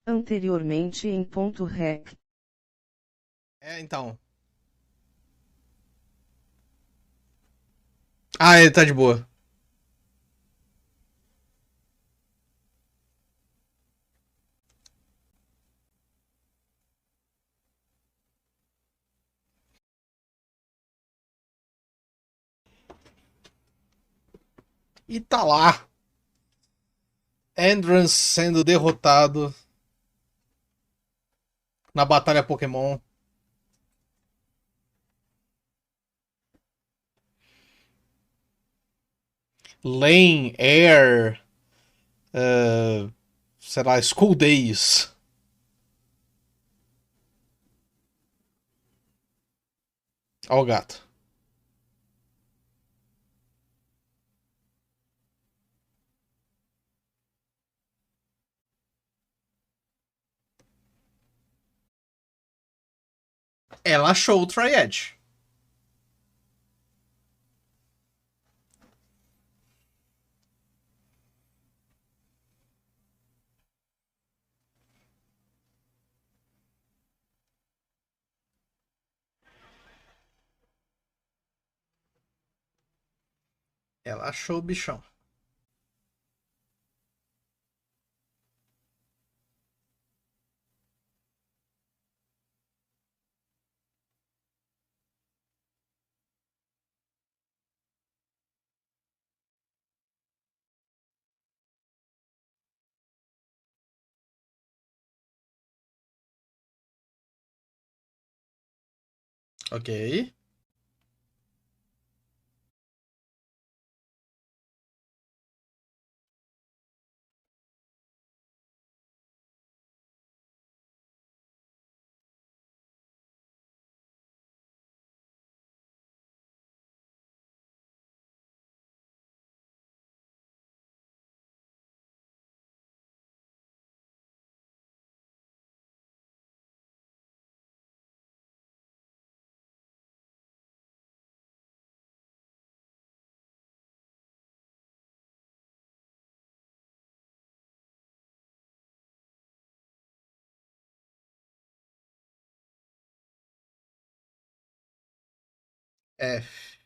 Anteriormente em .rec. Então. Ah, ele tá de boa. E tá lá. Entrance sendo derrotado na batalha Pokémon. Lane, Air, sei lá, School Days. Ó o gato. Ela achou o Triad. Ela achou o bichão. Ok. F.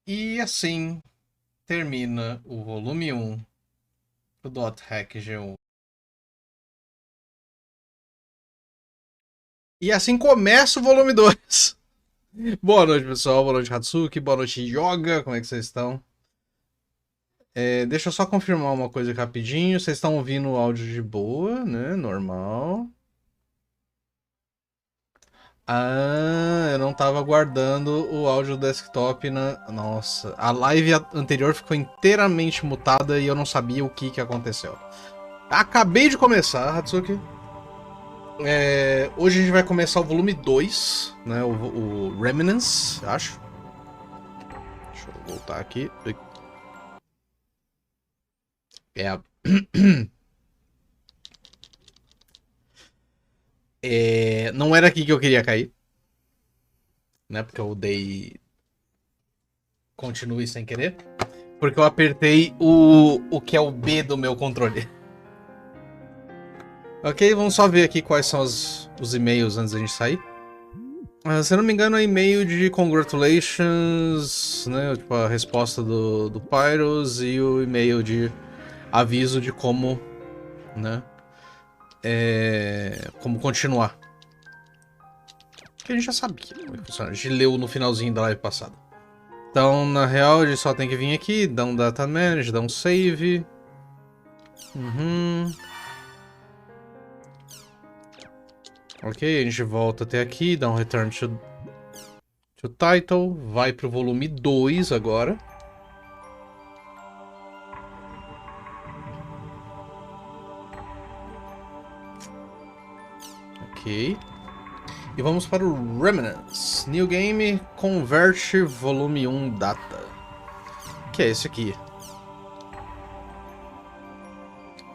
E assim termina o volume 1 do .hack G1. E assim começa o volume 2. Boa noite, pessoal. Boa noite, Hatsuki. Boa noite, Yoga. Como é que vocês estão? Deixa eu só confirmar uma coisa aqui rapidinho. Vocês estão ouvindo o áudio de boa, né? Normal. Ah, eu não tava guardando o áudio do desktop na. Nossa, a live anterior ficou inteiramente mutada e eu não sabia o que aconteceu. Acabei de começar, Hatsuki. Hoje a gente vai começar o volume 2, né? O Reminisce, acho. Deixa eu voltar aqui. É. Não era aqui que eu queria cair, né? Porque eu dei. Continue sem querer. Porque eu apertei o que é o B do meu controle. Ok, vamos só ver aqui quais são os e-mails antes da gente sair. Se eu não me engano, é e-mail de congratulations, né? Tipo, a resposta do Pyros e o e-mail de aviso de como, né? Como continuar. Que a gente já sabia como é que funciona. A gente leu no finalzinho da live passada. Então, na real, a gente só tem que vir aqui, dar um data manage, dar um save. Ok, a gente volta até aqui, dá um return to title, vai pro volume 2 agora. Ok. E vamos para o Reminisce. New Game, Convert Volume 1 Data. Que é esse aqui.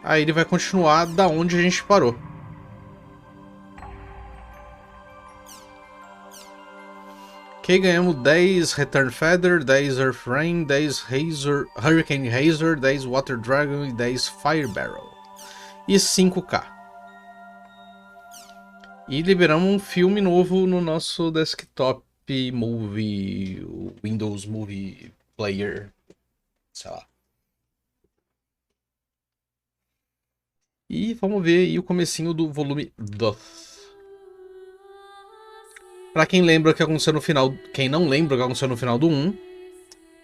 Aí ele vai continuar da onde a gente parou. Ok, ganhamos 10 Return Feather, 10 Earth Rain, 10 Hurricane Razor, 10 Water Dragon e 10 Fire Barrel. E 5k. E liberamos um filme novo no nosso desktop movie, Windows Movie Player, sei lá. E vamos ver aí o comecinho do volume 2. Pra quem lembra o que aconteceu no final, quem não lembra o que aconteceu no final do 1,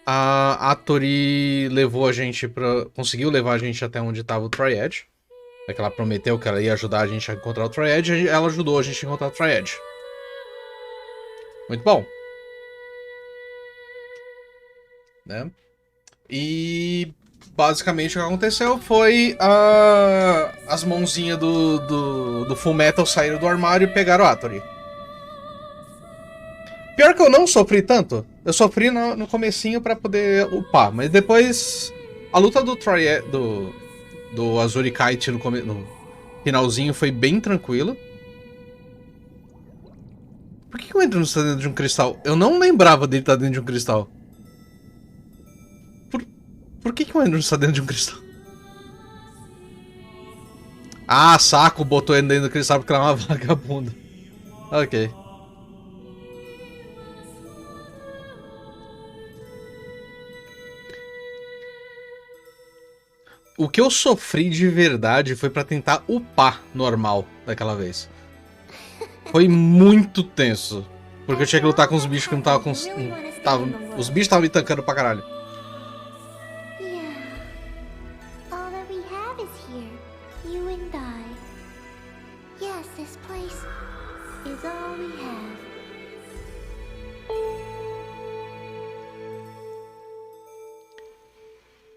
a Tori levou a gente conseguiu levar a gente até onde tava o Triad. É que ela prometeu que ela ia ajudar a gente a encontrar o Triad, e ela ajudou a gente a encontrar o Triad. Muito bom. Né? E basicamente o que aconteceu foi as mãozinhas do Fullmetal saíram do armário e pegaram a Tori. Pior que eu não sofri tanto. Eu sofri no comecinho pra poder upar, mas depois a luta do Triad, do Azuri Kite no finalzinho foi bem tranquila. Por que o Andrew está dentro de um cristal? Eu não lembrava dele estar dentro de um cristal. Por que o Andrew está dentro de um cristal? Ah, saco, botou ele dentro do cristal porque ela é uma vagabunda. Ok. O que eu sofri de verdade foi pra tentar upar normal daquela vez. Foi muito tenso. Porque eu tinha que lutar com os bichos que não tava com... os bichos estavam me tancando pra caralho.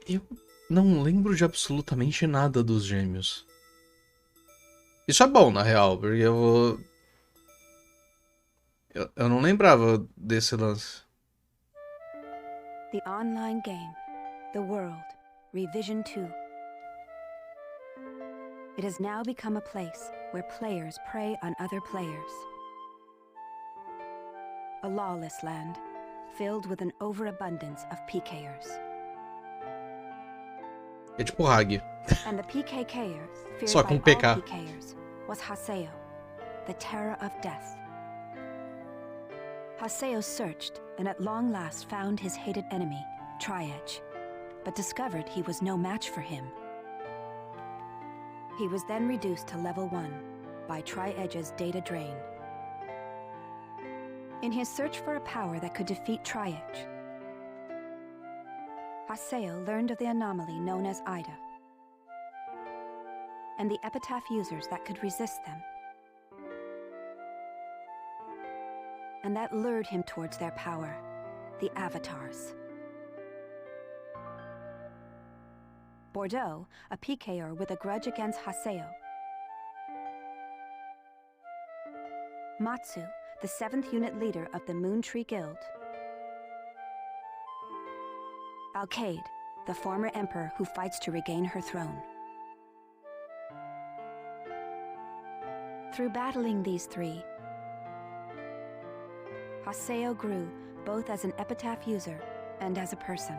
Eu não lembro de absolutamente nada dos gêmeos. Isso é bom, na real, porque eu vou... Eu não lembrava desse lance. The online game, The World, Revision 2. It has now become a place where players prey on other players. A lawless land, filled with an overabundance of PKers. É tipo Hag. And the PKKer, feared Só com by PK. all PKers, was Haseo, the terror of death. Haseo searched and at long last found his hated enemy, Triedge, but discovered he was no match for him. He was then reduced to level 1 by Triedge's data drain. In his search for a power that could defeat Triedge, Haseo learned of the anomaly known as Ida, and the epitaph users that could resist them. And that lured him towards their power, the Avatars. Bordeaux, a PKer with a grudge against Haseo. Matsu, the 7th unit leader of the Moon Tree Guild. Alcade, the former emperor who fights to regain her throne. Through battling these three, Haseo grew both as an epitaph user and as a person.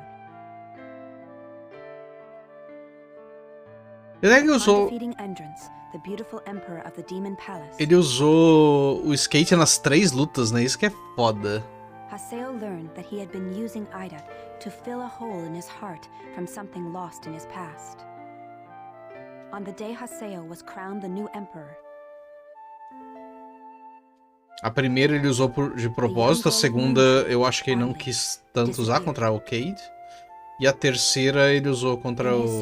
Ele usou... The beautiful emperor of the Demon Palace. Ele usou o skate nas 3 lutas, né? Isso que é foda. Haseo learned that he had been using Ida to fill a hole in his heart from something lost in his past. On the day Haseo was crowned the new emperor, a primeira ele usou de propósito, a segunda eu acho que ele não quis tanto usar contra o Cade. E a terceira ele usou contra o...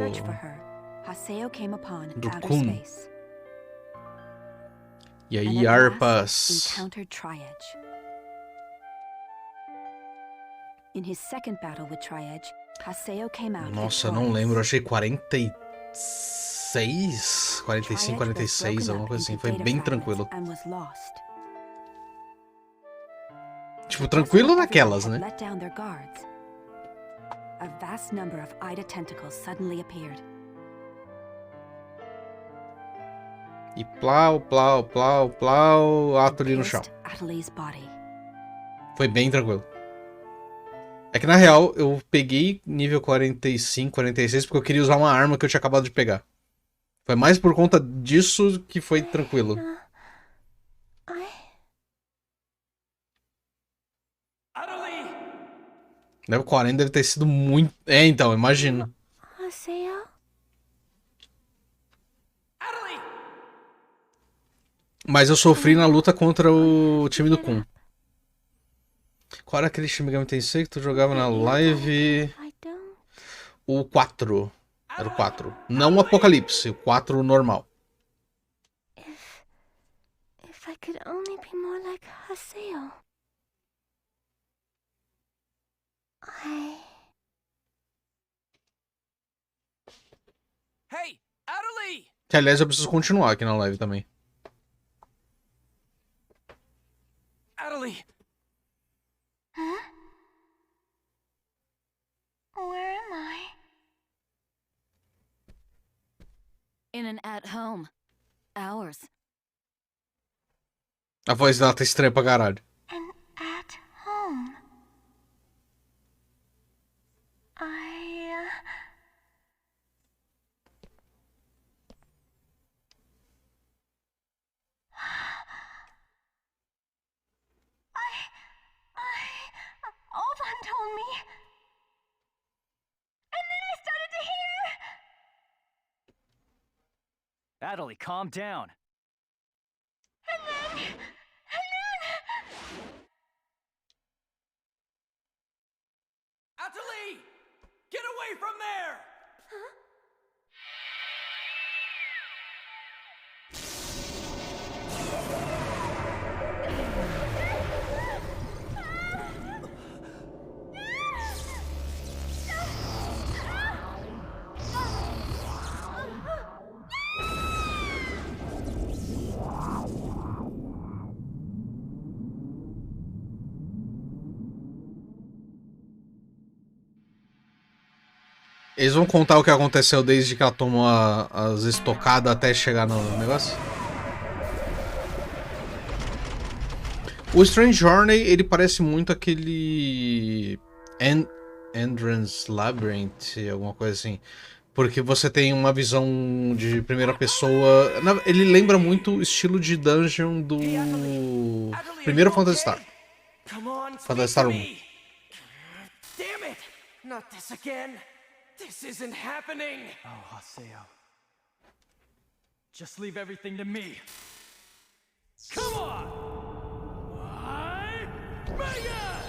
do Kun. E aí, Arpas... Nossa, não lembro, eu achei 46, 45, 46, alguma coisa assim, foi bem tranquilo. Tipo, tranquilo naquelas, né? A vast number of Ida tentacles suddenly appeared. E plau, plau, plau, plau, Atoli no chão. Atoli's body. Foi bem tranquilo. É que na real eu peguei nível 45, 46 porque eu queria usar uma arma que eu tinha acabado de pegar. Foi mais por conta disso que foi tranquilo. Level 40 deve ter sido muito... É, então, imagina. Mas eu sofri na luta contra o time do Kun. Qual era aquele Shimigami Tensei que tu jogava na live? O 4. Era o 4. Não o Apocalipse, o 4 normal. If I could only be more like Haseo. Hey, Adelie! Que aliás eu preciso continuar aqui na live também. Adelie! Huh? Where am I? In an at-home. Ours. A voz dela tá estranha pra caralho. An at-home. I Ovan told me. And then I started to hear. Adelie, calm down. And then. Adelie! Get away from there! Eles vão contar o que aconteceu desde que ela tomou as estocadas até chegar no negócio? O Strange Journey, ele parece muito aquele... Entrance Labyrinth, alguma coisa assim. Porque você tem uma visão de primeira pessoa... Ele lembra muito o estilo de dungeon do primeiro Phantasy Star. Phantasy Star 1. Damn it! Not this again! This isn't happening! Oh, Haseo. Just leave everything to me. Come on! Mega!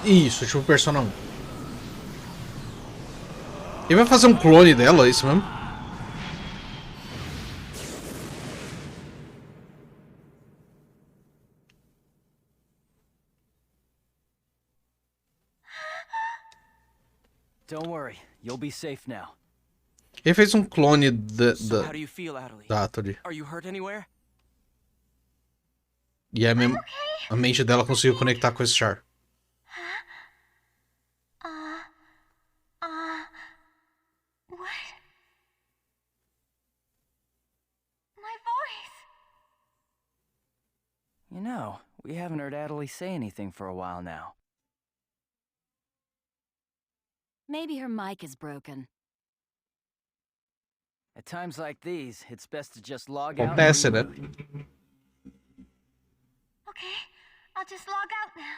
Isso, tipo Persona 1. Ele vai fazer um clone dela, é isso mesmo? Don't worry, you'll be safe now. Ele fez um clone So how do you feel, Adelie? da Atari. Are you hurt anywhere? E a mente dela conseguiu conectar com esse char. What? My voice. You know, we haven't heard Adelie say anything for a while now. Maybe her mic is broken. At times like these, it's best to just log out and Acontece, né? reboot. Okay, I'll just log out now.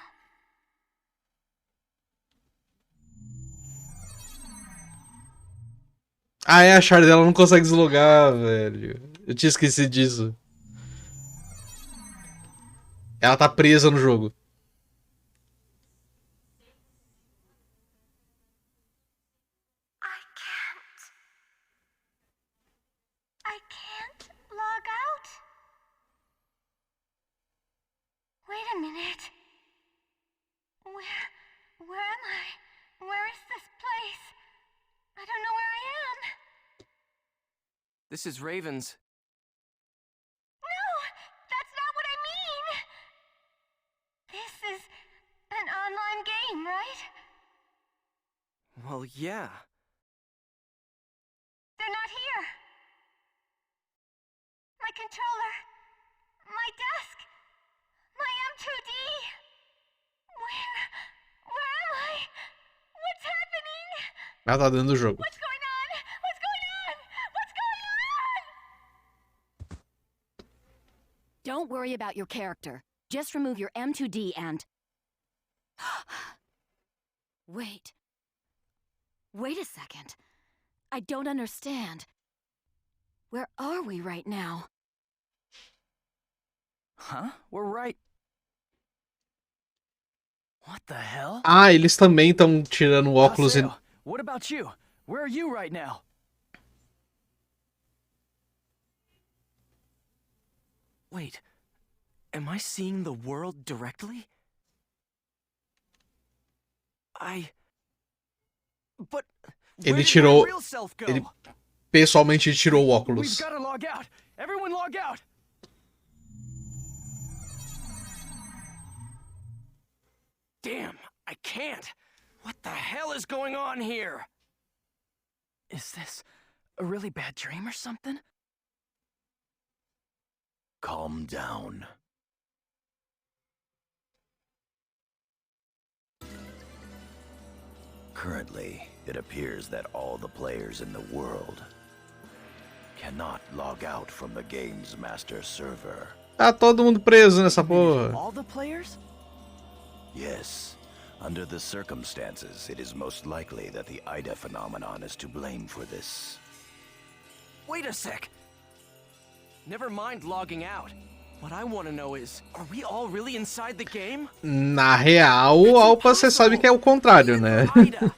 Ah, é, a char dela não consegue deslogar, velho. Eu tinha esquecido disso. Ela tá presa no jogo. I can't log out? Wait a minute. Where am I? Where is this place? I don't know where I am. This is Raven's. No, that's not what I mean. This is an online game, right? Well, yeah. They're not here. My controller. My desk. My M2D! Where am I? What's happening? Ela tá dentro do jogo. What's going on? What's going on? What's going on? Don't worry about your character. Just remove your M2D and... Wait. Wait a second. I don't understand. Where are we right now? Huh? We're right... What the hell? Ah, eles também estão tirando o óculos e... Haseo, what about you? Where are you right now? Wait, am I seeing the world directly? But where Ele did tirou... my real self go? Ele pessoalmente tirou o óculos. We've gotta log out. Everyone log out. Damn, I can't. What the hell is going on here? Is this a really bad dream or something? Calm down. Currently, it appears that all the players in the world cannot log out from the game's master server. Tá todo mundo preso nessa porra. All the players? Yes. Under the circumstances, it is most likely that the Ida phenomenon is to blame for this. Wait a sec. Never mind logging out. What I want to know is, are we all really inside the game? Na real, o Alpa você sabe que é o contrário, né? Ida.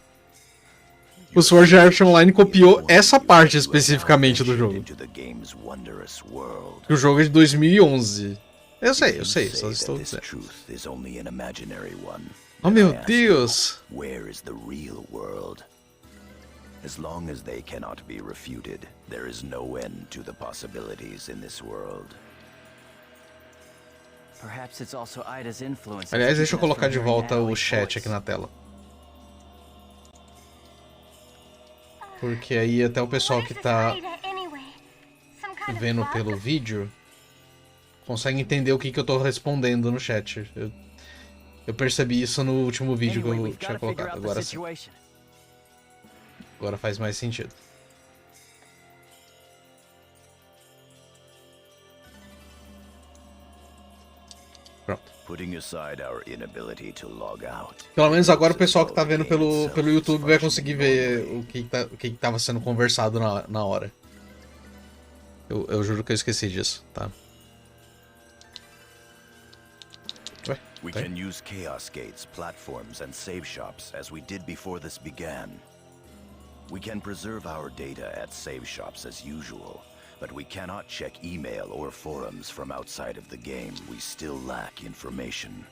O Sword Art Online copiou essa parte especificamente do jogo. Into the game's wondrous world. O jogo é de 2011. Eu sei, só estou This dizendo. truth is only an imaginary one. Oh Then meu I ask Deus! you, where is the real world? As long as they cannot be refuted, there is no end to the possibilities in this world. Perhaps it's also Ida's influence. Aliás, deixa eu colocar de volta o chat aqui na tela. Porque aí até o pessoal que tá vendo pelo vídeo consegue entender o que eu tô respondendo no chat. Eu percebi isso no último vídeo que eu tinha colocado. Agora sim. Agora faz mais sentido. Pronto. Putting aside our inability to log out. Pelo menos agora o pessoal que tá vendo pelo YouTube vai conseguir ver o que tava sendo conversado na hora. Eu juro que eu esqueci disso, tá? Ué, We tá aí. can use chaos gates, platforms, and save shops as we did before this began. We can preserve our data at save shops as usual, but we cannot check email or forums from outside of the game. We still lack information.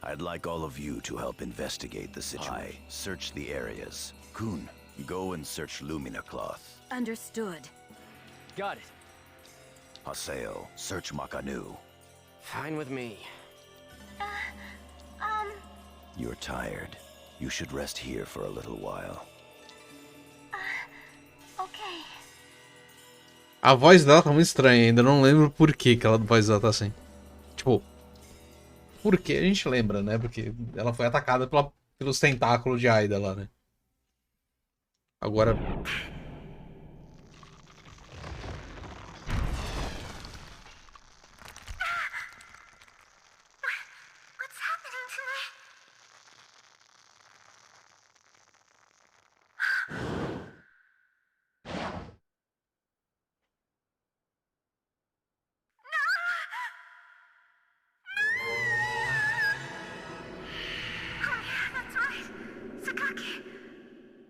I'd like all of you to help investigate the situation. Search the areas. Kun, go and search Lumina Cloth. Understood. Got it. Haseo, search Makanu. Fine with me. You're tired. You should rest here for a little while. Okay. A voz dela tá muito estranha ainda, não lembro por que a voz dela tá assim. Tipo, por que a gente lembra, né? Porque ela foi atacada pelos tentáculos de Aida lá, né? Agora... What's happening to me? Oh yeah, that's right. Sakaki.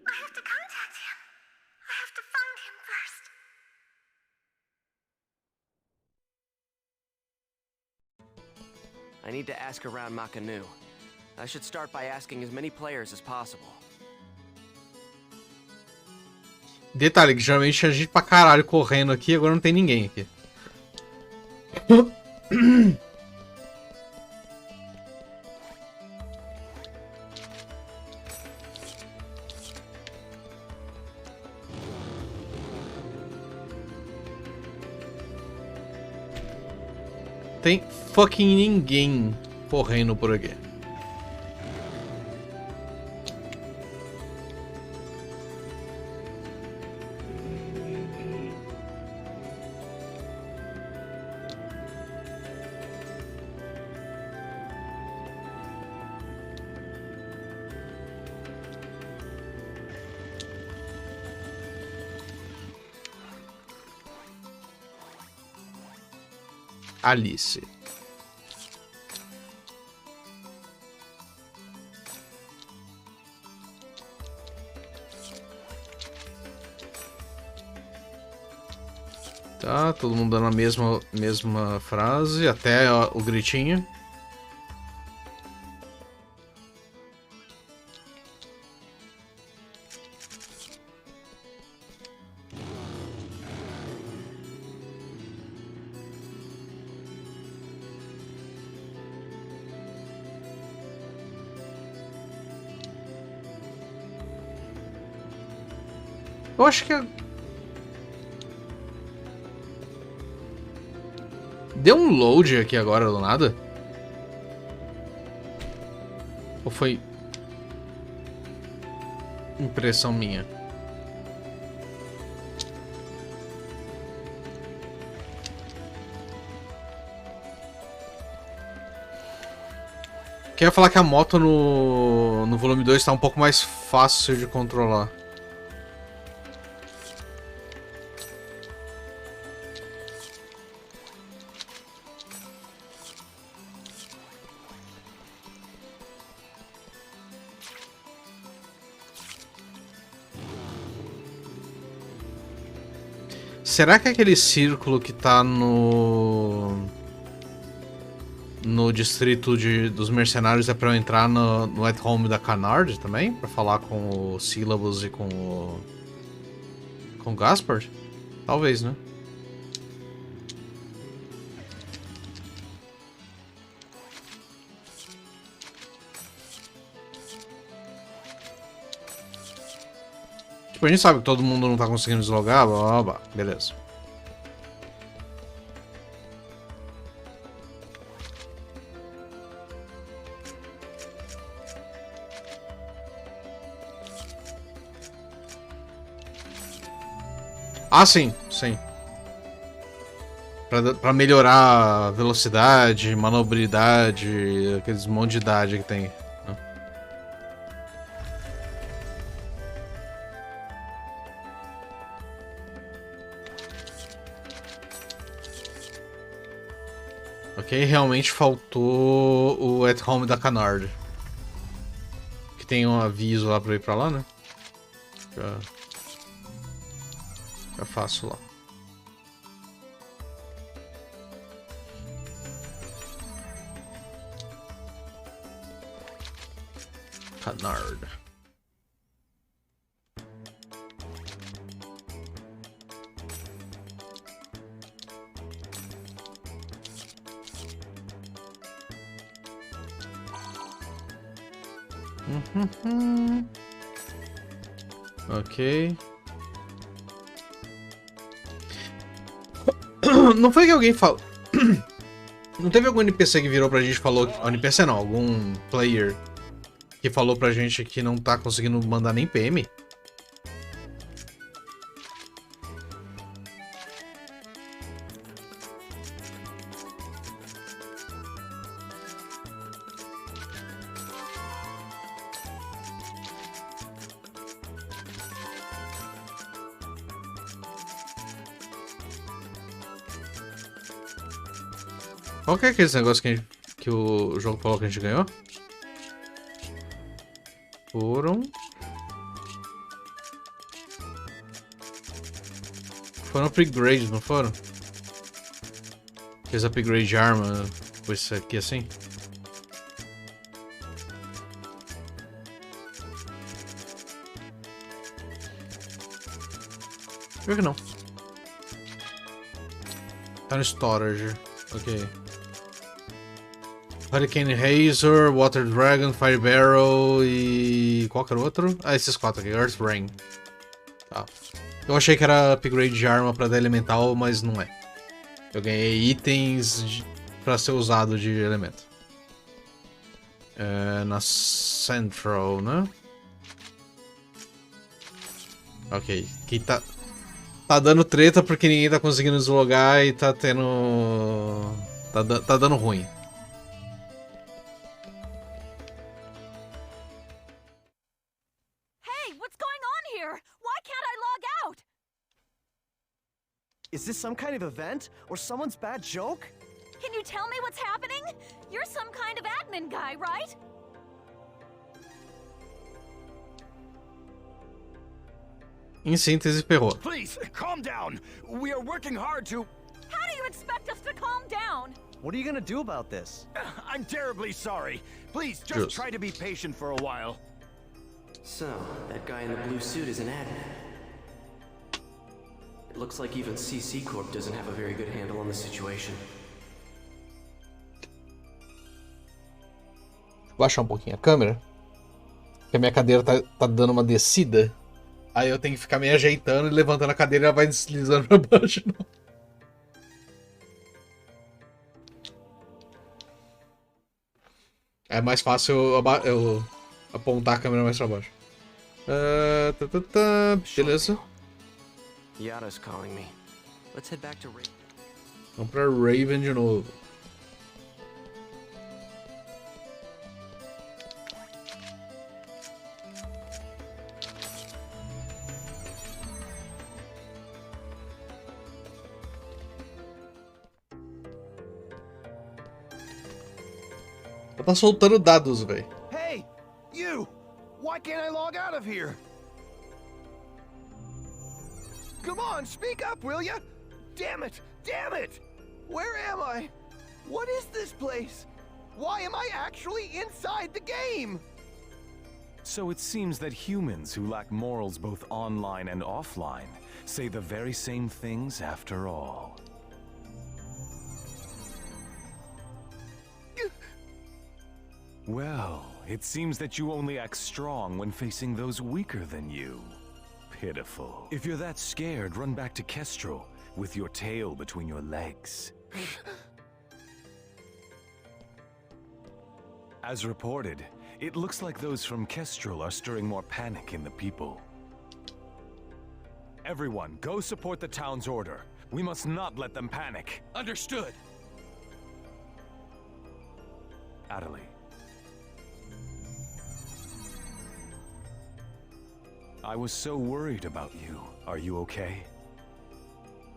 I have to contact him. I have to find him first. I need to ask around Makanu. I should start by asking as many players as possible. Detalhe, que geralmente tinha gente pra caralho correndo aqui, agora não tem ninguém aqui. Tem fucking ninguém. correndo por aqui. Alice. Tá, todo mundo dando a mesma frase, até o gritinho. Eu acho que... Deu um load aqui agora do nada? Ou foi... impressão minha? Queria falar que a moto no volume 2 tá um pouco mais fácil de controlar. Será que aquele círculo que tá no distrito dos mercenários é pra eu entrar no at home da Canard também? Pra falar com o Syllabus e com o Gaspard? Talvez, né? Tipo, a gente sabe que todo mundo não tá conseguindo deslogar, blá blá blá, beleza. Ah, sim, sim. Pra melhorar a velocidade, manobrabilidade, aqueles monte de idade que tem. Ok, realmente faltou o at home da Canard. Que tem um aviso lá pra ir pra lá, né? Já faço lá. Canard. Ok. Não foi que alguém falou... Não teve algum NPC que virou pra gente e falou... NPC não, algum player que falou pra gente que não tá conseguindo mandar nem PM? Qual que é aquele negócio que o jogo falou que a gente ganhou? Foram upgrades, não foram? Aqueles upgrade de arma, foi isso aqui assim? Por que não? Tá no storage, ok. Hurricane Razor, Water Dragon, Fire Barrel e... qual que era o outro? Ah, esses quatro aqui, Earth Rain. Tá. Eu achei que era upgrade de arma pra dar elemental, mas não é. Eu ganhei itens pra ser usado de elemento. É, na Central, né? Ok. Aqui tá dando treta porque ninguém tá conseguindo deslogar e tá tendo... Tá dando ruim. Hey, what's going on here? Why can't I log out? Is this some kind of event? Or someone's bad joke? Can you tell me what's happening? You're some kind of admin guy, right? Em síntese, ferrou. Please, calm down. We are working hard to... How do you expect us to calm down? What are you gonna do about this? I'm terribly sorry. Please, just try to be patient for a while. So, that guy in the blue suit is an admin. It looks like even CC Corp doesn't have a very good handle on the situation. Vou baixar um pouquinho a câmera. Porque a minha cadeira tá dando uma descida. Aí eu tenho que ficar me ajeitando e levantando a cadeira e ela vai deslizando pra baixo. É mais fácil eu apontar a câmera mais pra baixo. Beleza. Yada's calling me. Let's head back to Raven. Vamos pra Raven de novo. Ela tá soltando dados, velho. Hey, you! Why can't I log out of here? Come on, speak up, will ya? Damn it! Damn it! Where am I? What is this place? Why am I actually inside the game? So it seems that humans who lack morals both online and offline say the very same things after all. Well, it seems that you only act strong when facing those weaker than you. Pitiful. If you're that scared, run back to Kestrel with your tail between your legs. As reported, it looks like those from Kestrel are stirring more panic in the people. Everyone, go support the town's order. We must not let them panic. Understood. Adderley. I was so worried about you. Are you okay?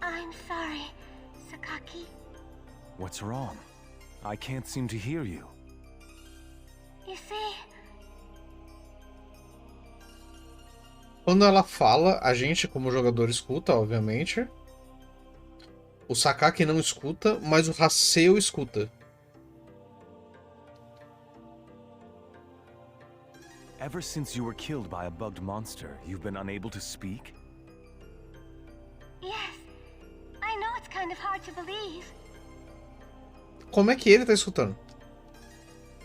I'm sorry, Sakaki. What's wrong? I can't seem to hear you. You see, Quando ela fala, a gente como jogador escuta, obviamente. O Sakaki não escuta, mas o Haseo escuta. Ever since you were killed by a bugged monster, you've been unable to speak? yes. I know it's kind of hard to believe. Como é que ele tá escutando?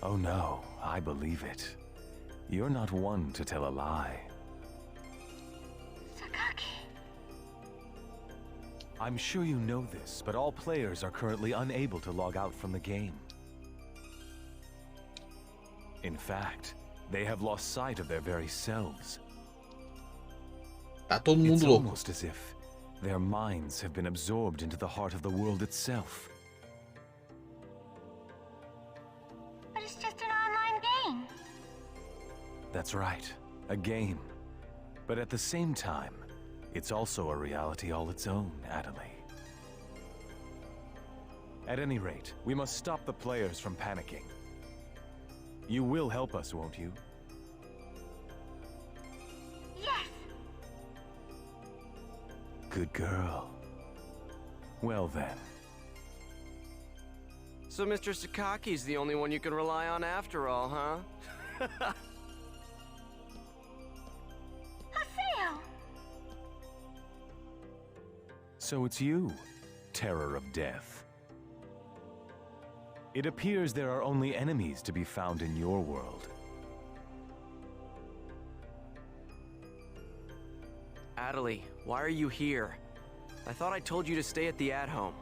Oh no, I believe it. You're not one to tell a lie. Sakaki. I'm sure you know this, but all players are currently unable to log out from the game. In fact, they have lost sight of their very selves. Tá todo It's mundo louco. almost as if their minds have been absorbed into the heart of the world itself. But it's just an online game. That's right, a game. But at the same time, it's also a reality all its own, Adderley. At any rate, we must stop the players from panicking. You will help us, won't you? Yes. Good girl. Well then. So Mr. Sakaki's the only one you can rely on after all, huh? Haseo. So it's you, Terror of Death. It appears there are only enemies to be found in your world. Adderley, why are you here? I thought I told you to stay at the at-home.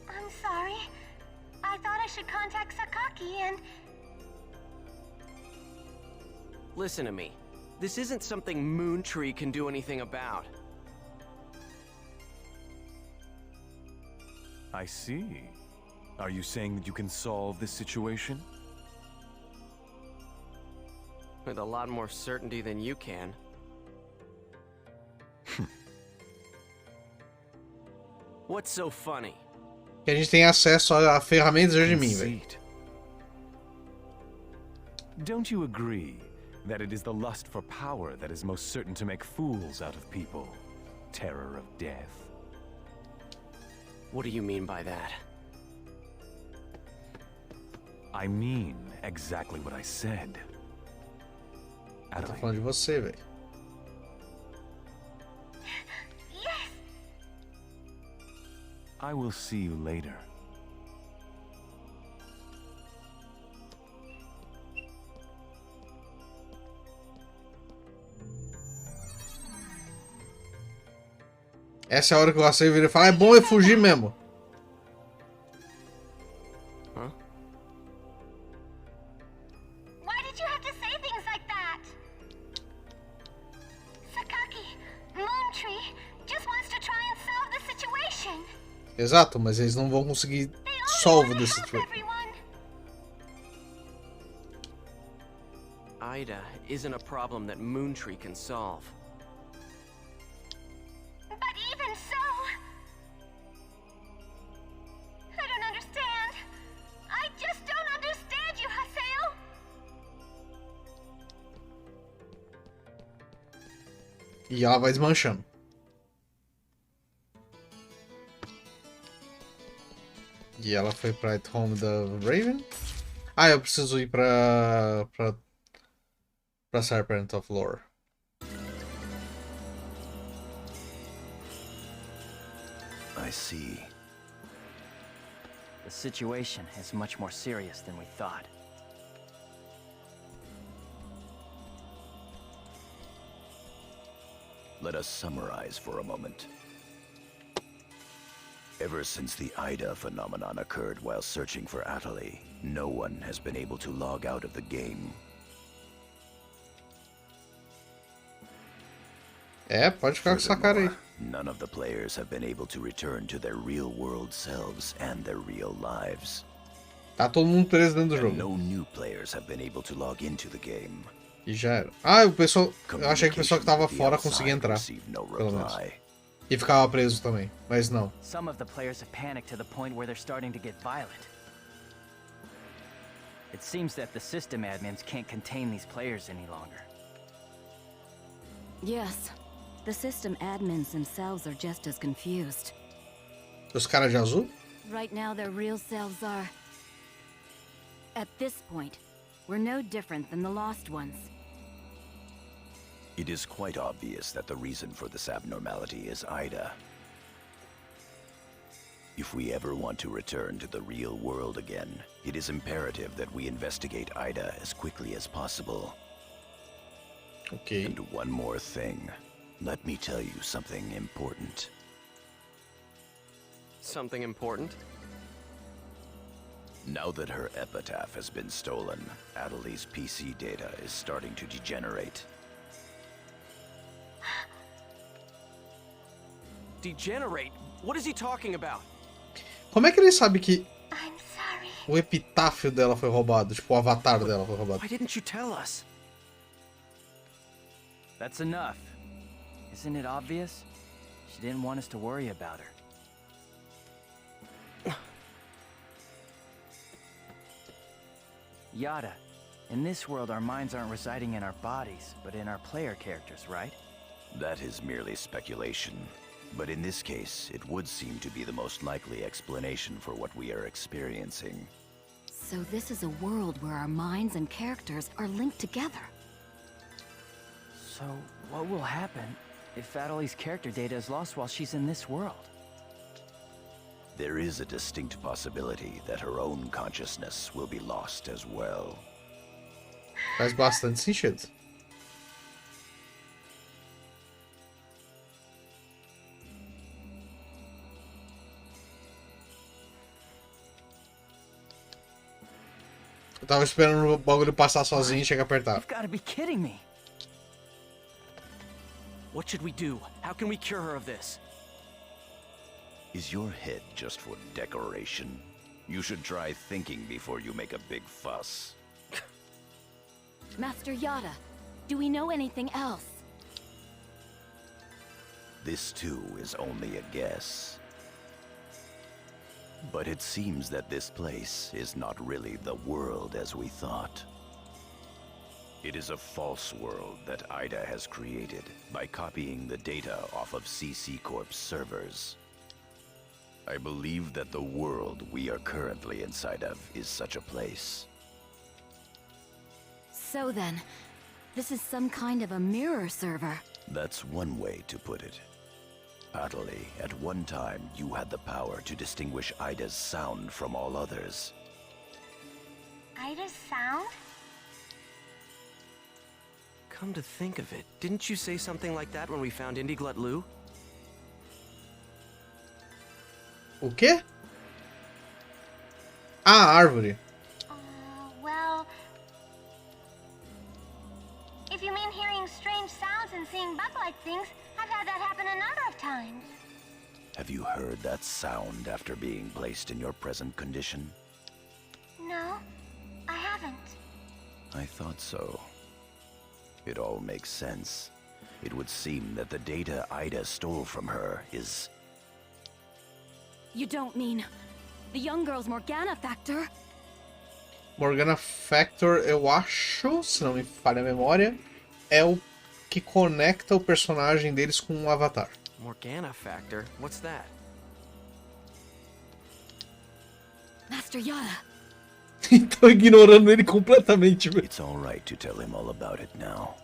I'm sorry. I thought I should contact Sakaki and... Listen to me. This isn't something Moontree can do anything about. I see. Are you saying that you can solve this situation? With a lot more certainty than you can. What's so funny? Que a gente tem acesso a ferramentas de mim, velho. Conceit. Don't you agree that it is the lust for power that is most certain to make fools out of people? Terror of death. What do you mean by that? I mean exactly what I said. Eu tô falando de você, velho. Yes! I will see you later. Essa é a hora que o Haseo vira e fala, é bom eu fugir mesmo. Huh? Why did you have to say things like that? Sakaki, Moontree just wants to try and solve the situation. Exato, mas eles não vão conseguir They only solve want this to help situation. everyone. Ida isn't a problem that Moontree can solve. But even so... I don't understand. I just don't understand you, Haseo. E ela vai desmanchando. E ela foi pra At Home da Raven. Ah, eu preciso ir pra Serpent of Lore. I see. The situation is much more serious than we thought. Let us summarize for a moment. Ever since the Ida phenomenon occurred while searching for Atali, no one has been able to log out of the game. É, pode ficar com essa cara aí. None of the players have been able to return to their real-world selves and their real lives. Tá todo mundo preso dentro do And jogo. no new players have been able to log into the game. E já era. Ah, o pessoal. Eu achei que o pessoal que tava fora conseguia entrar. Received no Pelo menos. reply. E ficava preso também. Mas não. Some of the players have panicked to the point where they're starting to get violent. It seems that the system admins can't contain these players any longer. Yes, the system admins themselves are just as confused. Os caras de azul? Right now, their real selves are... At this point, we're no different than the lost ones. It is quite obvious that the reason for this abnormality is Ida. If we ever want to return to the real world again, it is imperative that we investigate Ida as quickly as possible. Ok. And one more thing. Let me tell you something important. Something important? Now that her epitaph has been stolen, Atali's PC data is starting to degenerate. Degenerate? What is he talking about? Como é que ele sabe que I'm sorry. o epitáfio dela foi roubado? Tipo, o avatar dela foi roubado. Why didn't you tell us? That's enough. Isn't it obvious? She didn't want us to worry about her. Yada, in this world our minds aren't residing in our bodies, but in our player characters, right? That is merely speculation. But in this case, it would seem to be the most likely explanation for what we are experiencing. So this is a world where our minds and characters are linked together. So, what will happen if Atali's character data is lost while she's in this world? There is a distinct possibility that her own consciousness will be lost as well. Faz bastante sentido. tava esperando o bagulho passar sozinho e chegar a apertar. You've got to be kidding me. What should we do? How can we cure her of this? Is your head just for decoration? You should try thinking before you make a big fuss. Master Yada, do we know anything else? This too is only a guess. But it seems that this place is not really the world as we thought. It is a false world that Ida has created by copying the data off of CC Corp's servers. I believe that the world we are currently inside of is such a place. So then, this is some kind of a mirror server. That's one way to put it. Atali, at one time you had the power to distinguish Ida's sound from all others. Ida's sound? Come to think of it, didn't you say something like that when we found Indiglut Lu? O quê? Ah, a árvore. Well... If you mean hearing strange sounds and seeing bug-like things, I've had that happen a number of times. Have you heard that sound after being placed in your present condition? No, I haven't. I thought so. It all makes sense. It would seem that the data Ida stole from her is... You don't mean the young girl's Morgana factor? Morgana Factor, eu acho, se não me falha a memória, é o que conecta o personagem deles com um avatar. Morgana factor? What's that? Master Yada. Tô ignorando ele completamente, velho. It's all right to tell him all about it now.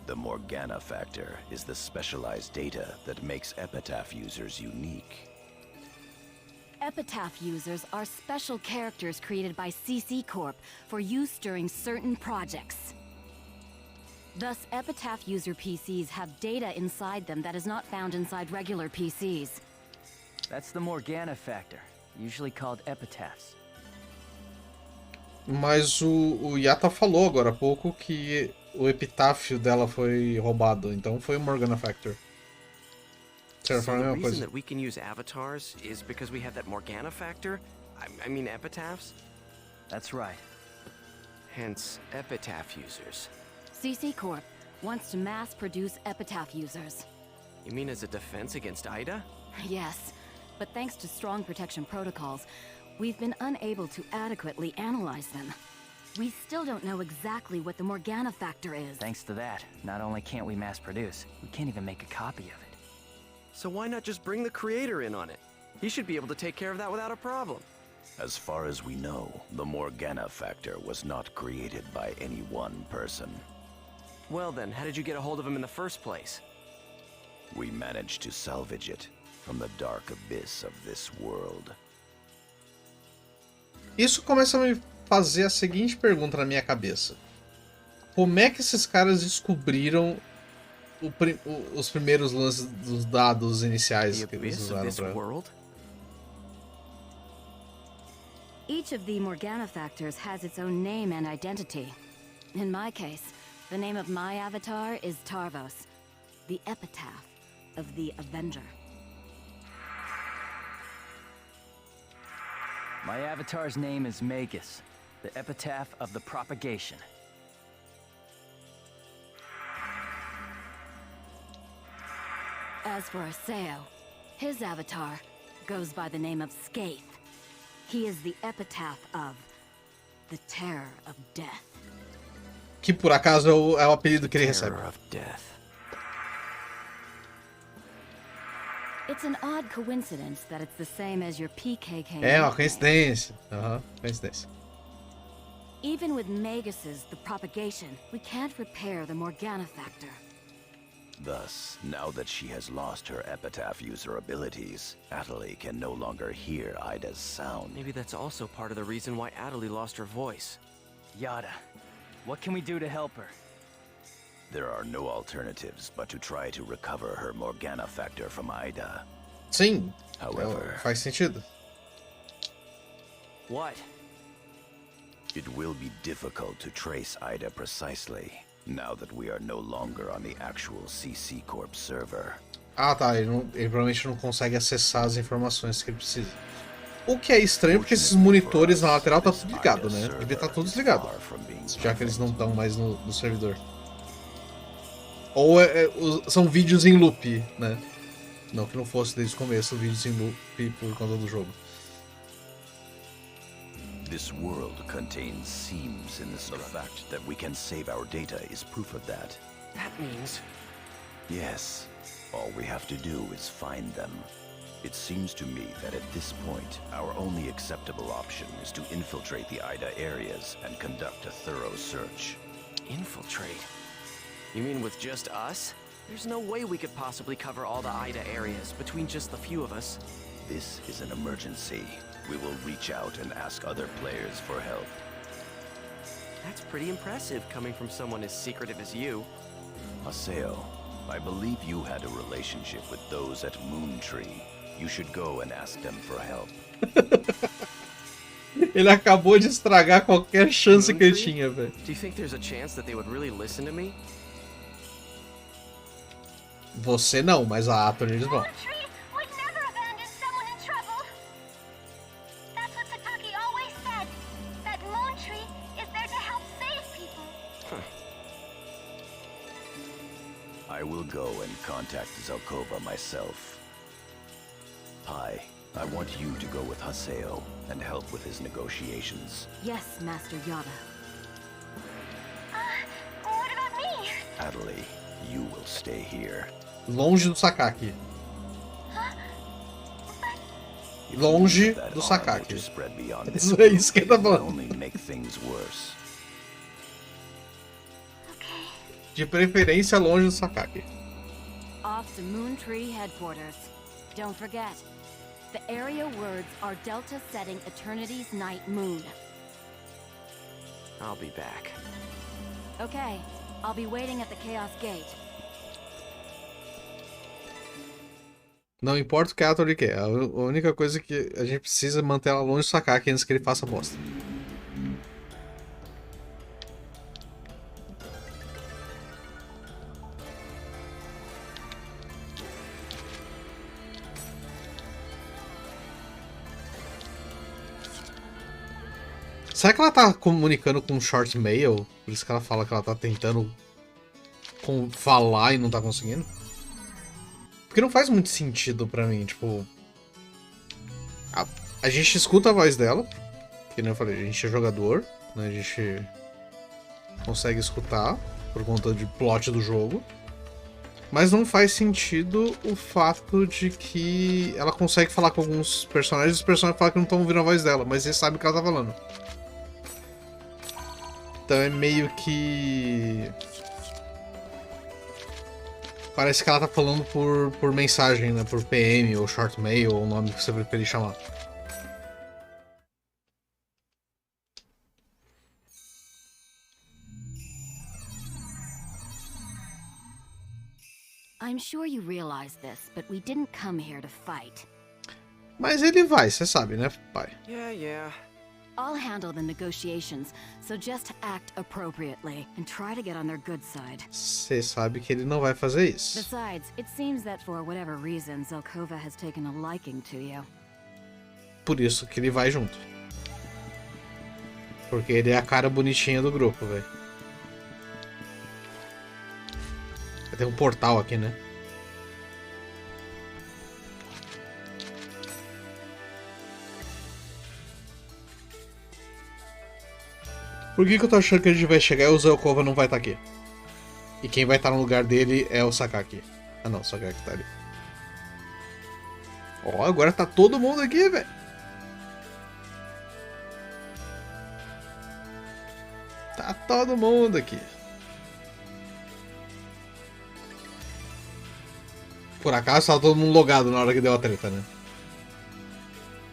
The Morgana factor is the specialized data that makes Epitaph users unique. Epitaph users are special characters created by CC Corp for use during certain projects. Thus, Epitaph user PCs have data inside them that is not found inside regular PCs. That's the Morgana factor, usually called epitaphs. Mas o Yata falou agora há pouco que o epitáfio dela foi roubado, então foi o Morgana Factor. So the reason that we can use avatars is because we have that Morgana factor? I mean epitaphs? That's right. Hence, epitaph users. CC Corp wants to mass-produce Epitaph users. You mean as a defense against Ida? Yes, but thanks to strong protection protocols, we've been unable to adequately analyze them. We still don't know exactly what the Morgana factor is. Thanks to that, not only can't we mass produce, we can't even make a copy of it. So why not just bring the creator in on it? He should be able to take care of that without a problem. As far as we know, the Morgana factor was not created by any one person. Well then, how did you get a hold of him in the first place? We managed to salvage it from the dark abyss of this world. Isso começa a me fazer a seguinte pergunta na minha cabeça. Como é que esses caras descobriram os primeiros lances dos dados iniciais que eles usaram para... Each of the Morgana factors has its own name and identity. In my case, the name of my avatar is Tarvos, the epitaph of the Avenger. My avatar's name is Magus, the epitaph of the propagation. As for Aseo, his avatar goes by the name of Skaith. He is the epitaph of the Terror of Death. Que por acaso é o apelido que ele recebe. Terror of Death. It's an odd coincidence that it's the same as your PKK. É uma coincidência. Coincidência. Even with Magus's the propagation, we can't repair the Morgana factor. Thus, now that she has lost her epitaph user abilities, Atali can no longer hear Ida's sound. Maybe that's also part of the reason why Atali lost her voice. Yada, what can we do to help her? There are no alternatives but to try to recover her Morgana factor from Ida. Sim, However, faz sentido. What? It will be difficult to trace Ida precisely, now that we are no longer on the actual CC Corp server. Ah, tá. Ele provavelmente não consegue acessar as informações que ele precisa. O que é estranho porque esses monitores na lateral tá tudo ligado, né? Devia estar tudo desligado, já que eles não estão mais no servidor. Ou são vídeos em loop, né? Não que não fosse desde o começo vídeos em loop por conta do jogo. This world contains seams in the fact that we can save our data is proof of that. That means... Yes. All we have to do is find them. It seems to me that at this point, our only acceptable option is to infiltrate the Ida areas and conduct a thorough search. Infiltrate? You mean with just us? There's no way we could possibly cover all the Ida areas between just the few of us. This is an emergency. We will reach out and ask other players for help. That's pretty impressive coming from someone as secretive as you. Haseo, I believe you had a relationship with those at Moontree. You should go and ask them for help. Ele acabou de estragar qualquer chance que ele tinha, velho. Do you think there's a chance that they would really listen to me? Você não, mas a Ator eles vão. Moontree would never abandon someone in trouble. That's what Sakaki always said. That Moontree is there to help save people. I will go and contact Zelkova myself. Pi, I want you to go with Haseo and help with his negotiations. Yes, Master Yada. What about me? Adley, you will stay here. Longe do Sakaki. Longe do Sakaki. Isso é isso que ele tá falando. De preferência longe do Sakaki. Off to Moontree headquarters. Don't forget, the area words are Delta setting Eternity's night moon. I'll be back. Okay, I'll be waiting at the Chaos Gate. Não importa o que a Ator quer, a única coisa que a gente precisa é manter ela longe do Sakaki antes que ele faça bosta. Será que ela tá comunicando com um short mail? Por isso que ela fala que ela tá tentando falar e não tá conseguindo? Porque não faz muito sentido pra mim, tipo... A gente escuta a voz dela, que nem eu falei, a gente é jogador, né? A gente consegue escutar por conta de plot do jogo. Mas não faz sentido o fato de que ela consegue falar com alguns personagens e os personagens falam que não estão ouvindo a voz dela, mas eles sabem o que ela tá falando. Então é meio que... Parece que ela tá falando por mensagem, né? Por PM ou short mail, ou o nome que você preferir chamar. I'm sure you realize this, but we didn't come here to fight. Mas ele vai, você sabe, né, pai? Yeah. I'll handle the negotiations, so just act appropriately and try to get on their good side. Você sabe que ele não vai fazer isso. Besides, it seems that for whatever reason, Zelkova has taken a liking to you. Por isso que ele vai junto. Porque ele é a cara bonitinha do grupo, velho. Tem um portal aqui, né? Por que eu tô achando que a gente vai chegar e o Zelkova não vai estar aqui? E quem vai estar no lugar dele é o Sakaki. Ah não, o Sakaki tá ali. Ó, agora tá todo mundo aqui, velho. Tá todo mundo aqui. Por acaso tava todo mundo logado na hora que deu a treta, né?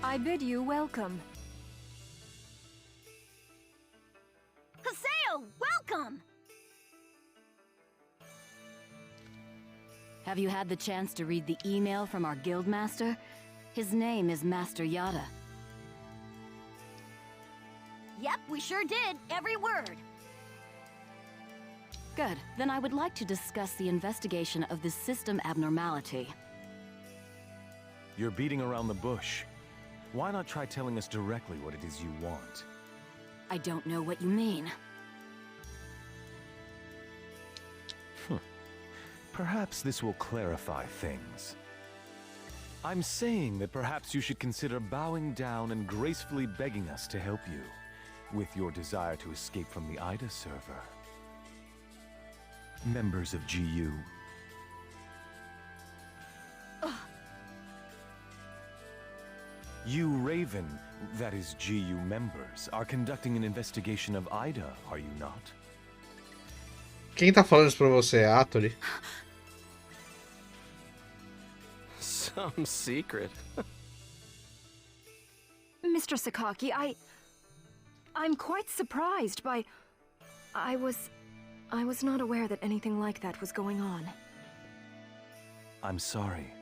I bid you welcome. Haseo, welcome! Have you had the chance to read the email from our guildmaster? His name is Master Yada. Yep, we sure did. Every word. Good. Then I would like to discuss the investigation of this system abnormality. You're beating around the bush. Why not try telling us directly what it is you want? I don't know what you mean. Perhaps this will clarify things. I'm saying that perhaps you should consider bowing down and gracefully begging us to help you with your desire to escape from the IDA server. Members of GU. You Raven, that is GU members, are conducting an investigation of IDA, are you not? Quem tá falando isso pra você? É a Atory? Some secret. Mr. Sakaki, I'm quite surprised by... I was not aware that anything like that was going on. I'm sorry.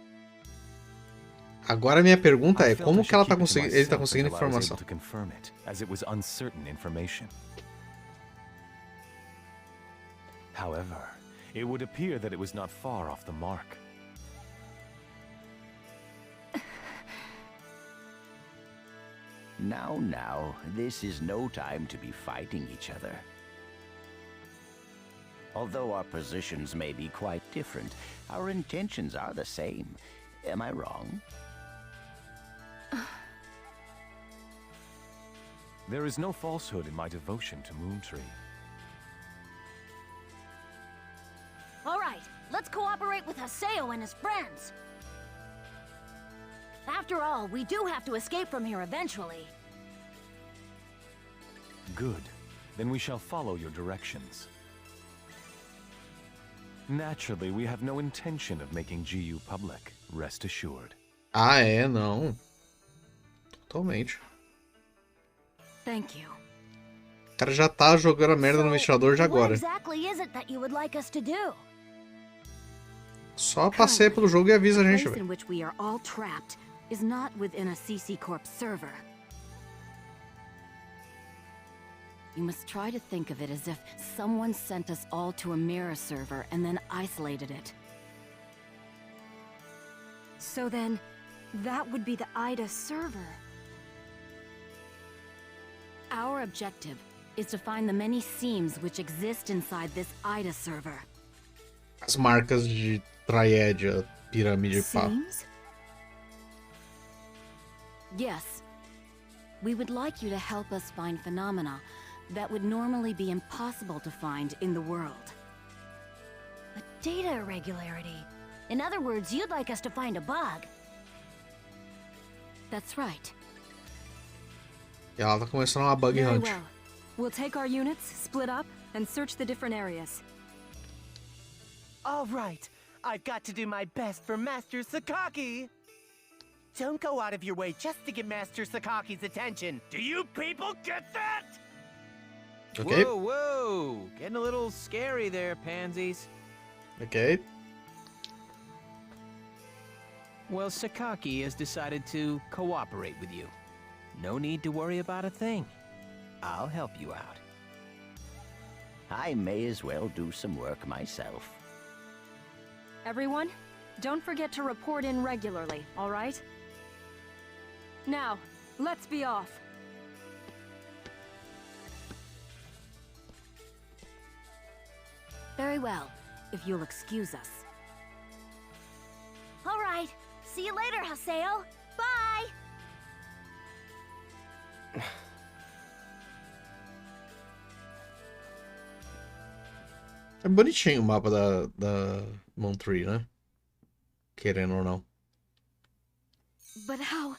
Agora a minha pergunta é como que ela tá conseguindo, ele tá conseguindo informação? To confirm it, as it was uncertain information. However, it would appear that it was not far off the mark. Now, this is no time to be fighting each other. Although our positions may be quite different, our intentions are the same. Am I wrong? There is no falsehood in my devotion to Moontree. All right, let's cooperate with Haseo and his friends. After all, we do have to escape from here eventually. Good. Then we shall follow your directions. Naturally, we have no intention of making GU public. Rest assured. Ah, é? Não. Totalmente. Thank you. O cara já tá jogando a merda no ventilador de agora. What exactly is it that you would like us to do? Só passeia pelo jogo e avisa a gente, The place velho. in which we are all trapped is not within a CC Corp server. You must try to think of it as if someone sent us all to a mirror server and then isolated it. So then, that would be the IDA server. Our objective is to find the many seams which exist inside this IDA server. As marcas de tragédia, pirâmide e pá. Seems? Yes. We would like you to help us find phenomena that would normally be impossible to find in the world. A data irregularity. In other words, you'd like us to find a bug. That's right. E ela tá começando uma bug Very hunt. well. We'll take our units, split up, and search the different areas. All right. I've got to do my best for Master Sakaki. Don't go out of your way just to get Master Sakaki's attention. Do you people get that? Ok. Whoa. Getting a little scary there, pansies. Ok. Well, Sakaki has decided to cooperate with you. No need to worry about a thing. I'll help you out. I may as well do some work myself. Everyone, don't forget to report in regularly, all right? Now, let's be off. Very well, if you'll excuse us. All right. See you later, Haseo. Bye! É bonitinho o mapa da Moontree, né? Querendo ou não. But how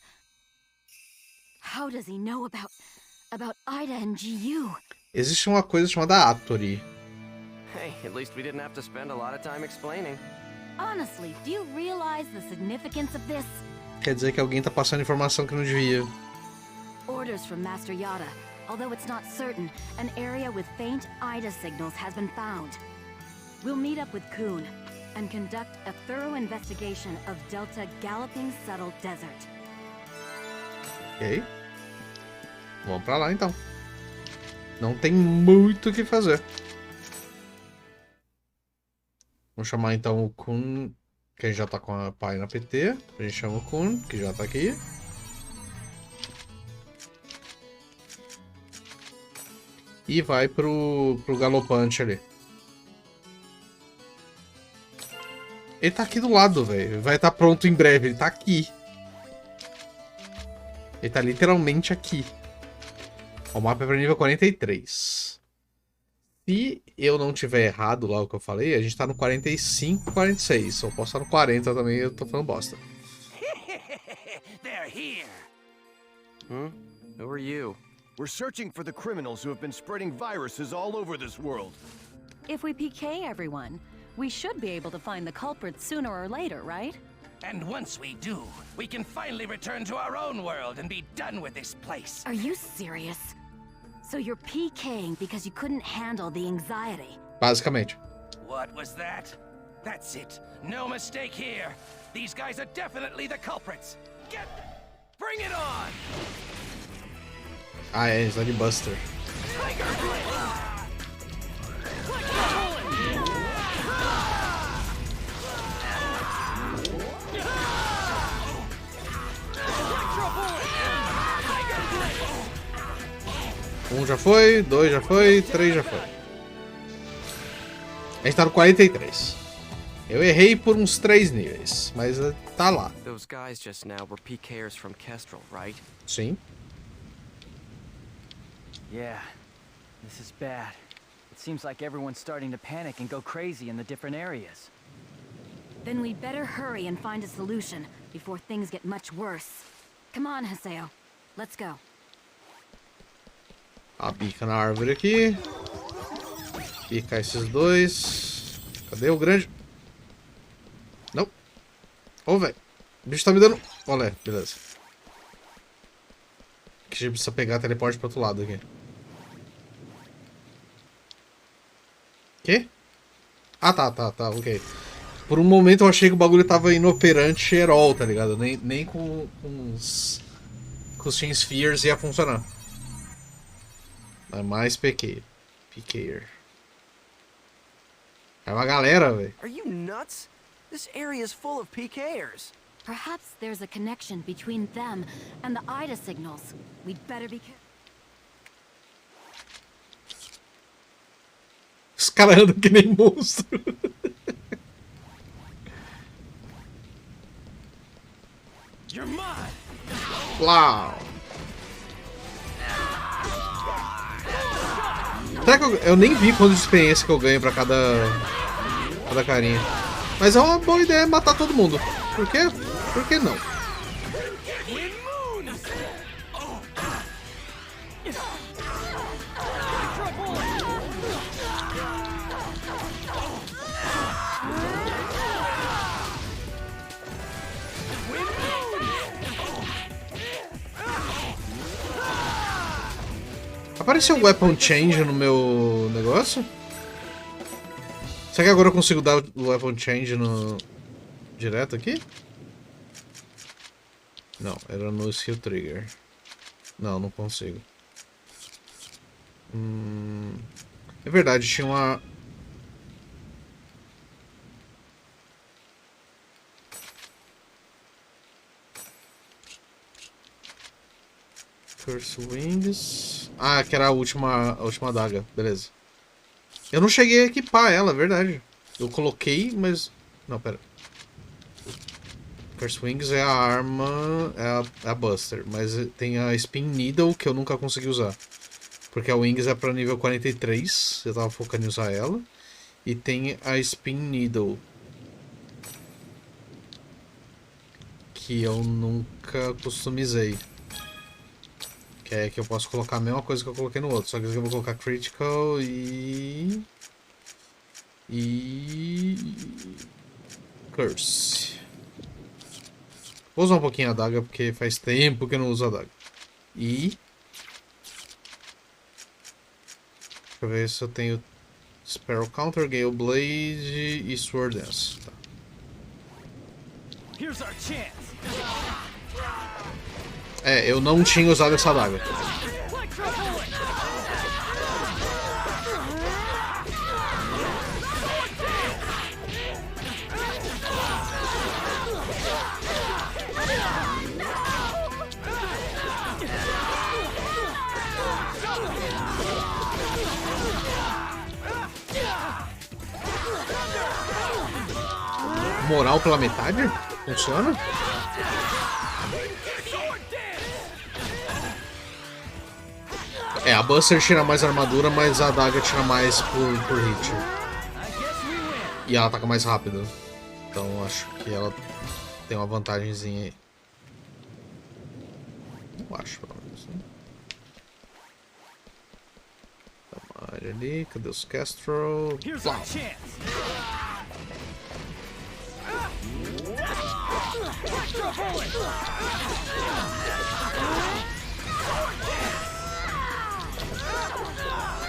does he know about IDA and GU? Existe uma coisa chamada Atory. Hey, at least we didn't have to spend a lot of time explaining. Honestly, do you realize the significance of this? Quer dizer que alguém tá passando informação que não devia. Orders from Master Yada. Although it's not certain, an area with faint IDA signals has been found. We'll meet up with Kuhn and conduct a thorough investigation of Delta Galloping Settled Desert. Ok. Vamos pra lá então. Não tem muito o que fazer. Vamos chamar então o Kun, que a gente já tá com a pai na PT. A gente chama o Kun, que já tá aqui. E vai pro galopante ali. Ele tá aqui do lado, velho. Vai estar pronto em breve. Ele tá aqui. Ele tá literalmente aqui. O mapa é pra nível 43. Se eu não tiver errado lá o que eu falei, a gente tá no 45, 46. Eu posso estar no 40 também, eu tô falando bosta. They're here. Who are you? We're searching for the criminals who have been spreading viruses all over this world. If we PK everyone, we should be able to find the culprits sooner or later, right? And once we do, we can finally return to our own world and be done with this place. Are you serious? So you're PKing because you couldn't handle the anxiety? Basicamente. What was that? That's it. No mistake here. These guys are definitely the culprits. Bring it on! Ah, é, está de Buster. Um já foi, 2 já foi, 3 já foi. A gente tá no 43. Eu errei por uns 3 níveis, mas tá lá. Those guys just now were PKers from Kestrel, right? Sim. Yeah, this is bad. It seems like everyone's starting to panic and go crazy in the different areas. Then we'd better hurry and find a solution before things get much worse. Come on, Haseo. Let's go. A pica na árvore aqui. Picar esses dois. Cadê o grande? Não. Ô, velho. O bicho tá me dando... Olé, beleza. Que a gente precisa pegar teleporte pro outro lado aqui. Quê? Ah, tá, ok. Por um momento eu achei que o bagulho tava inoperante herol, tá ligado? Nem com os Team Spheres ia funcionar. É mais PKer. É uma galera, velho. Are you nuts? This area is full of PKers. Perhaps there's a connection between them and the IDA signals. We'd better be careful. Os caras andam que nem monstro. Uau! Será que eu nem vi quanto de experiência que eu ganho pra cada carinha. Mas é uma boa ideia matar todo mundo. Por quê? Por que não? Apareceu um weapon change no meu negócio? Será que agora eu consigo dar o weapon change no... direto aqui? Não, era no skill trigger. Não, não consigo. É verdade, tinha uma... Curse Wings... Ah, que era a última adaga, beleza. Eu não cheguei a equipar ela, é verdade. Eu coloquei, mas... Não, pera. Curse Wings é a arma, é a Buster, mas tem a Spin Needle que eu nunca consegui usar. Porque a Wings é pra nível 43, eu tava focando em usar ela. E tem a Spin Needle, que eu nunca customizei. Que é que eu posso colocar a mesma coisa que eu coloquei no outro, só que eu vou colocar Critical e Curse. Vou usar um pouquinho a adaga, porque faz tempo que eu não uso a adaga. E... Deixa eu ver se eu tenho Sparrow Counter, Gale Blade e Sword Dance. Tá. Here's our chance. É, eu não tinha usado essa adaga. moral pela metade? Funciona? É, a Buster tira mais armadura, mas a adaga tira mais por hit. E ela ataca mais rápido. Então acho que ela tem uma vantagemzinha aí. Eu acho, pelo menos. Né? Olha ali, cadê os Castro?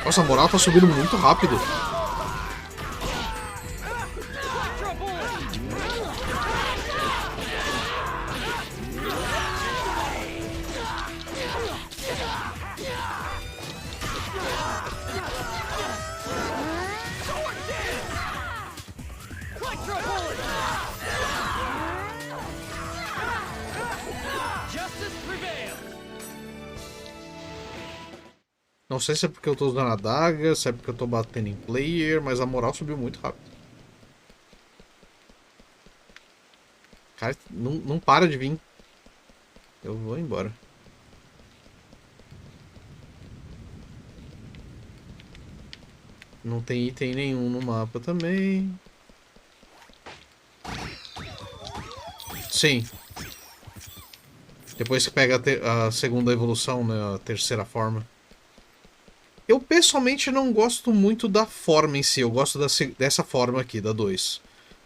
Nossa, a moral tá subindo muito rápido. Não sei se é porque eu tô usando a adaga, se é porque eu tô batendo em player, mas a moral subiu muito rápido. Cara, não para de vir. Eu vou embora. Não tem item nenhum no mapa também. Sim. Depois que pega a segunda evolução, né, a terceira forma. Eu pessoalmente não gosto muito da forma em si, eu gosto dessa forma aqui, da 2.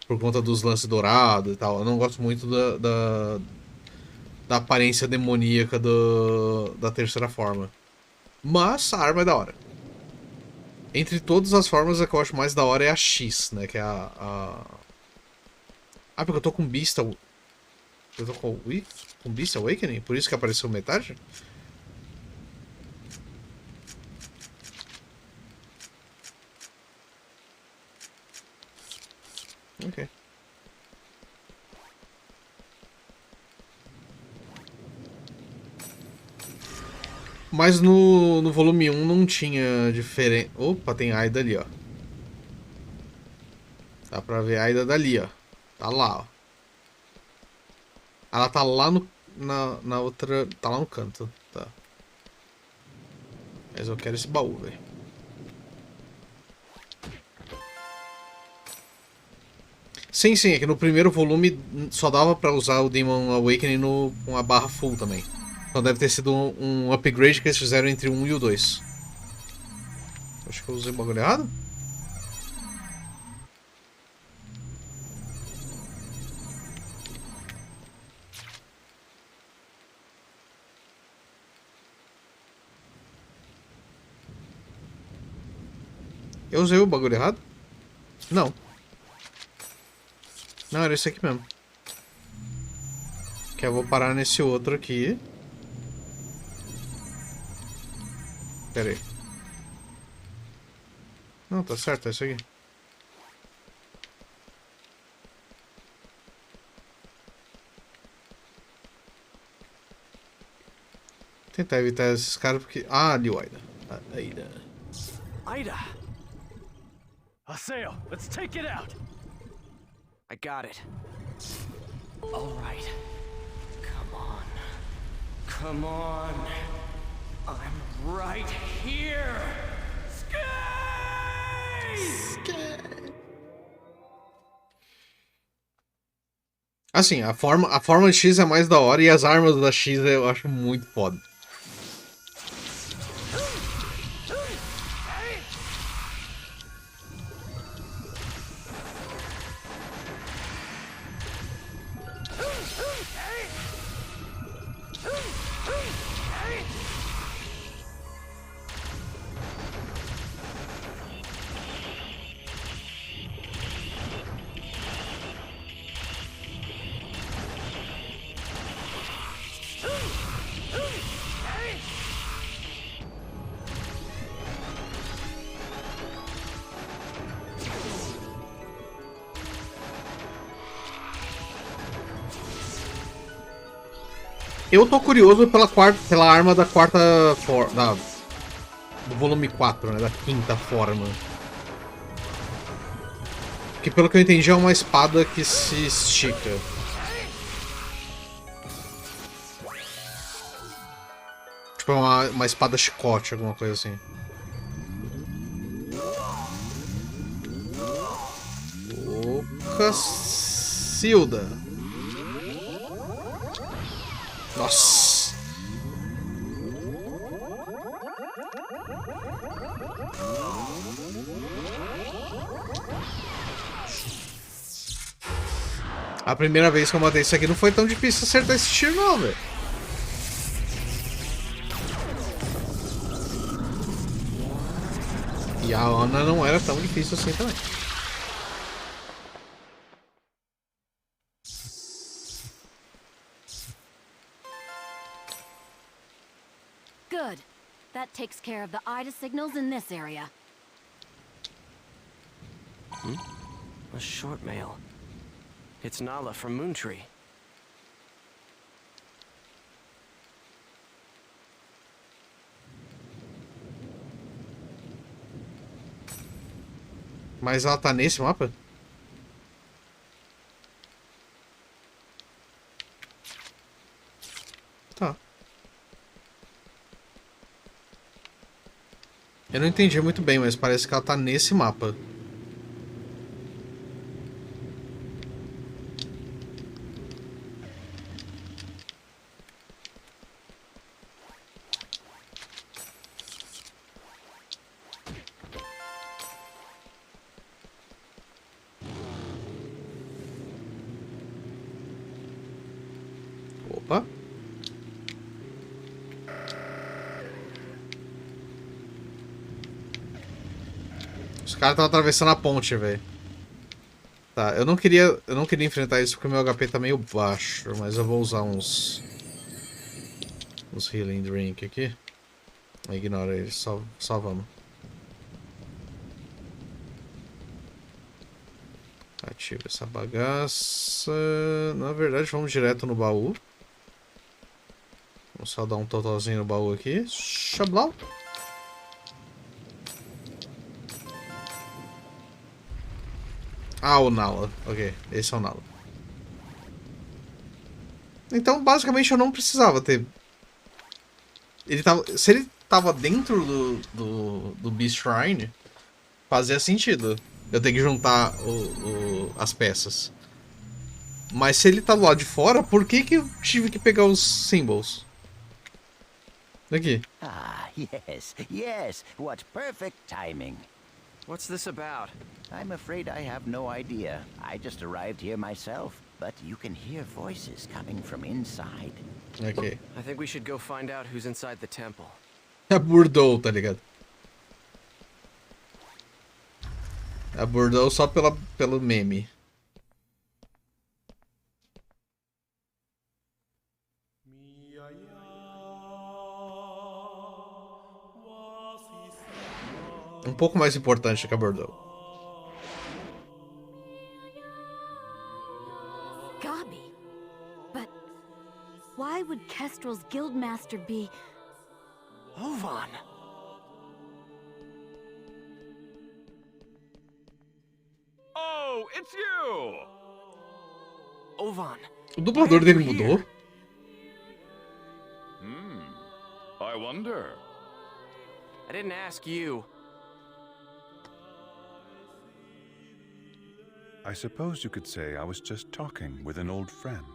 Por conta dos lances dourados e tal. Eu não gosto muito da aparência demoníaca da terceira forma. Mas a arma é da hora. Entre todas as formas, a que eu acho mais da hora é a X, né? Que é Ah, porque eu tô com Beast... Eu tô com Beast Awakening? Por isso que apareceu metade? Ok. Mas no volume 1 não tinha diferença. Opa, tem Aida ali, ó. Dá pra ver a Aida dali, ó. Tá lá, ó. Ela tá lá na outra... Tá lá no canto, tá. Mas eu quero esse baú, velho. Sim, é que no primeiro volume só dava pra usar o Demon Awakening com a barra full também. Então deve ter sido um upgrade que eles fizeram entre o 1 e o 2. Acho que eu usei o bagulho errado? Eu usei o bagulho errado? Não. Não, era esse aqui mesmo. Que eu vou parar nesse outro aqui. Pera aí. Não, tá certo, é isso aqui. Tentar evitar esses caras porque... Ah, ali o Aida. Aida. Aida! Haseo, let's take it out! I got it. All right. Come on. Come on. I'm right here. Skate! Assim, a forma de X é mais da hora e as armas da X eu acho muito foda. Eu tô curioso pela arma da quarta forma. Do volume 4, né? Da quinta forma. Que pelo que eu entendi é uma espada que se estica. Tipo, é uma espada chicote, alguma coisa assim. Ô, Cacilda. Nossa. A primeira vez que eu matei isso aqui não foi tão difícil acertar esse tiro não, velho. E a Ana não era tão difícil assim também. Good. That takes care of the IDA signals in this area. A short mail. It's Nala from Moontree. Mas ela tá nesse mapa? Tá. Eu não entendi muito bem, mas parece que ela tá nesse mapa. Opa. Os caras estão atravessando a ponte, velho. Tá, eu não queria enfrentar isso porque o meu HP tá meio baixo, mas eu vou usar uns healing drink aqui. Ignora eles, só vamos. Ativa essa bagaça. Na verdade, vamos direto no baú. Vamos só dar um totalzinho no baú aqui. Xablau. Ah, o Nala. Ok, esse é o Nala. Então, basicamente, eu não precisava ter... Se ele tava dentro do Beast Shrine, fazia sentido eu ter que juntar as peças. Mas se ele tá do lado de fora, por que eu tive que pegar os symbols? Aqui. Ah, yes, what perfect timing. What's this about? I'm afraid I have no idea. I just arrived here myself, but you can hear voices coming from inside. Ok. I think we should go find out who's inside the temple. Abordou, tá ligado? Abordou só pelo meme. Um pouco mais importante que abordou. Gabi. But why would Kestrel's guildmaster be Ovan? Oh, it's you! Ovan. O dublador dele mudou? I wonder. I didn't ask you. I suppose you could say I was just talking with an old friend.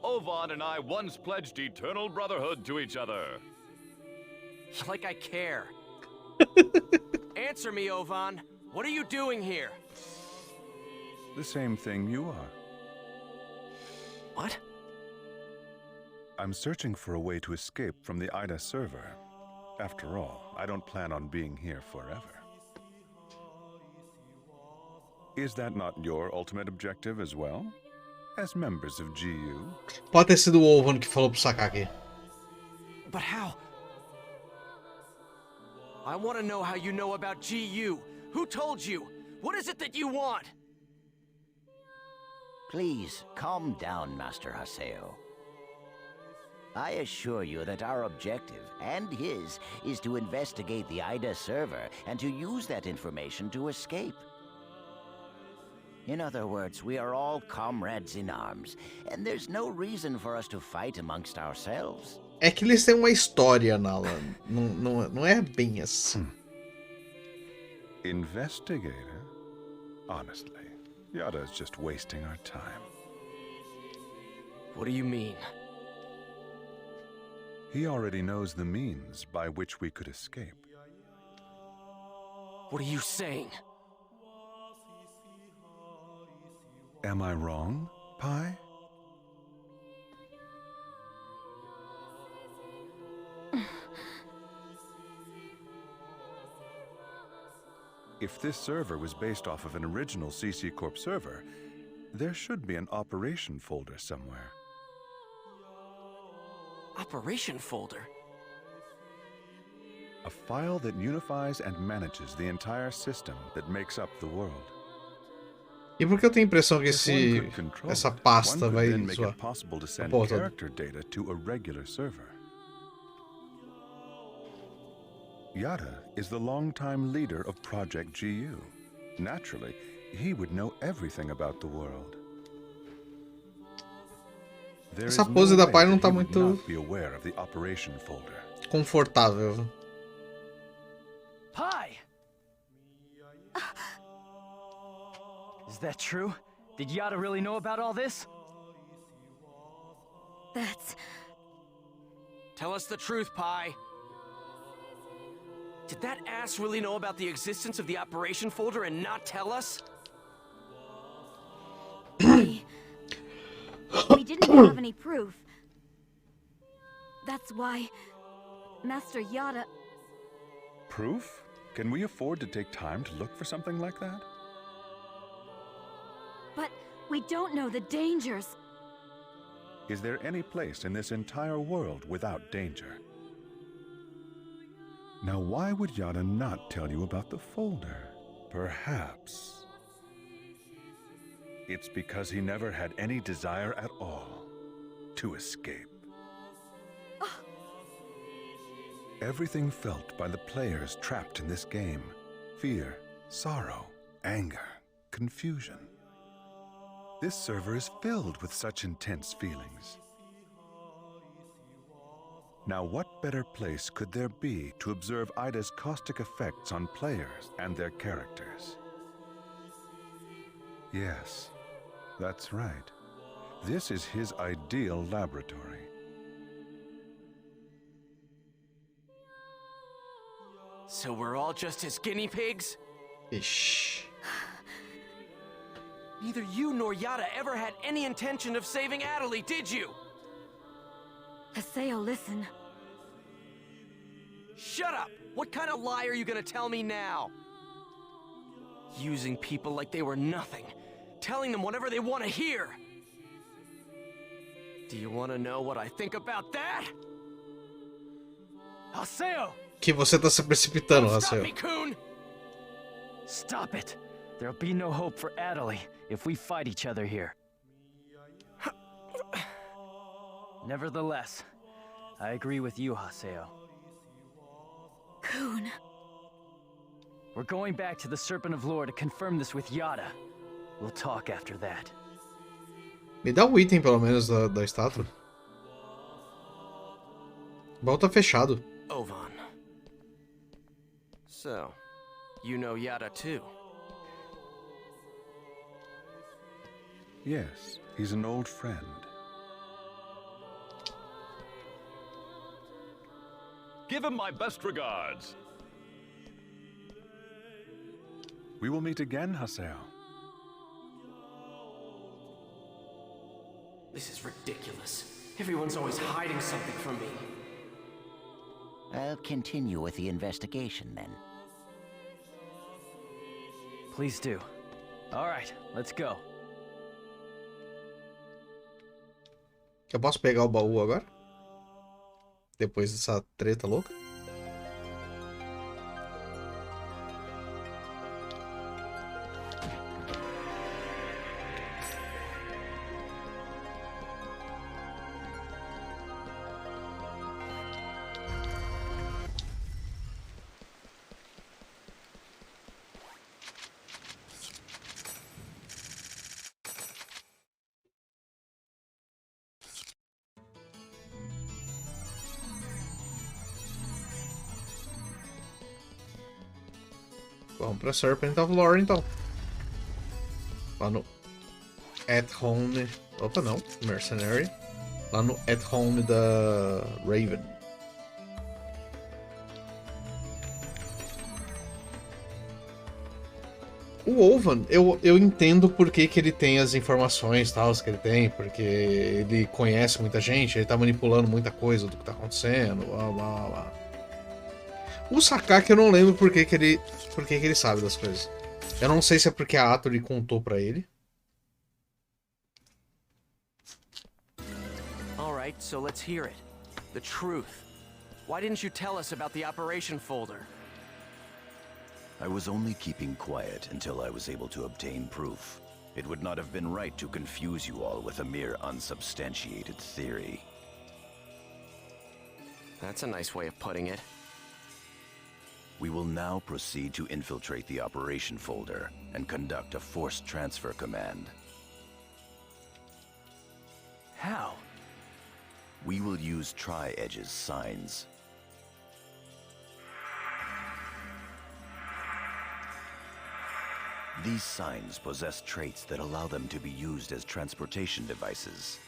Ovan and I once pledged eternal brotherhood to each other. Like I care. Answer me, Ovan. What are you doing here? The same thing you are. What? I'm searching for a way to escape from the IDA server. After all, I don't plan on being here forever. Is that not your ultimate objective as well? As members of GU? Pode ter sido o Ovan que falou pro Sakaki. But how? I want to know how you know about GU. Who told you? What is it that you want? Please, calm down, Master Haseo. I assure you that our objective, and his, is to investigate the IDA server and to use that information to escape. In other words, we are all comrades in arms, and there's no reason for us to fight amongst ourselves. É que eles têm uma história, Nala. Não é bem assim. Investigator? Honestly, Yada is just wasting our time. What do you mean? He already knows the means by which we could escape. What are you saying? Am I wrong, Pi? If this server was based off of an original CC Corp server, there should be an operation folder somewhere. Operation folder? A file that unifies and manages the entire system that makes up the world. E por que eu tenho a impressão que essa pasta vai zoar? Character data to a regular server. Yada is the longtime leader of Project GU. Naturally, he would know everything about the world. Essa pose da Pai não tá muito folder. Confortável. Pi! Is that true? Did Yada really know about all this? That's... Tell us the truth, Pi. Did that ass really know about the existence of the operation folder and not tell us? We didn't have any proof. That's why Master Yada... Proof? Can we afford to take time to look for something like that? But we don't know the dangers. Is there any place in this entire world without danger? Now, why would Yada not tell you about the folder? Perhaps it's because he never had any desire at all to escape. Everything felt by the players trapped in this game: fear, sorrow, anger, confusion. This server is filled with such intense feelings. Now, what better place could there be to observe Ida's caustic effects on players and their characters? Yes, that's right. This is his ideal laboratory. So we're all just his guinea pigs? Ish. Neither you nor Yada ever had any intention of saving Adelie, did you? Haseo, listen. Shut up! What kind of lie are you gonna tell me now? Using people like they were nothing. Telling them whatever they want to hear. Do you want to know what I think about that? Haseo! Que você tá se precipitando, Haseo. Stop it! There'll be no hope for Adelie if we fight each other here. Nevertheless, I agree with you, Haseo. Kun. We're going back to the Serpent of Lore to confirm this with Yada. We'll talk after that. Me dá um item, pelo menos, da estátua. O baú tá fechado. Ovan. So, you know Yada too? Yes, he's an old friend. Give him my best regards. We will meet again, Haseo. This is ridiculous. Everyone's always hiding something from me. I'll continue with the investigation then. Please do. All right, let's go. Eu posso pegar o baú agora? Depois dessa treta louca? Vamos pra Serpent of Lore, então. Lá no At Home... Opa, não. Mercenary. Lá no At Home da Raven. O Ovan, eu entendo por que ele tem as informações tals que ele tem, porque ele conhece muita gente, ele tá manipulando muita coisa do que tá acontecendo, blá blá blá. O Sakaki eu não lembro por que ele sabe das coisas. Eu não sei se é porque a Atori contou pra ele. Alright, so let's hear it. The truth. Why didn't you tell us about the operation folder? I was only keeping quiet until I was able to obtain proof. It would not have been right to confuse you all with a mere unsubstantiated theory. That's a nice way of putting it. We will now proceed to infiltrate the operation folder and conduct a forced transfer command. How? We will use Tri-Edge's signs. These signs possess traits that allow them to be used as transportation devices.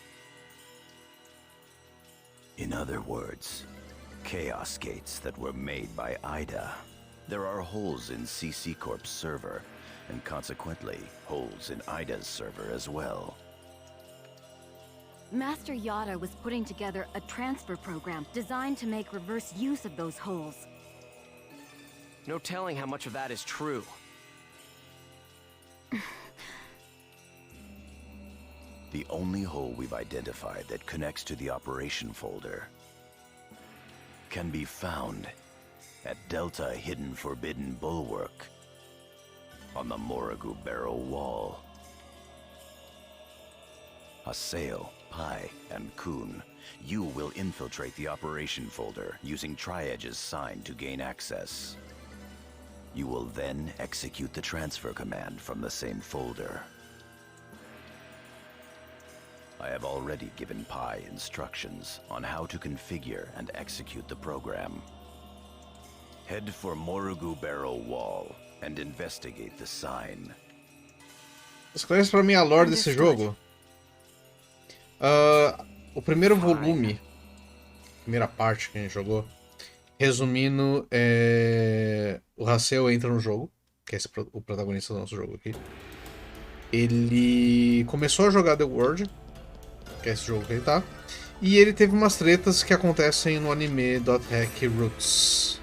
In other words, chaos gates that were made by Ida. There are holes in CC Corp's server, and consequently, holes in Ida's server as well. Master Yada was putting together a transfer program designed to make reverse use of those holes. No telling how much of that is true. The only hole we've identified that connects to the operation folder can be found at Delta Hidden Forbidden Bulwark on the Morrigu Barrow Wall. Haseo, Pai, and Kun, you will infiltrate the operation folder using Tri-Edge's sign to gain access. You will then execute the transfer command from the same folder. I have already given Pai instructions on how to configure and execute the program. Head for Morrigu Barrow Wall and investigate the sign. Esclarece pra mim a lore desse jogo. O primeiro volume, primeira parte que a gente jogou, resumindo, o Haseo entra no jogo, que é o protagonista do nosso jogo aqui. Ele começou a jogar The World, que é esse jogo que ele tá, e ele teve umas tretas que acontecem no anime .hack Roots.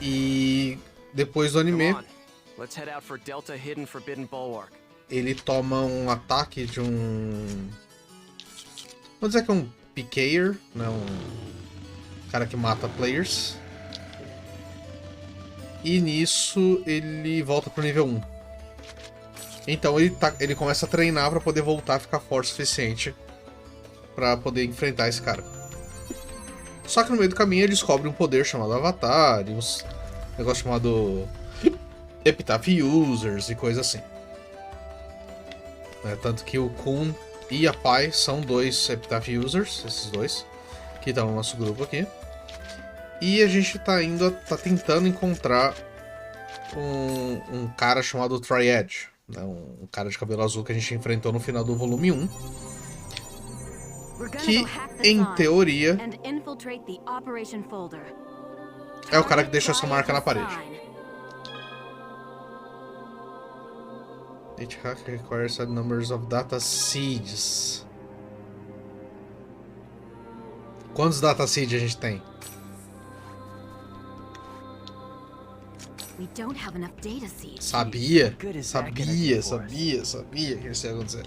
E depois do anime, Let's head out for Delta Hidden Forbidden Bulwark. Ele toma um ataque de um... Vamos dizer que é um PKer, né? Um cara que mata players. E nisso ele volta pro nível 1. Então ele começa a treinar pra poder voltar a ficar forte o suficiente pra poder enfrentar esse cara. Só que no meio do caminho ele descobre um poder chamado Avatar, e um negócio chamado Epitaph Users e coisa assim. Tanto que o Kun e a Pai são dois Epitaph Users, esses dois, que estão no nosso grupo aqui. E a gente tá tentando encontrar um cara chamado Tri-Edge, né? Um cara de cabelo azul que a gente enfrentou no final do volume 1. Que, em teoria, é o cara que deixa essa marca na parede. Each hack requires a numbers of data seeds. Quantos data seeds a gente tem? Sabia que isso ia acontecer.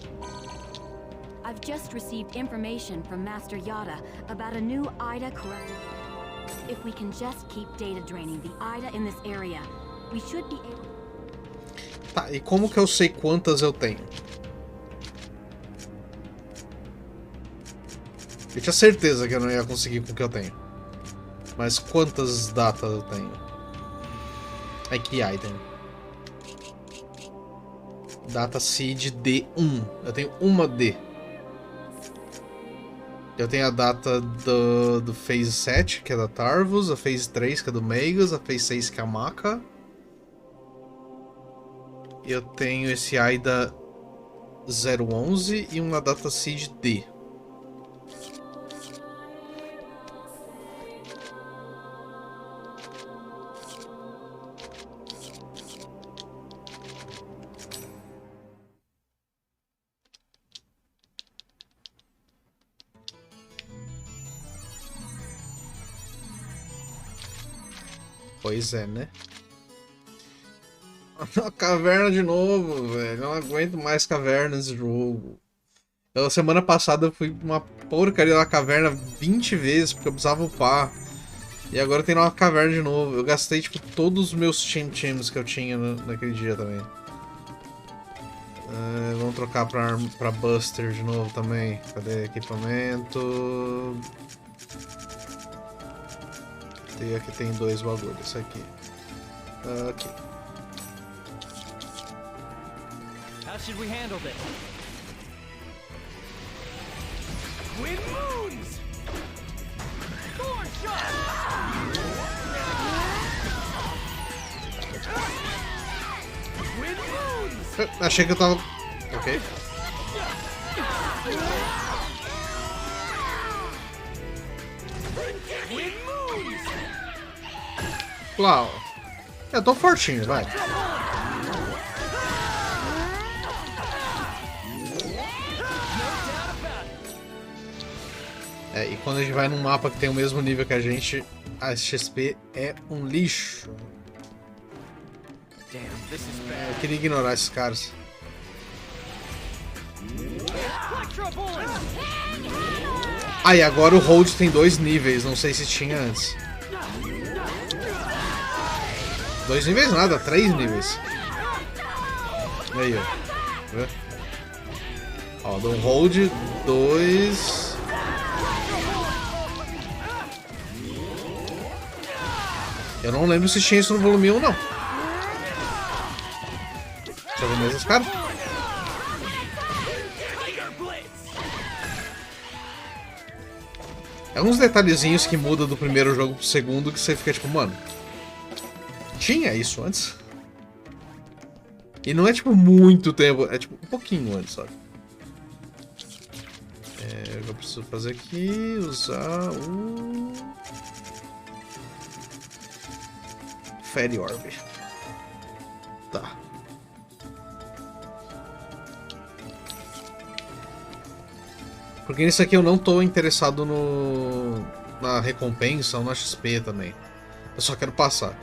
I've just received information from Master Yada about a new Ida corrupted. If we can just keep data draining the Ida in this area, we should be able. Tá, e como que eu sei quantas eu tenho? Eu tinha certeza que eu não ia conseguir com o que eu tenho. Mas quantas datas eu tenho? Aqui, item. Data seed D1. Eu tenho uma D. Eu tenho a data do Phase 7, que é da Tarvus, a Phase 3, que é do Meigas, a Phase 6, que é a Maka. Eu tenho esse AIDA 011 e uma data seed D. Pois é, né? A caverna de novo, velho. Eu não aguento mais caverna nesse jogo. Semana passada eu fui uma porcaria da caverna 20 vezes porque eu precisava upar. E agora tem uma caverna de novo. Eu gastei, tipo, todos os meus chim-chims que eu tinha naquele dia também. Vamos trocar pra Buster de novo também. Cadê equipamento? E aqui tem 2 bagulhos. Esse aqui. Aqui. How should we handle this? Twin moons! Thor shot! Twin moons! Achei que eu tava... Ok. Twin moons! Uau. Eu tô fortinho, vai. E quando a gente vai num mapa que tem o mesmo nível que a gente, a XP é um lixo. Eu queria ignorar esses caras. E agora o hold tem 2 níveis, não sei se tinha antes. 2 níveis nada, 3 níveis. E aí, ó. Ó, do hold 2... Eu não lembro se tinha isso no volume 1, não. Deixa eu ver mais esse cara. É uns detalhezinhos que mudam do primeiro jogo pro segundo que você fica tipo, mano... Tinha isso antes? E não é tipo muito tempo, é tipo um pouquinho antes, sabe? Eu preciso fazer aqui, usar o... Fairy Orb. Tá. Porque nisso aqui eu não tô interessado na recompensa ou na XP também. Eu só quero passar.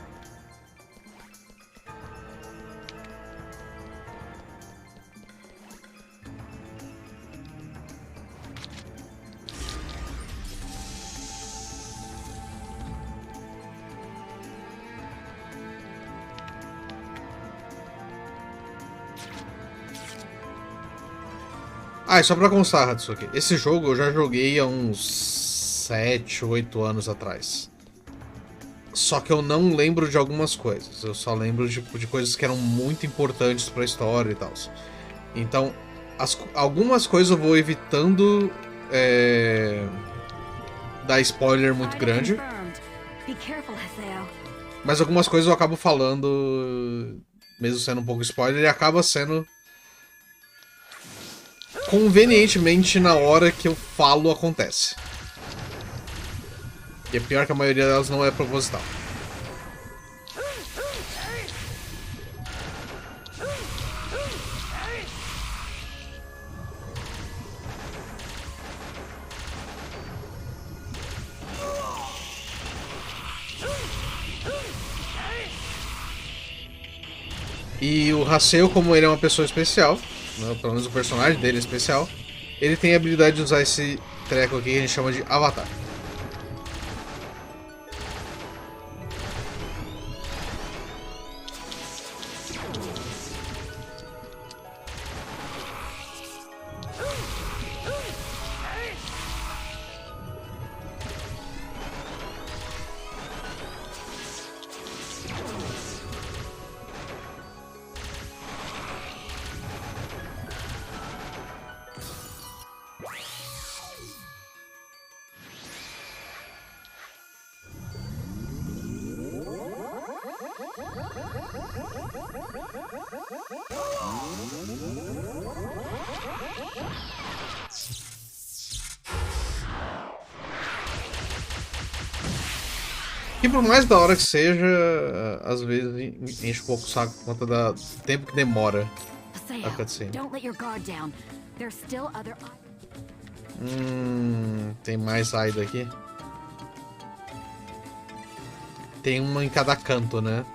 E só pra constar, Hatsuki, esse jogo eu já joguei há uns 7, 8 anos atrás. Só que eu não lembro de algumas coisas. Eu só lembro de coisas que eram muito importantes pra história e tal. Então, algumas coisas eu vou evitando dar spoiler muito grande. Mas algumas coisas eu acabo falando, mesmo sendo um pouco spoiler, e acaba sendo... convenientemente na hora que eu falo acontece. E é pior que a maioria delas não é proposital. E o Haseo, como ele é uma pessoa especial, né, pelo menos o personagem dele é especial, ele tem a habilidade de usar esse treco aqui que a gente chama de avatar. Que por mais da hora que seja, às vezes enche um pouco o saco por conta do tempo que demora a cutscene. Tem mais Aida aqui. Tem uma em cada canto, né?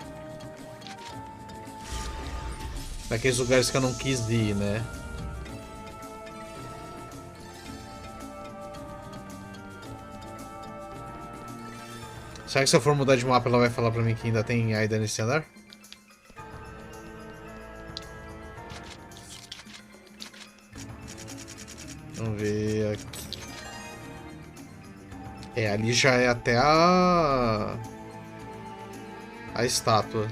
Naqueles lugares que eu não quis ir, né? Será que se eu for mudar de mapa ela vai falar pra mim que ainda tem Aida nesse andar? Vamos ver aqui. É, ali já é até a estátua.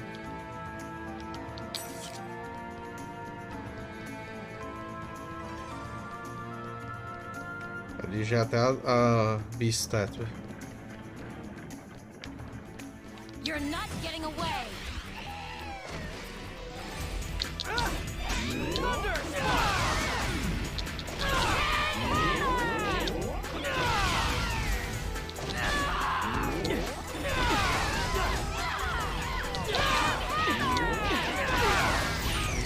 Ali já é até a Beast Statue. You're not getting away.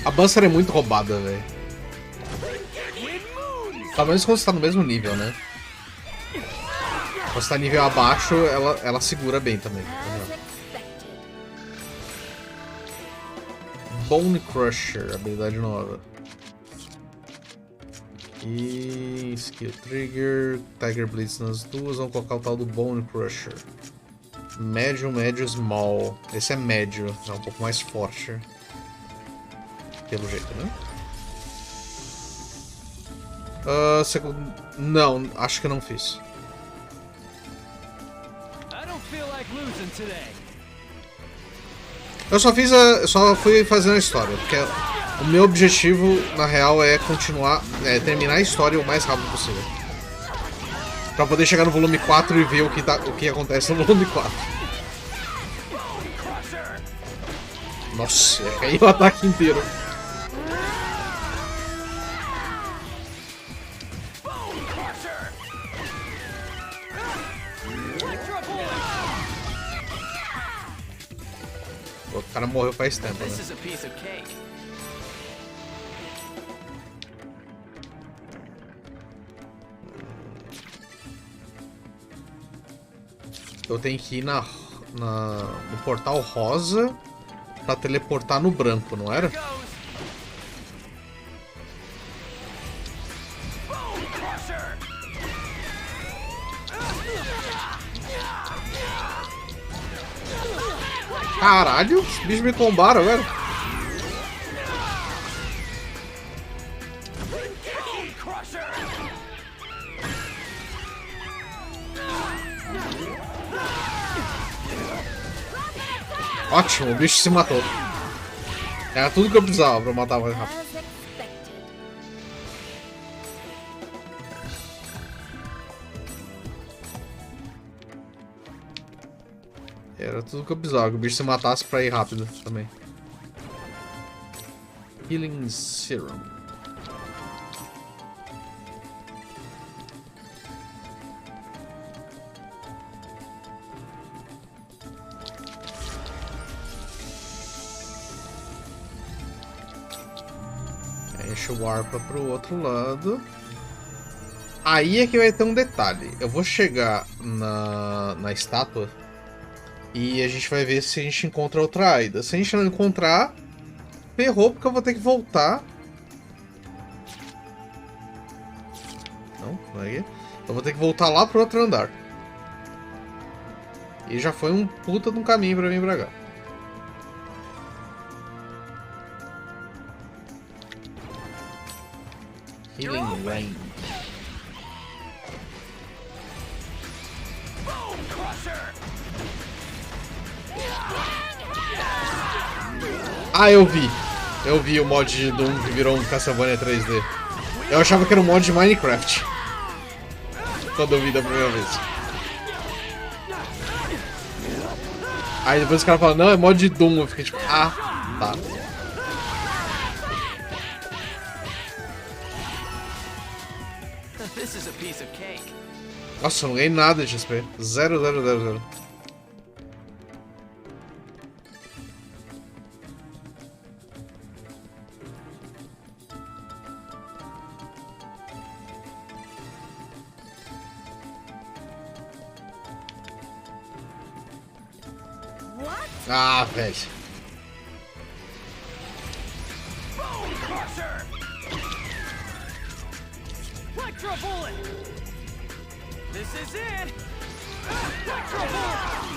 A Buster é muito roubada, velho. Pelo menos quando você tá no mesmo nível, né? Quando você tá nível abaixo, ela segura bem também. Bone Crusher, habilidade nova. E Skill Trigger, Tiger Blitz nas duas, vamos colocar o tal do Bone Crusher. Médio, médio, small. Esse é médio, é um pouco mais forte. Pelo jeito, né? Não, acho que não fiz. Eu só fui fazendo a história, porque o meu objetivo, na real, é terminar a história o mais rápido possível. Pra poder chegar no volume 4 e ver o que acontece no volume 4. Nossa, caiu o ataque inteiro. O cara morreu faz tempo, né? Eu tenho que ir no portal rosa pra teleportar no branco, não era? Caralho, os bichos me combaram, velho. Ótimo, o bicho se matou. Era tudo que eu precisava pra matar mais rápido. Era tudo que eu precisava, que o bicho se matasse pra ir rápido também. Healing Serum. Enche o arpa pro outro lado. Aí é que vai ter um detalhe. Eu vou chegar na estátua e a gente vai ver se a gente encontra outra Aida. Se a gente não encontrar, ferrou, porque eu vou ter que voltar. Não é aqui. Eu vou ter que voltar lá pro outro andar. E já foi um puta de um caminho pra vir pra cá. Healing Rain. Ah, eu vi o mod de Doom que virou um Castlevania 3D. Eu achava que era um mod de Minecraft quando eu vi da primeira vez. Aí depois os caras falam, não, é mod de Doom. Eu fiquei tipo, ah, tá. Nossa, eu não ganhei nada de XP. 0, 0, 0, 0. Ah, velho. Bone crusher! Electro bullet! This is it! Electro bullet!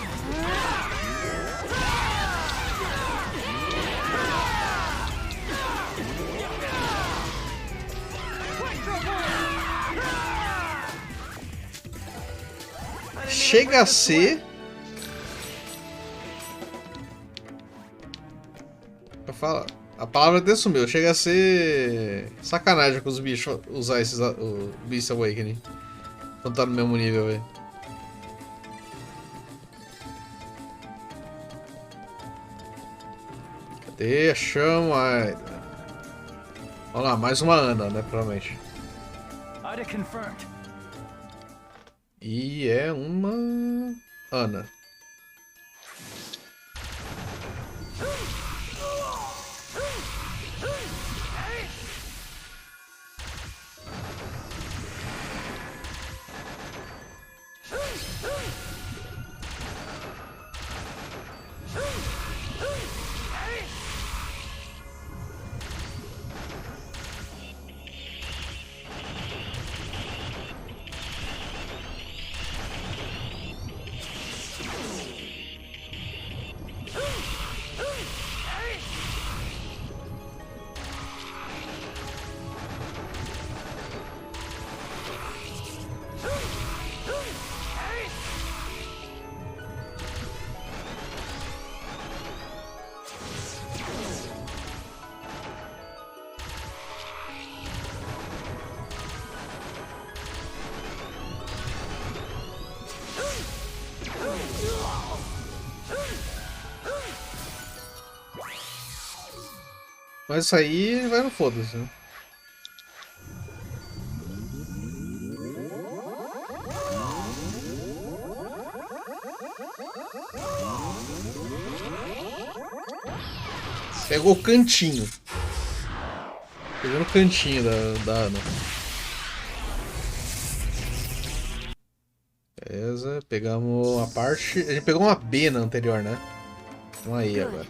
Chega a ser... A palavra até sumiu. Chega a ser... sacanagem com os bichos usar esses... o Beast Awakening. Quando tá no mesmo nível, velho. Cadê a chama? Vamos lá, mais uma Ana, né? Provavelmente. E é uma... Ana. Mas isso aí vai no foda-se, né? Pegou o cantinho. Pegou no cantinho da Ana. Beleza, pegamos a parte. A gente pegou uma B na anterior, né? Vamos aí agora.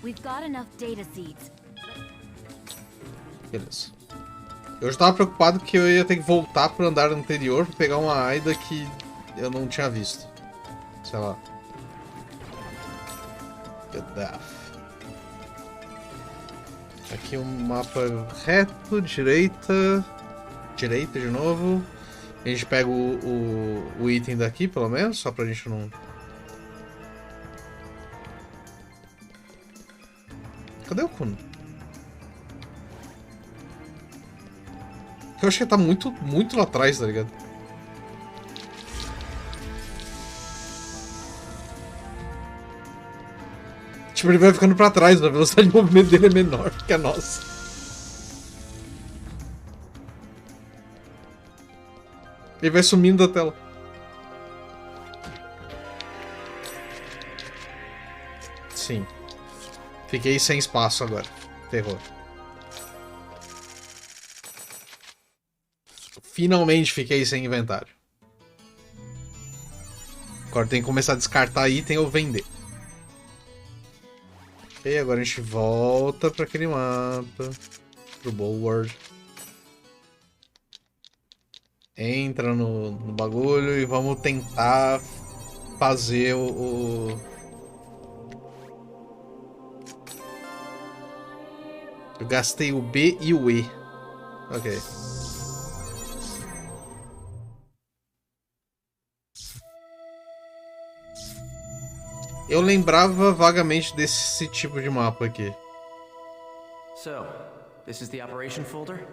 We've got enough data seeds. Beleza. Eu já tava preocupado que eu ia ter que voltar pro andar anterior pra pegar uma Aida que eu não tinha visto. Sei lá. Aqui um mapa reto, direita. Direita de novo. A gente pega o item daqui, pelo menos, só pra gente não... Cadê o Kuno? Eu acho que ele tá muito lá atrás, tá ligado? Tipo, ele vai ficando pra trás, a velocidade de movimento dele é menor que a nossa. Ele vai sumindo da tela. Sim. Fiquei sem espaço agora. Terror. Finalmente fiquei sem inventário. Agora tem que começar a descartar item ou vender. Ok, agora a gente volta para aquele mapa. Pro Boulward. Entra no bagulho e vamos tentar fazer Eu gastei o B e o E. Ok. Eu lembrava vagamente desse tipo de mapa aqui. So, this is the operation folder?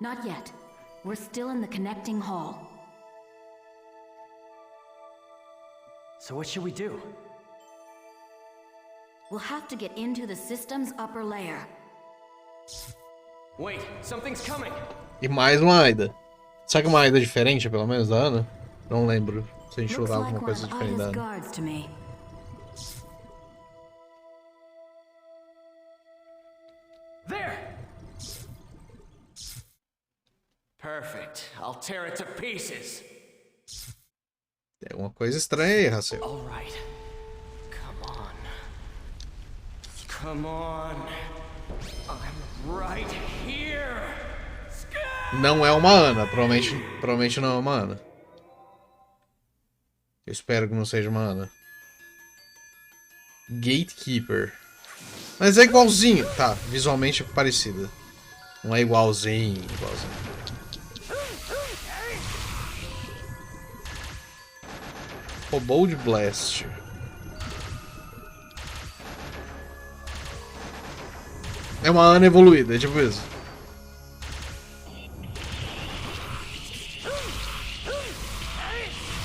Not yet. We're still in the connecting hall. So what should we do? We'll have to get into the system's upper layer. Wait, something's coming. E mais uma Aida. Será que uma Aida diferente, pelo menos, da Ana? Não lembro se a gente usava alguma coisa diferente da Ana. There! Perfect. I'll tear it to pieces. Tem alguma coisa estranha aí, Haseo. All right. Come on. Come on. I'm right here. Não é uma Ana, provavelmente não é uma Ana. Eu espero que não seja uma Ana. Gatekeeper. Mas é igualzinho. Tá, visualmente parecida. Não é igualzinho. Kobold Blast. É uma Ana evoluída, é tipo isso.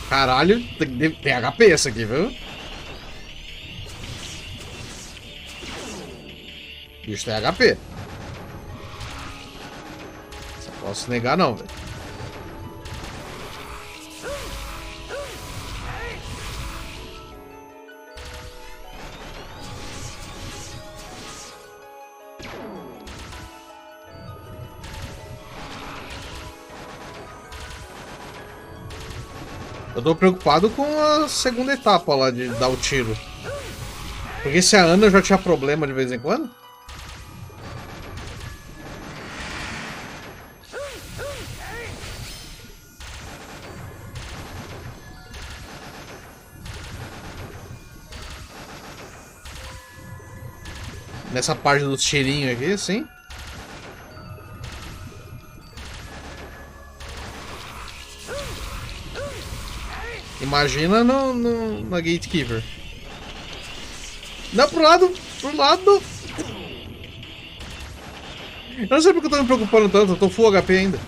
Caralho, tem HP essa aqui, viu? Bicho tem HP. Não posso negar não, velho. Eu tô preocupado com a segunda etapa lá de dar o tiro. Porque se a Ana já tinha problema de vez em quando. Nessa parte dos tirinhos aqui, assim. Imagina na Gatekeeper. Não, pro lado! Pro lado! Eu não sei porque eu tô me preocupando tanto, eu tô full HP ainda.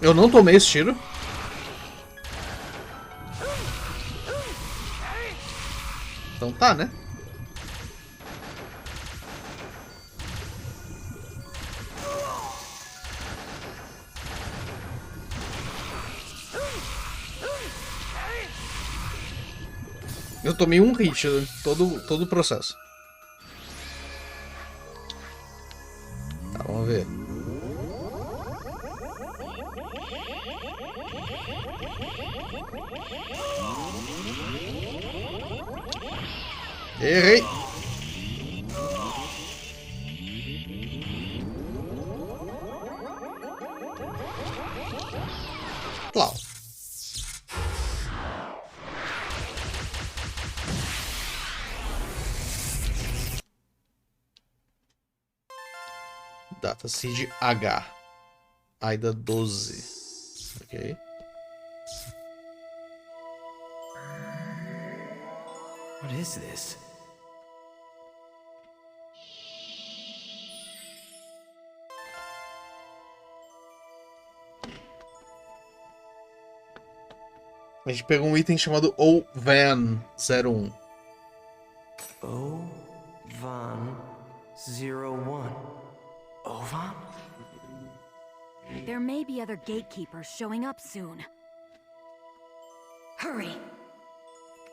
Eu não tomei esse tiro. Então tá, né? Eu tomei um hit, todo o processo. Tá, vamos ver. Errei. Plau. Data Seed H. Aida 12. Ok. What is this? A gente pegou um item chamado O-Van 01. O-Van 01. O-Van? There may be other gatekeepers showing up soon. Hurry!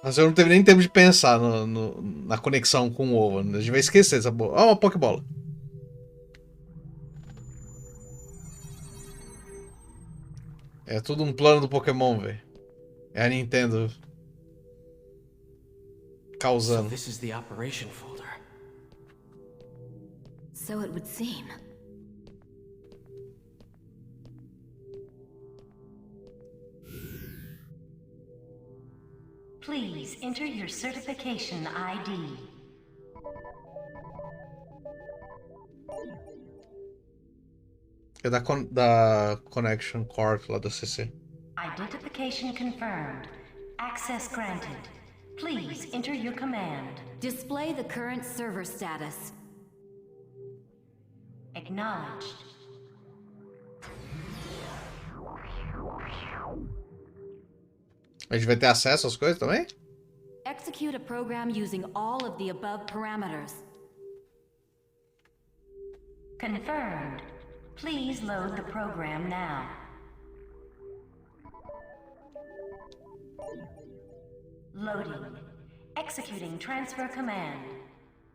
Mas eu não teve nem tempo de pensar na conexão com o ovo. A gente vai esquecer essa bola. Ó, uma Pokébola. É tudo um plano do Pokémon, velho. É a Nintendo causando. So this is the operation folder. So it would seem. Please enter your certification ID. É da Connection Corp lá da CC. Identification confirmed. Access granted. Please enter your command. Display the current server status. Acknowledged. A gente vai ter acesso às coisas também? Execute a program using all of the above parameters. Confirmed. Please load the program now. Loading. Executing transfer command.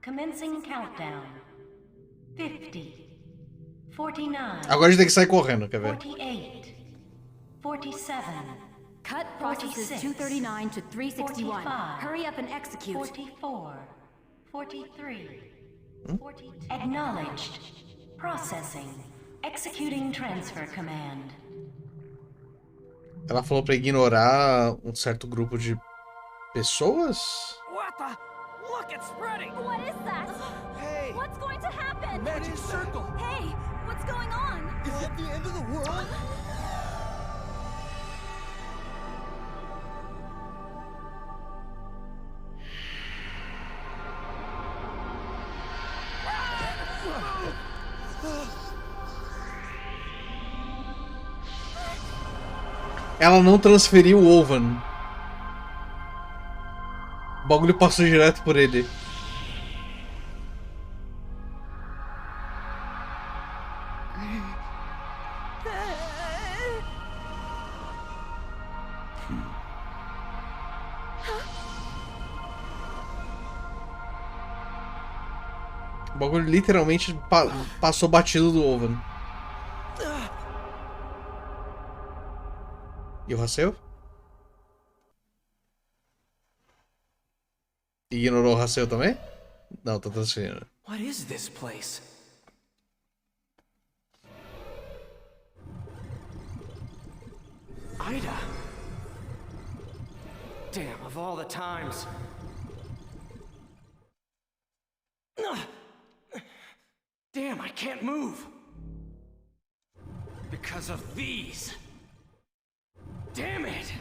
Commencing countdown. 50. 49. Agora a gente tem que sair correndo, quer ver? 48. 47. Cut processes 239 to 361. 45, Hurry up and execute. 44. 43. 42. Acknowledged. Processing. Executing transfer command. Ela falou pra ignorar um certo grupo de pessoas? What the? Look, it's spreading! What is that? Hey! What's going to happen? Magic circle! Hey, what's going on? Is it the end of the world? Ela não transferiu o Oven. O bagulho passou direto por ele. O bagulho literalmente passou batido do Oven. E o Haseo? Ignorou o Haseo também? Não, tá transferindo. What is this place? Ida. Damn, of all the times. Damn, I can't move. Because of these. Damn it!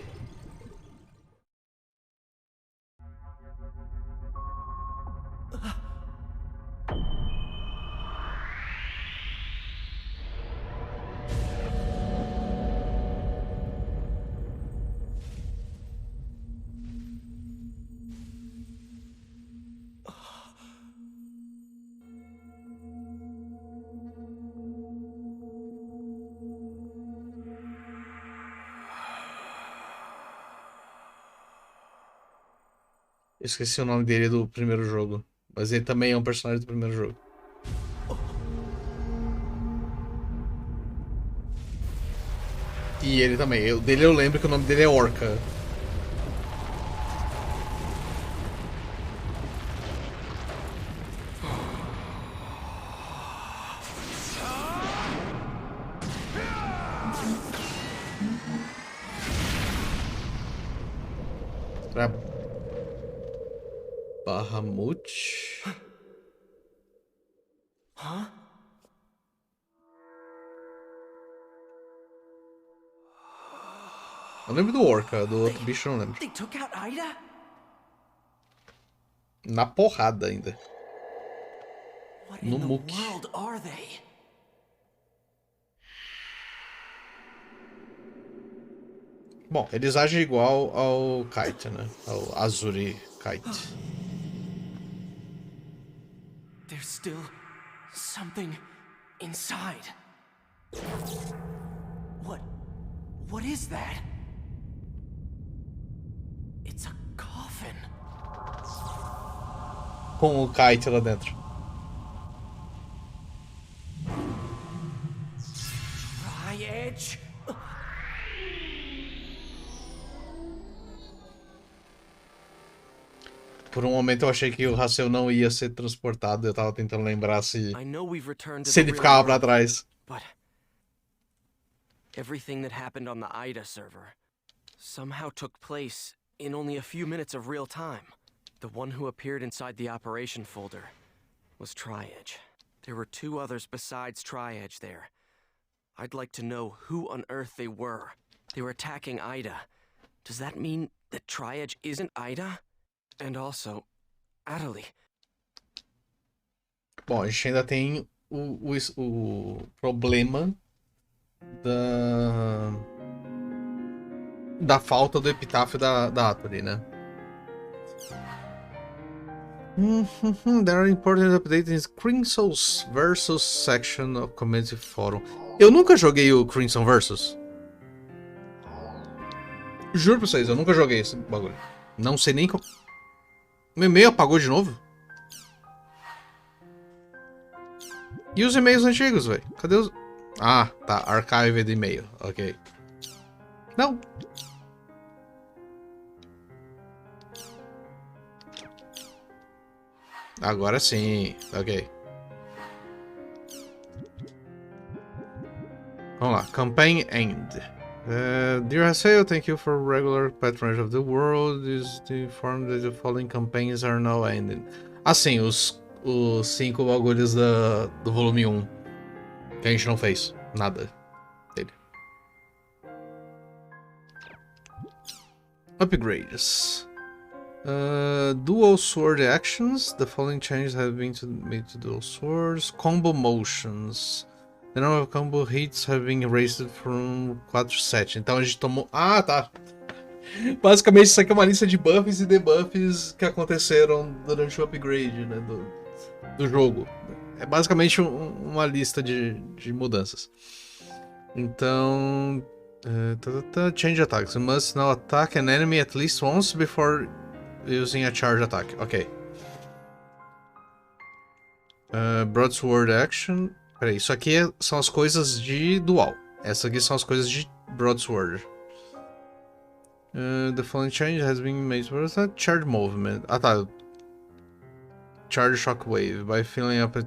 Esqueci o nome dele do primeiro jogo. Mas ele também é um personagem do primeiro jogo. E ele também. O dele eu lembro que o nome dele é Orca. Bahamut. Huh? Eu lembro do Orca, do outro bicho eu não lembro. They took out Ida? Na porrada ainda. No muque. What are they? Bom, eles agem igual ao Kite, né? Ao Azuri Kite. There's still something inside. What is that? It's a coffin. Com o Kite lá dentro. Tri-edge? Por um momento eu achei que o Haseo não ia ser transportado. Eu tava tentando lembrar se ele ficava pra trás. But everything that happened on the Ida server somehow took place in only a few minutes of real time. The one who appeared inside the operation folder was Tri-edge. There were two others besides Tri-edge there. I'd like to know who on earth they were. They were attacking Ida. Does that mean that Tri-edge isn't Ida? And also, Adderley. Bom, a gente ainda tem o problema da falta do epitáfio da Atuali, né? There are important updates in Crimson's Versus section of Community Forum. Eu nunca joguei o Crimson Versus. Juro pra vocês, eu nunca joguei esse bagulho. Não sei nem como... Meu e-mail apagou de novo? E os e-mails antigos, velho? Cadê os... Ah, tá. Archive de e-mail. Ok. Não. Agora sim. Ok. Vamos lá. Campaign End. Dear Haseo, thank you for regular patronage of the world. Is informed that the following campaigns are now ending. Assim, os 5 bagulhos do volume 1. Que a gente não fez. Nada dele. Upgrades. Dual sword actions. The following changes have been made to dual swords. Combo motions. The number of combo hits have been raised from 4 to 7. Então a gente tomou... Ah, tá. Basicamente isso aqui é uma lista de buffs e debuffs que aconteceram durante o upgrade, né, do jogo. É basicamente uma lista de mudanças. Então... change attacks. You must now attack an enemy at least once before using a charge attack. Ok. Broadsword action. Peraí, isso aqui são as coisas de dual. Essas aqui são as coisas de Broadsword. The following change has been made for charge movement. Ah tá. Charge shockwave. By filling up a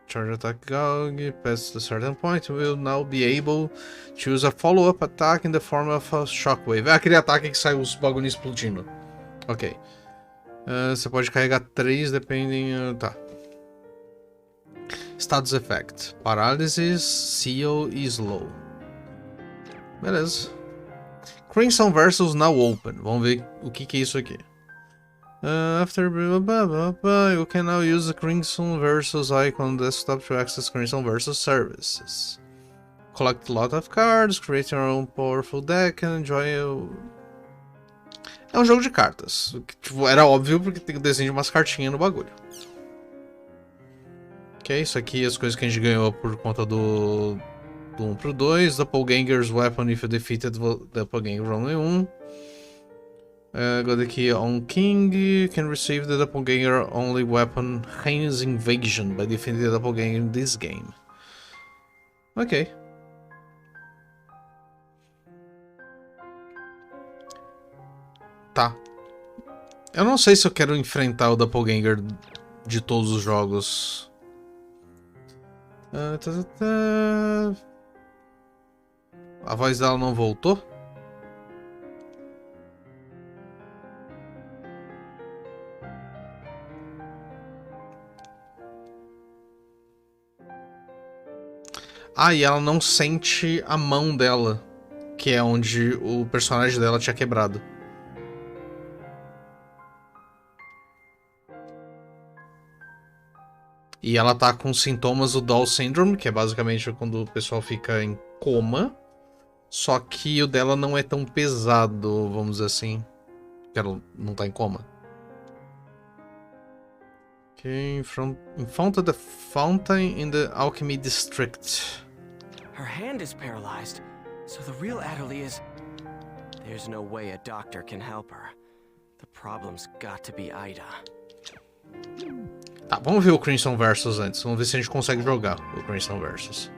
charge attack gauge past a certain point, you will now be able to use a follow-up attack in the form of a shockwave. É aquele ataque que sai os bagulhos explodindo. Ok. Você pode carregar 3 dependendo... Tá. Status Effect. Parálisis, Seal e Slow. Beleza. Crimson Versus now open. Vamos ver o que é isso aqui. After you can now use the Crimson Versus icon on the desktop to access Crimson Versus services. Collect a lot of cards, create your own powerful deck and enjoy É um jogo de cartas. Tipo, era óbvio porque tem o desenho de umas cartinhas no bagulho. Ok, isso aqui é as coisas que a gente ganhou por conta do 1 pro 2. Doppelganger's Weapon if you defeated Doppelganger only 1. Got aqui on King. Can receive the Doppelganger only weapon Hein's Invasion by defeating the Doppelganger in this game. Ok. Tá. Eu não sei se eu quero enfrentar o Doppelganger de todos os jogos. A voz dela não voltou? Ah, e ela não sente a mão dela, que é onde o personagem dela tinha quebrado. E ela tá com sintomas do Down Syndrome, que é basicamente quando o pessoal fica em coma. Só que o dela não é tão pesado, vamos dizer assim. Porque ela não tá em coma. Ok, in front of the fountain in the Alchemy District. Her hand is paralyzed, so the real Adderley is... There's no way a doctor can help her. The problem's got to be Ida. Tá, vamos ver o Crimson Versus antes. Vamos ver se a gente consegue jogar o Crimson Versus.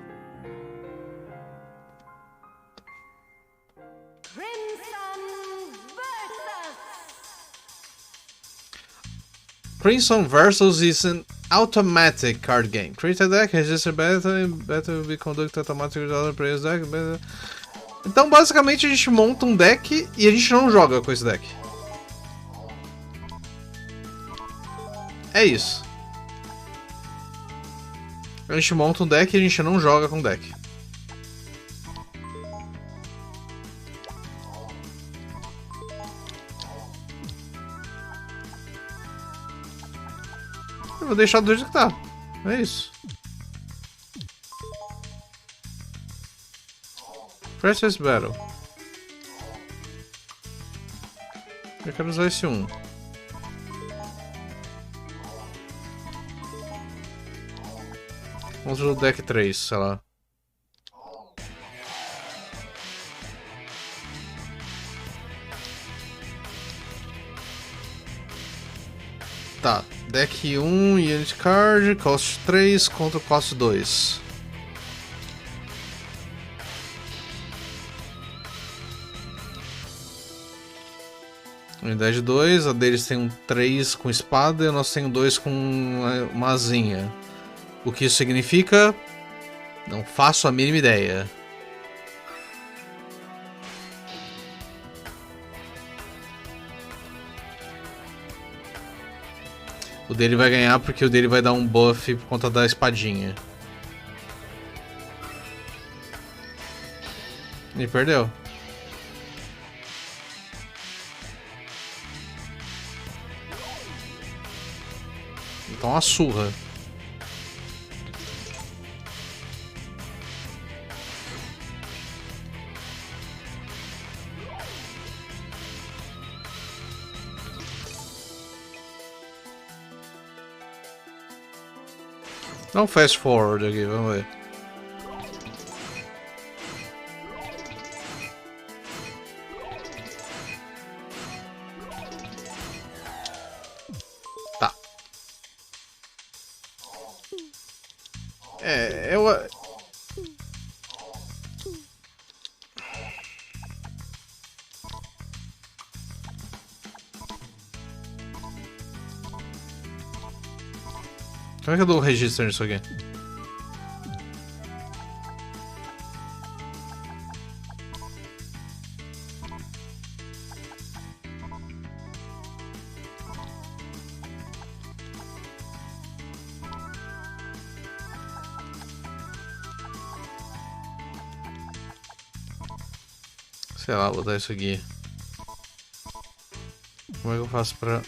Crimson Versus is an automatic card game. Create a deck, register battle will be conducted automatically with other players' deck. Então, basicamente, a gente monta um deck e a gente não joga com esse deck. É isso. A gente monta um deck e a gente não joga com o deck. Eu vou deixar do jeito que tá. É isso. Precious Battle. Eu quero usar esse 1. Vamos no deck 3, sei lá. Tá, deck 1, Unit Card, cost 3 contra cost 2. Unidade 2, a deles tem um 3 com espada e o nosso tem um 2 com uma asinha. O que isso significa? Não faço a mínima ideia. O dele vai ganhar porque o dele vai dar um buff por conta da espadinha. E perdeu. Então uma surra. Dá um fast forward aqui, vamos ver. Tá. Como é que eu dou o registro nisso aqui? Sei lá, vou botar isso aqui. Como é que eu faço pra...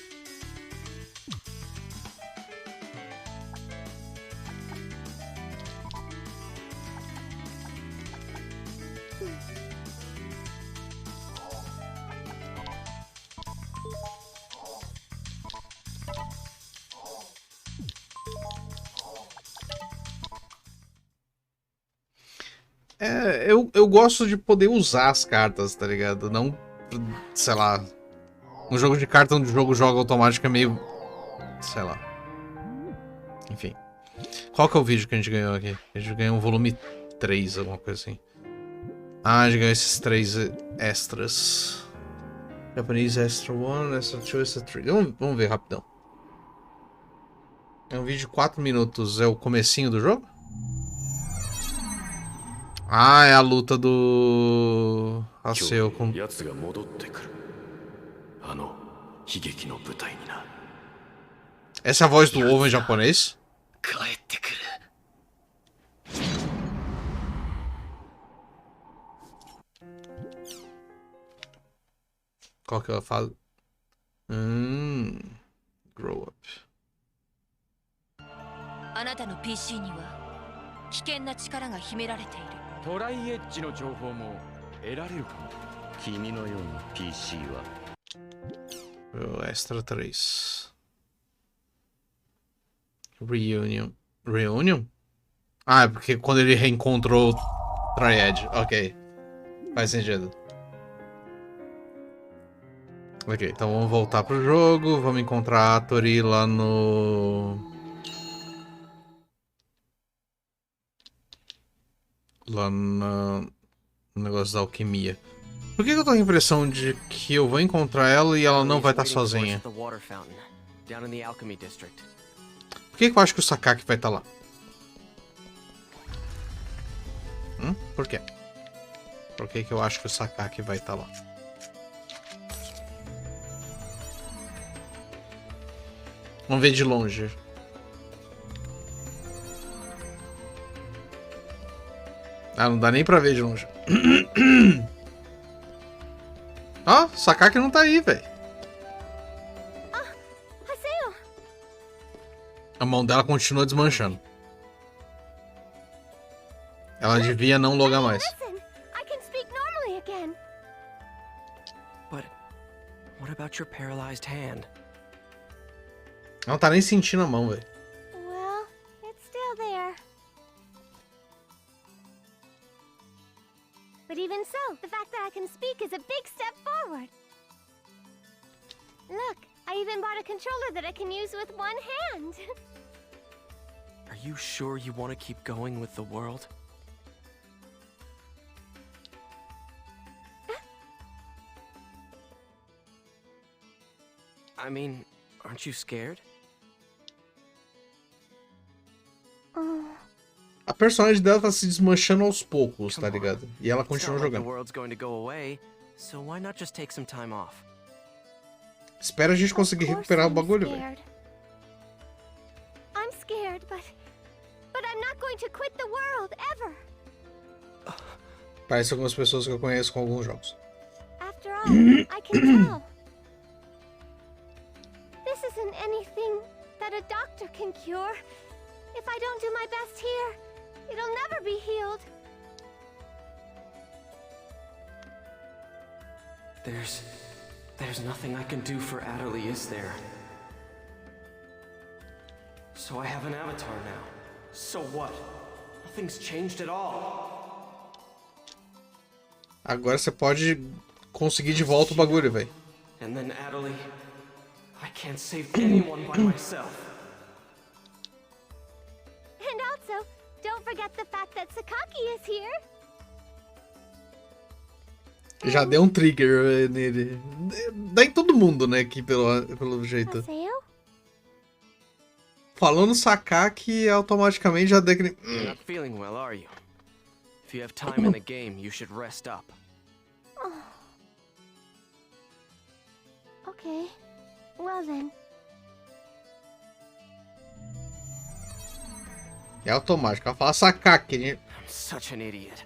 Eu gosto de poder usar as cartas, tá ligado? Não, sei lá... Um jogo de carta onde o jogo joga automático é meio... Sei lá. Enfim. Qual que é o vídeo que a gente ganhou aqui? A gente ganhou um volume 3, alguma coisa assim. Ah, a gente ganhou esses 3 extras. Japanese Extra 1, Extra 2, Extra 3. Vamos ver rapidão. É um vídeo de 4 minutos. É o comecinho do jogo? Ah, é a luta do... Haseo com... Essa é a voz do ovo em japonês? Qual que ela fala? Grow up. あなたの PC には危険な力が秘められている。トライエッジの情報も得られるかも。君のような PC は Extra 3. Reunion. Reunion? Ah, é porque quando ele reencontrou o Triad. Ok. Faz sentido. Ok, então vamos voltar pro jogo. Vamos encontrar a Tori lá no... Lá no negócio da alquimia. Por que eu tô com a impressão de que eu vou encontrar ela e ela não vai estar sozinha? Por que eu acho que o Sakaki vai estar lá? Por quê? Por que eu acho que o Sakaki vai estar lá? Vamos ver de longe. Ah, não dá nem pra ver de longe. Ó, oh, Sakaki não tá aí, velho. A mão dela continua desmanchando. Ela devia não logar mais. But what about your paralyzed hand? Ela não tá nem sentindo a mão, velho. Well, it's still there. even bought a controller that I can use with one hand. Are you sure you want to keep going with the world? I mean, aren't you scared? A personagem dela tá se desmanchando aos poucos, tá ligado? E ela continua The jogando. world's going to go away, so why not just take some time off? Espera a gente conseguir recuperar o bagulho, velho. I'm scared, but I'm not going to quit the world ever. Parece algumas pessoas que eu conheço com alguns jogos. After all, I can tell. This isn't anything that a doctor can cure. If I don't do my best here, it'll never be healed. There's nothing I can do for Adderley, is there? So I have an avatar now. So what? Nothing's changed at all. Agora você pode conseguir de volta o bagulho, velho. And then Adderley, I can't save anyone by myself. And also, don't forget the fact that Sakaki is here. Já deu um trigger nele. Dá em todo mundo, né, aqui pelo jeito. Haseo? Falando Sakaki, automaticamente já deu aquele... You're not feeling well, are you? If you have time in the game, you should rest up. Oh. Okay. Well then. É automático. Ela fala Sakaki, né? I'm such an idiot.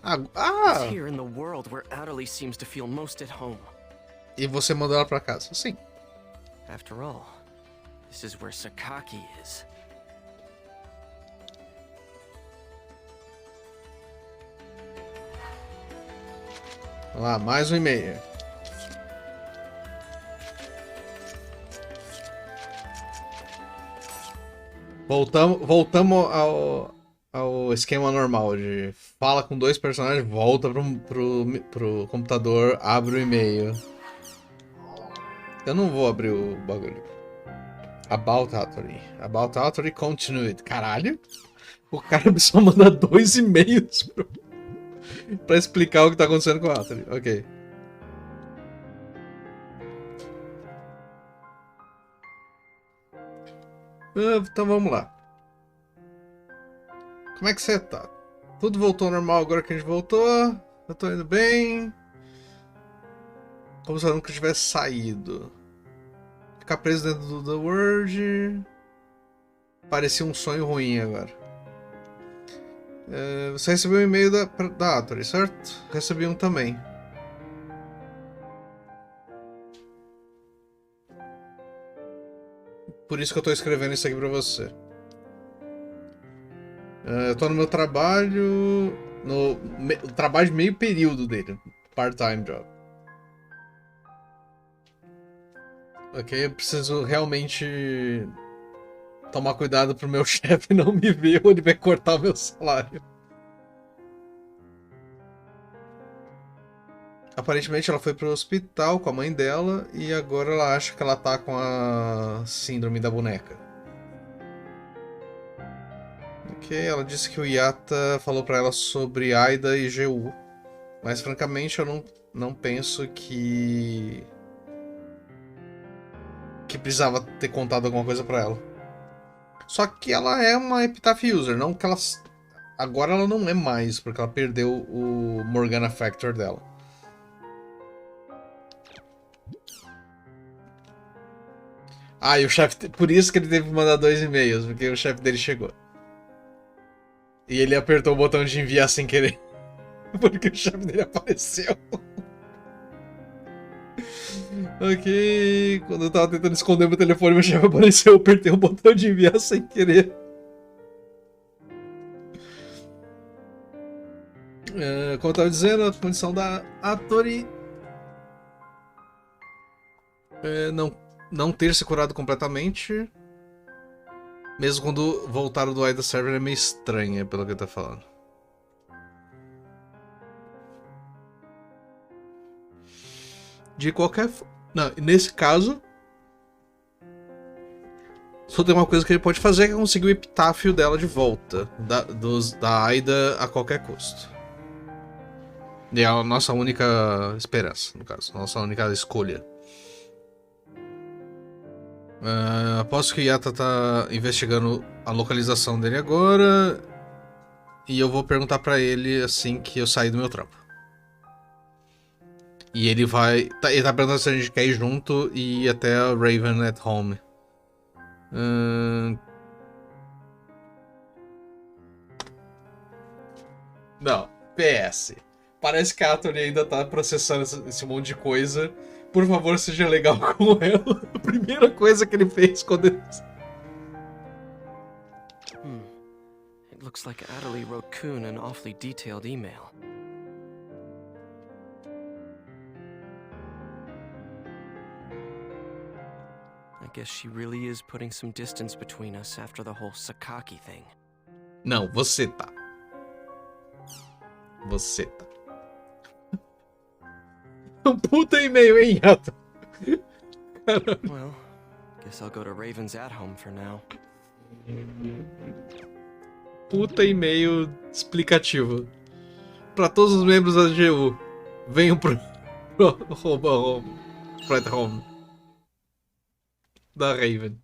Ah! It's here in the world where Adderley seems to feel most at home. E você mandou ela pra casa? Sim. After all, this is where Sakaki is. Vamos lá, mais um e-mail. Voltamos ao esquema normal de fala com dois personagens, volta pro computador, abre o e-mail. Eu não vou abrir o bagulho. About Authority Continued. Caralho! O cara só manda 2 e-mails pra explicar o que tá acontecendo com a Authority. Ok. Então vamos lá. Como é que você tá? Tudo voltou ao normal agora que a gente voltou? Eu tô indo bem. Como se eu nunca tivesse saído. Ficar preso dentro do The World. Parecia um sonho ruim agora. Você recebeu um e-mail da Atory, certo? Recebi um também. Por isso que eu tô escrevendo isso aqui pra você. Eu tô no meu trabalho... No trabalho de meio período dele. Part-time job. Ok, eu preciso realmente tomar cuidado pro meu chefe não me ver ou ele vai cortar o meu salário. Aparentemente ela foi pro hospital com a mãe dela e agora ela acha que ela tá com a síndrome da boneca. Ok, ela disse que o Yata falou pra ela sobre Aida e GU. Mas francamente eu não penso que precisava ter contado alguma coisa pra ela. Só que ela é uma Epitaph User, não que ela... Agora ela não é mais, porque ela perdeu o Morgana Factor dela. Ah, e o chefe... Por isso que ele teve que mandar 2 e-mails, porque o chefe dele chegou. E ele apertou o botão de enviar sem querer. Porque o chefe dele apareceu. Ok, quando eu tava tentando esconder meu telefone, meu chefe apareceu, eu apertei o botão de enviar sem querer. Como eu tava dizendo, a condição da Atory não ter se curado completamente. Mesmo quando voltaram do Aida Server é meio estranha, pelo que ele tá falando. De qualquer forma... Não, nesse caso, só tem uma coisa que ele pode fazer, que é conseguir o epitáfio dela de volta, da Aida a qualquer custo. E é a nossa única esperança, no caso, a nossa única escolha. Aposto que o Yata tá investigando a localização dele agora, e eu vou perguntar pra ele assim que eu sair do meu trampo. E ele vai... Ele tá perguntando se a gente quer ir junto e ir até a Raven at Home. Não, PS. Parece que a Atoli ainda tá processando esse monte de coisa. Por favor, seja legal com ela. A primeira coisa que ele fez quando ele... It looks like Atoli wrote Kuhn an awfully detailed email. I guess she really is putting some distance between us after the whole Sakaki thing. Não, você tá. Você tá. Um puta e-mail, hein, Yata? Well, guess I'll go to Raven's at home for now. Puta e-mail explicativo. Pra todos os membros da GU, venham pro Flat Home da Raven.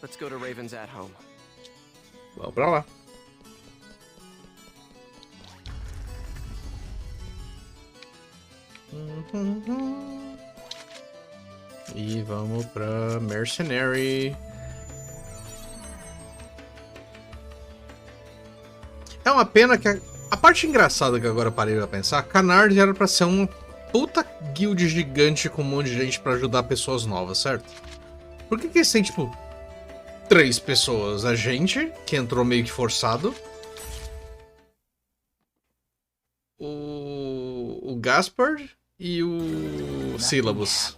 Let's go to Raven's at home. Vamos pra lá. E vamos pra Mercenary. É uma pena que a parte engraçada que agora parei pra pensar, Canard era pra ser uma puta guild gigante com um monte de gente pra ajudar pessoas novas, certo? Por que eles têm, tipo, 3 pessoas? A gente, que entrou meio que forçado. O Gaspard e o Syllabus.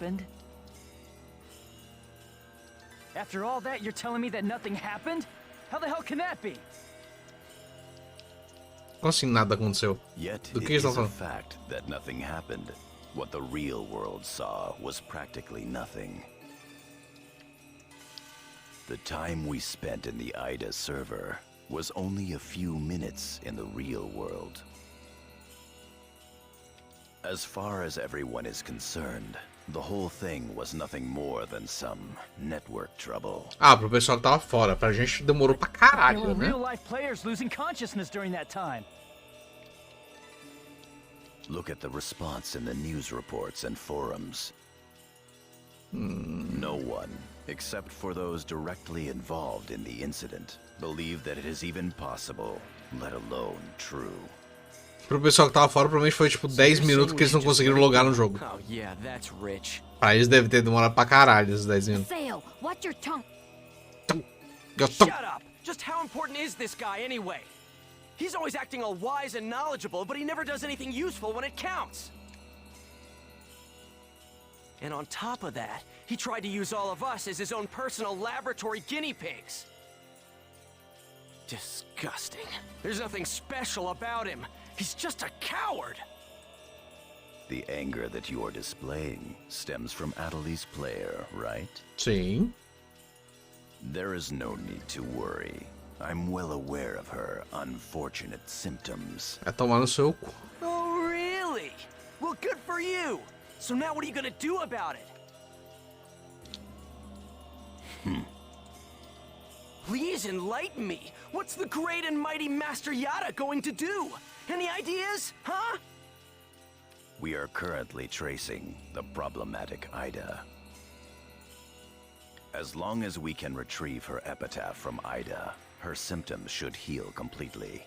After all that, you're telling me that nothing happened? How the hell can that be? Como assim nada aconteceu? Yet Do it que eles is estão a falando? fact that nothing happened. What the real world saw was practically nothing. The time we spent in the Ida server was only a few minutes in the real world. As far as everyone is concerned, the whole thing was nothing more than some network trouble. Ah, pro pessoal que tava fora, pra gente demorou pra caralho, There were né? real-life players losing consciousness during that time. Look at the response in the news reports and forums. No one, except for those directly involved in the incident, believe that it is even possible, let alone true. Pro pessoal que tava fora, provavelmente foi tipo 10 minutos que eles não conseguiram logar no jogo. Oh yeah, that's rich. Pra eles deve ter demorado pra caralho esses 10 minutos. Haseo, watch your tongue. Shut up! Just how important is this guy anyway? He's always acting all wise and knowledgeable, but he never does anything useful when it counts. And on top of that, he tried to use all of us as his own personal laboratory guinea pigs. Disgusting. There's nothing special about him. He's just a coward. The anger that you are displaying stems from Atoli's player, right? Sim. There is no need to worry. I'm well aware of her unfortunate symptoms. É tomar no seu cu. Oh, really? Well, good for you. So now what are you gonna do about it? Please enlighten me. What's the great and mighty Master Yada going to do? Any ideas, huh? We are currently tracing the problematic Ida. As long as we can retrieve her epitaph from Ida, her symptoms should heal completely.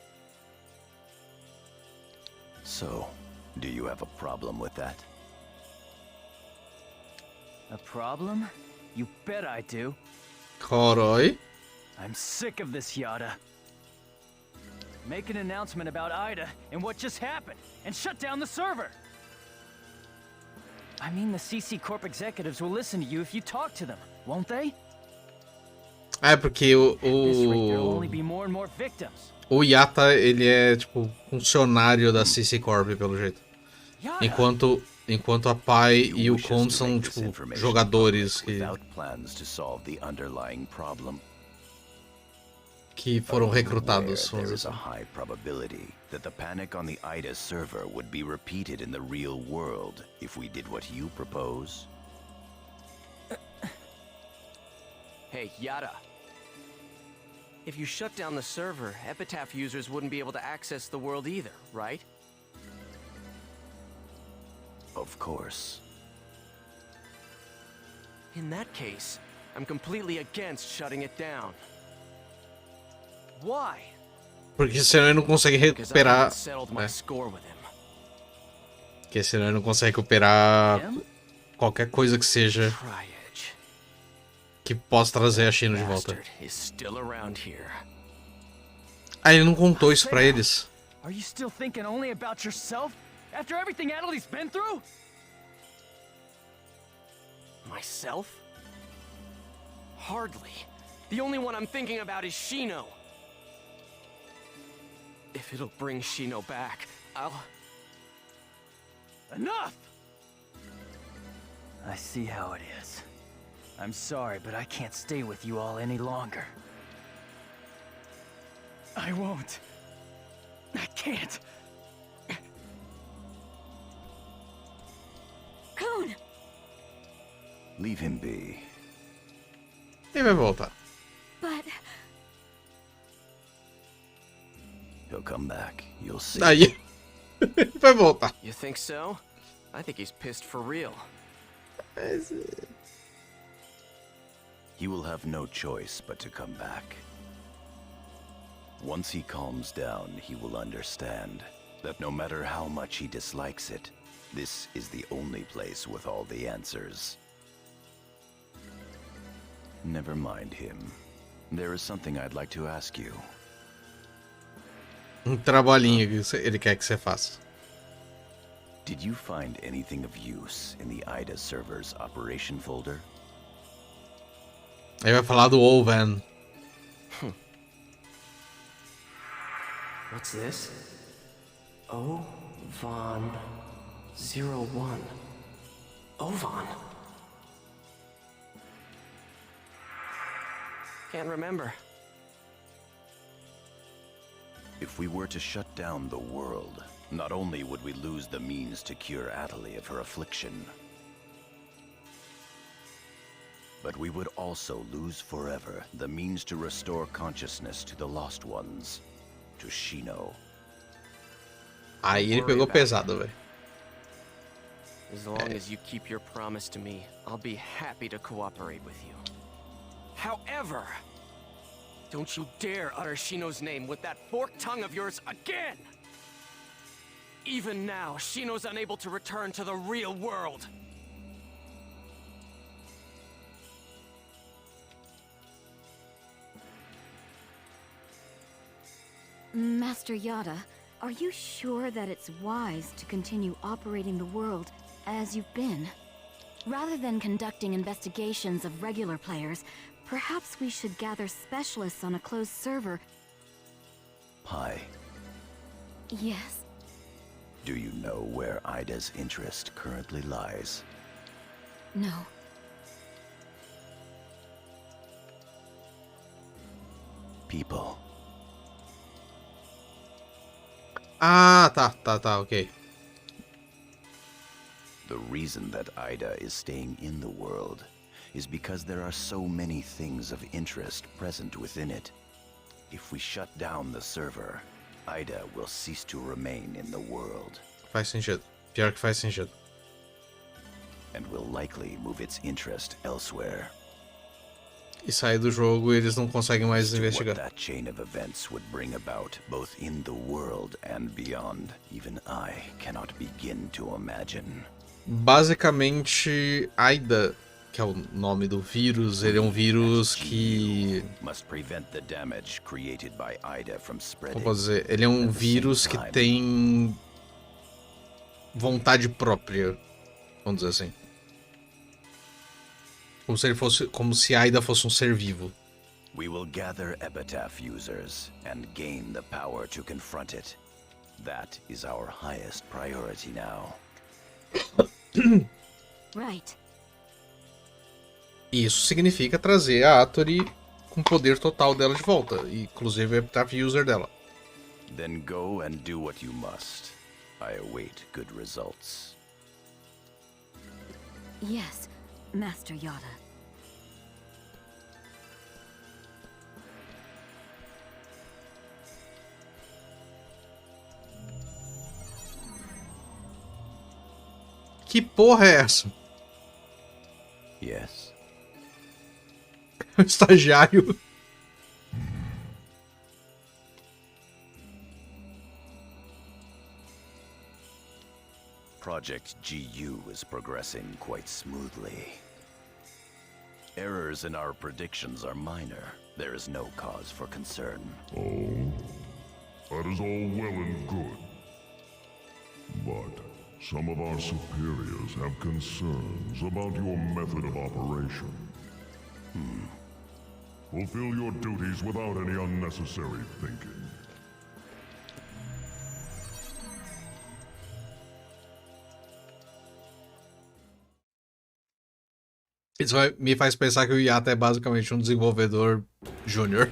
So, do you have a problem with that? A problem? You bet I do. Carai. I'm sick of this, Yada. Make an announcement about Ida and what just happened, and shut down the server! I mean, the CC Corp executives will listen to you if you talk to them, won't they? É, porque o Yata, ele é, tipo, funcionário da CC Corp, pelo jeito. Enquanto a Pai e o Con são, tipo, jogadores que foram recrutados. There is a high probability that the panic on the Ida server would be repeated in the real world if we did what you propose. Hey, Yada. If you shut down the server, Epitaph users wouldn't be able to access the world either, right? Of course. In that case, I'm completely against shutting it down. Why? Porque senão ele não consegue recuperar. Porque senão ele não consegue recuperar qualquer coisa que seja que possa trazer a China de volta. Ah, ele não contou isso pra eles. Are you still thinking only about yourself after everything Adeli's been through? Myself? Hardly. The only one I'm thinking about is Shino. If it'll bring Shino back, I'll... Enough! I see how it is. I'm sorry, but I can't stay with you all any longer. I won't. I can't. Kun! Leave him be. Ele vai voltar. But... He'll come back. You'll see. Aí. Vai voltar. You think so? I think he's pissed for real. He will have no choice but to come back. Once he calms down, he will understand that no matter how much he dislikes it, this is the only place with all the answers. Never mind him. There is something I'd like to ask you. Trabalhinho que ele quer que você faça. Did you find anything of use in the Ida server's operation folder? Ele vai falar do Ovan. What's this? Ovan 01. Ovan? Can't remember. If we were to shut down the world, not only would we lose the means to cure Atali of her affliction, but we would also lose forever the means to restore consciousness to the lost ones, to Shino. Aí ele pegou pesado, velho. As long as you keep your promise to me, I'll be happy to cooperate with you. However, don't you dare utter Shino's name with that forked tongue of yours again! Even now, Shino's unable to return to the real world. Master Yada, are you sure that it's wise to continue operating the world as you've been? Rather than conducting investigations of regular players, perhaps we should gather specialists on a closed server. Pi, Yes? do you know where Ida's interest currently lies? No. People. Ah, tá, ok. The reason that Ida is staying in the world is because there are so many things of interest present within it. If we shut down the server, Ida will cease to remain in the world. Faz sentido. Pior que faz sentido. And will likely move its interest elsewhere. E sair do jogo e eles não conseguem mais What investigar. that chain of events would bring about, both in the world and beyond, even I cannot begin to imagine. Basicamente, AIDA, que é o nome do vírus, ele é um vírus que... Must prevent the damage created by Ida from spreading. Como posso dizer? Ele é um vírus que tem vontade própria, vamos dizer assim. Como se ele fosse, como se AIDA fosse um ser vivo. We will gather Epitaph users and gain the power to confront it. That is our highest priority now. Right. Isso significa trazer a Attori com o poder total dela de volta, inclusive o Epitaph user dela. Then go and do what you must. I await good results. Yes, Master Yoda. Que porra é essa? Yes. Estagiário. Project GU is progressing quite smoothly. Errors in our predictions are minor. There is no cause for concern. Oh, that is all well and good. But some of our superiors have concerns about your method of operation. Fulfill your duties without any unnecessary thinking. Isso me faz pensar que o Yata é basicamente um desenvolvedor júnior.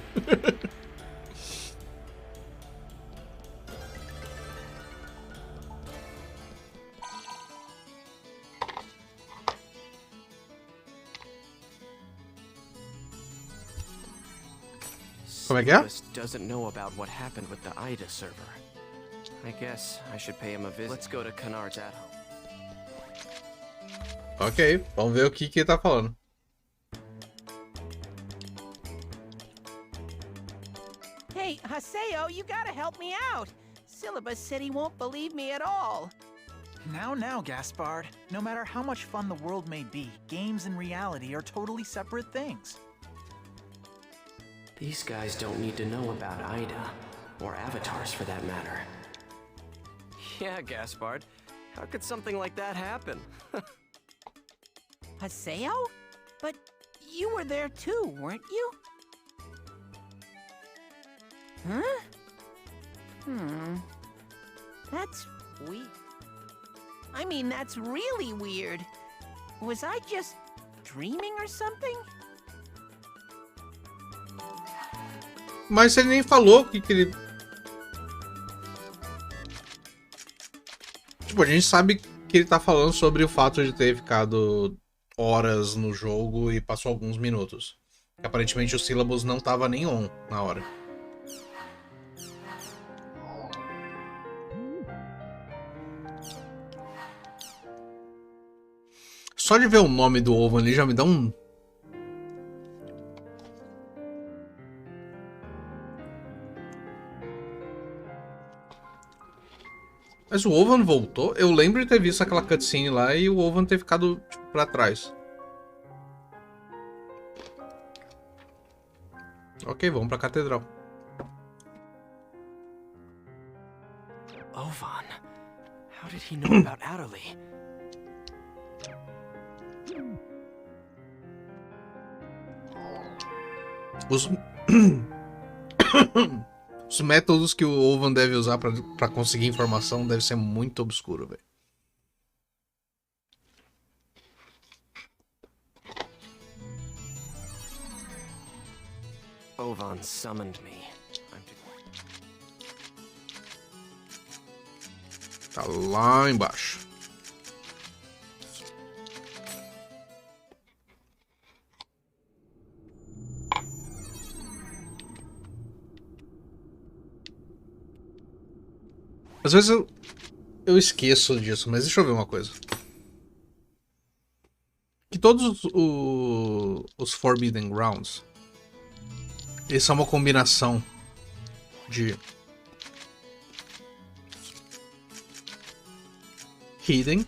Como é que é? Doesn't know about what happened with the Ida server. I guess I should pay him a visit. Let's go to Canard's at home. Ok, vamos ver o que ele tá falando. Hey, Haseo, you gotta help me out. Syllabus said he won't believe me at all. Now, Gaspard. No matter how much fun the world may be, games and reality are totally separate things. These guys don't need to know about Ida, or avatars for that matter. Yeah, Gaspard. How could something like that happen? Haseo? But you were there too, weren't you? Huh? That's weird. I mean, that's really weird. Was I just dreaming or something? Mas ele nem falou o que ele... Tipo, a gente sabe que ele tá falando sobre o fato de ter ficado horas no jogo e passou alguns minutos. Aparentemente o syllabus não tava nem on na hora. Só de ver o nome do ovo ali já me dá um... Mas o Ovan voltou? Eu lembro de ter visto aquela cutscene lá e o Ovan ter ficado tipo, pra trás. Ok, vamos pra catedral. Ovan? How did he know about Adderley? Os métodos que o Ovan deve usar pra conseguir informação deve ser muito obscuro, velho. Ovan summoned me. Tá lá embaixo. Às vezes eu esqueço disso, mas deixa eu ver uma coisa. Que todos os Forbidden Grounds, eles são uma combinação de Hidden,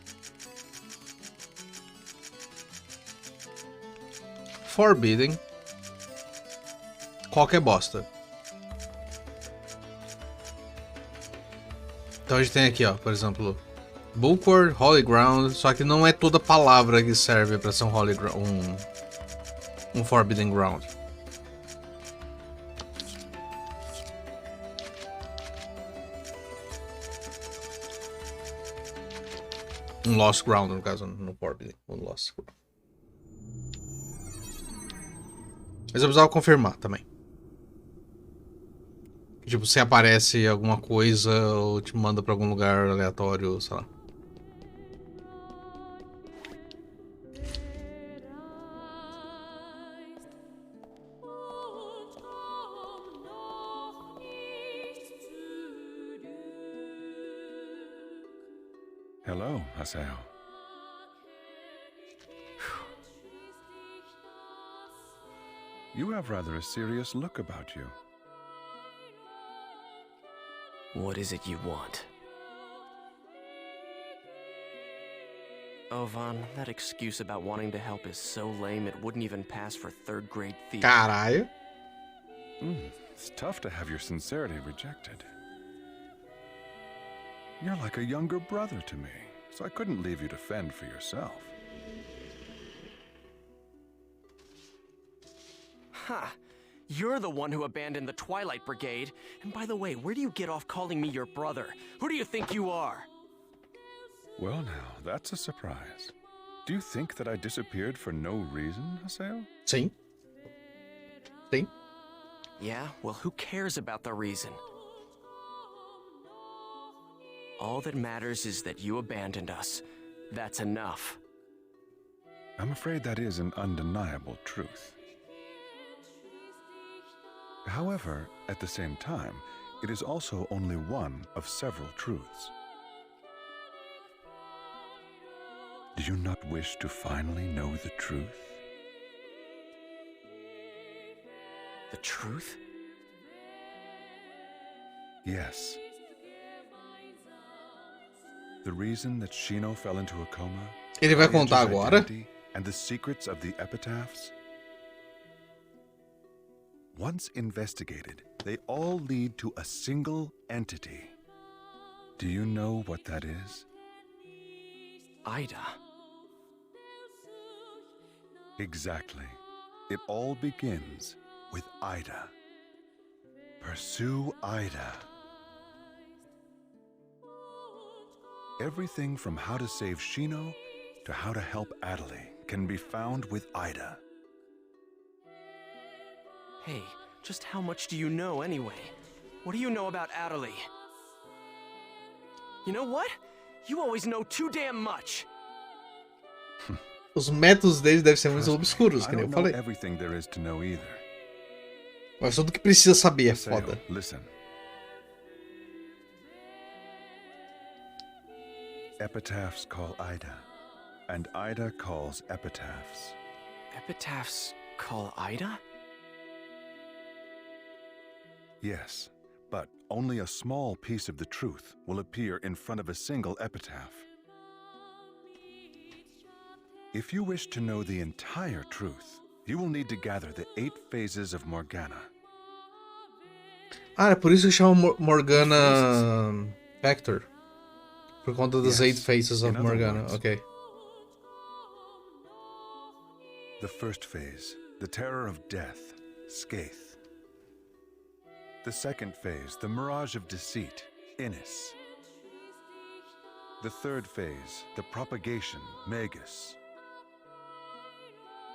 Forbidden, qualquer bosta. Então a gente tem aqui, ó, por exemplo, Bookworm, Holy Ground, só que não é toda palavra que serve para ser um Holy Ground, um Forbidden Ground. Lost Ground, no caso, no Forbidden. Um Lost Ground. Mas eu precisava confirmar também. Tipo, se aparece alguma coisa ou te manda pra algum lugar aleatório, sei lá. Hello, Haseo. You have rather a serious look about you. What is it you want? Oh, Vaughn, that excuse about wanting to help is so lame it wouldn't even pass for third-grade theater. Caralho. It's tough to have your sincerity rejected. You're like a younger brother to me, so I couldn't leave you to fend for yourself. Ha! You're the one who abandoned the Twilight Brigade. And by the way, where do you get off calling me your brother? Who do you think you are? Well now, that's a surprise. Do you think that I disappeared for no reason, Haseo? Sim. Sim. Yeah, well, who cares about the reason? All that matters is that you abandoned us. That's enough. I'm afraid that is an undeniable truth. However, at the same time, it is also only one of several truths. Do you not wish to finally know the truth? The truth? Yes. The reason that Shino fell into a coma, Ele vai contar agora? and the secrets of the epitaphs? Once investigated, they all lead to a single entity. Do you know what that is? Ida. Exactly. It all begins with Ida. Pursue Ida. Everything from how to save Shino to how to help Adelaide can be found with Ida. Hey, just how much do you know anyway? What do you know about Adelaide? You know what? You always know too damn much. Os métodos deles devem ser muito obscuros, que nem eu falei. Everything there is to know either. Mas tudo que precisa saber é foda. Listen. Epitaphs call Ida, and Ida calls epitaphs. Epitaphs call Ida? Yes, but only a small piece of the truth will appear in front of a single epitaph. If you wish to know the entire truth, you will need to gather the 8 phases of Morgana. Ah, é por isso que chama Morgana Factor. Por conta das 8 phases of Morgana, ok. The first phase, the terror of death, Skaith. The second phase, the mirage of deceit, Innis. The third phase, the propagation, Magus.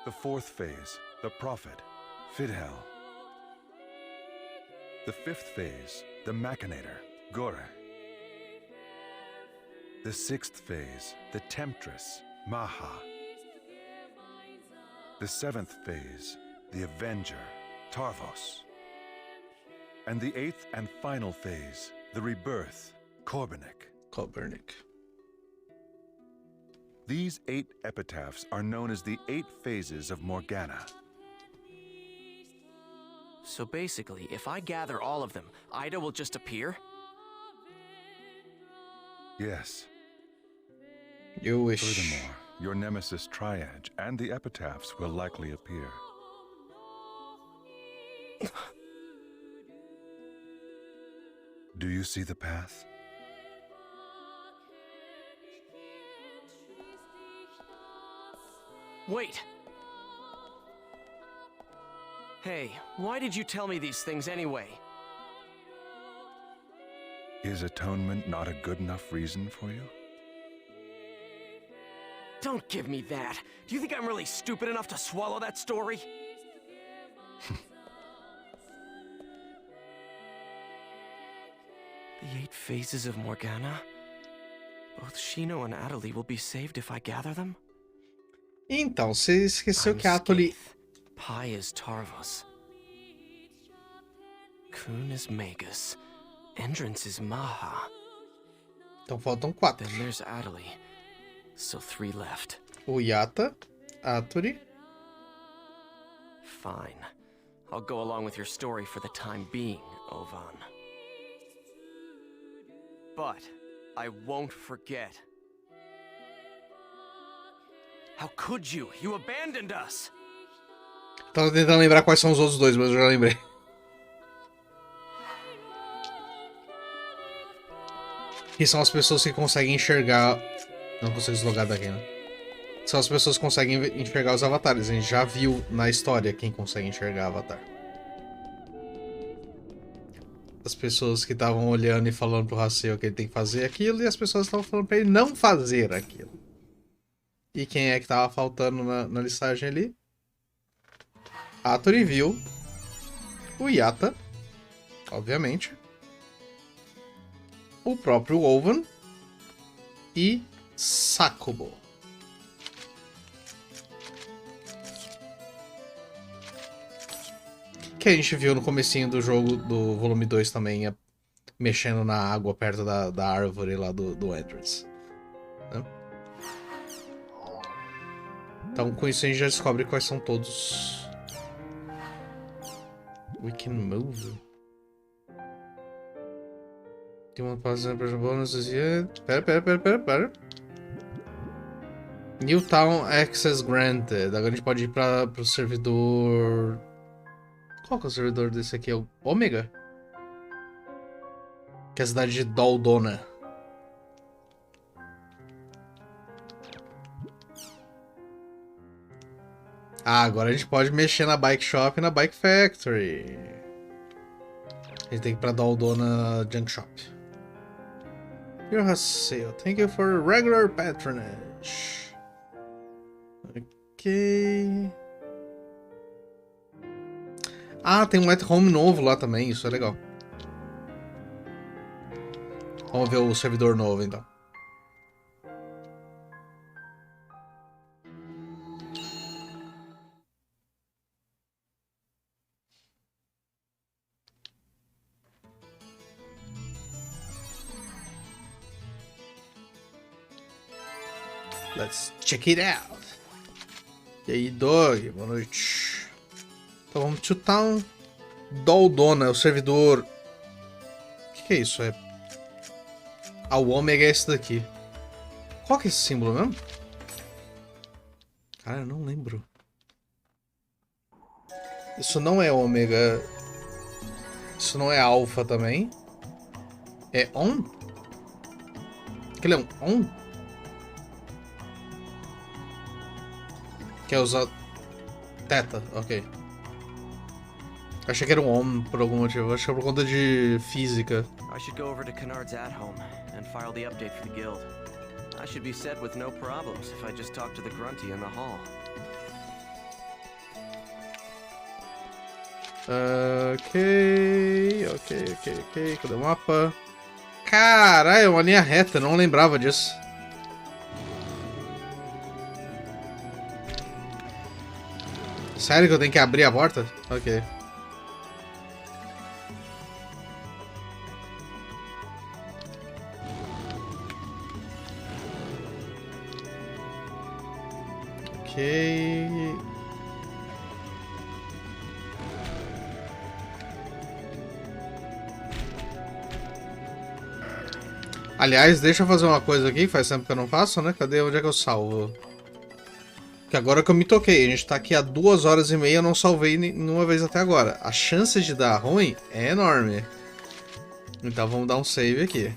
The fourth phase, the prophet, Fidhel. The fifth phase, the machinator, Gore. The sixth phase, the temptress, Maha. The seventh phase, the avenger, Tarvos. And the 8th and final phase, the rebirth, Korbernik. These 8 epitaphs are known as the 8 phases of Morgana. So basically, if I gather all of them, Ida will just appear? Yes. You wish. Furthermore, your nemesis Triad and the epitaphs will likely appear. Do you see the path? Wait! Hey, why did you tell me these things anyway? Is atonement not a good enough reason for you? Don't give me that. Do you think I'm really stupid enough to swallow that story? The 8 phases of Morgana? Both Shino and Atali will be saved if I gather them? Então, você esqueceu que a Atali... Pi is Tarvos. Kun is Magus. Endrance is Maha. Então faltam 4. Then there's Atali. So 3 left. O Yata, Aturi. Fine. I'll go along with your story for the time being, Ovan. But I won't forget. How could you? You abandoned us! Tava tentando lembrar quais são os outros dois, mas eu já lembrei. Que são as pessoas que conseguem enxergar... Não consigo deslogar daqui, né? São as pessoas que conseguem enxergar os avatares. A gente já viu na história quem consegue enxergar avatar. As pessoas que estavam olhando e falando pro Haseo que ele tem que fazer aquilo, e as pessoas estavam falando pra ele não fazer aquilo. E quem é que tava faltando na listagem ali? A Aturi viu. O Yata, obviamente. O próprio Ovan. E Sakubo. Que a gente viu no comecinho do jogo do volume 2 também, mexendo na água perto da árvore lá do Entrance. Né? Então com isso a gente já descobre quais são todos. We can move. Tem uma pausa para bônus. Pera. New Town Access Granted. Agora a gente pode ir para o servidor. Qual que é o servidor desse aqui? É o Ômega? Que é a cidade de Doldona. Ah, agora a gente pode mexer na Bike Shop e na Bike Factory. A gente tem que ir pra Doldona Junk Shop. Your Haseo, thank you for regular patronage. Ok. Ah, tem um at home novo lá também, isso é legal. Vamos ver o servidor novo então. Let's check it out. E aí, Dog, boa noite. Então vamos to Town Doldona, o servidor. O que é isso? É. Ah, o Ômega é esse daqui. Qual que é esse símbolo mesmo? Cara, eu não lembro. Isso não é Ômega. Isso não é Alpha também. É On? Aquele é um On? Quer usar Theta, ok. Achei que era um Om por algum motivo, acho que é por conta de física. I should go over to Kennard's at home and file the update for the guild. I should be set with no problems if I just talk to the grunty in the hall. Ok. Cadê o mapa? Caralho, é uma linha reta, não lembrava disso. Sério que eu tenho que abrir a porta? Ok. Ok. Aliás, deixa eu fazer uma coisa aqui, faz tempo que eu não faço, né? Cadê? Onde é que eu salvo? Que agora que eu me toquei, a gente tá aqui há 2 horas e meia, eu não salvei nenhuma vez até agora. A chance de dar ruim é enorme. Então vamos dar um save aqui.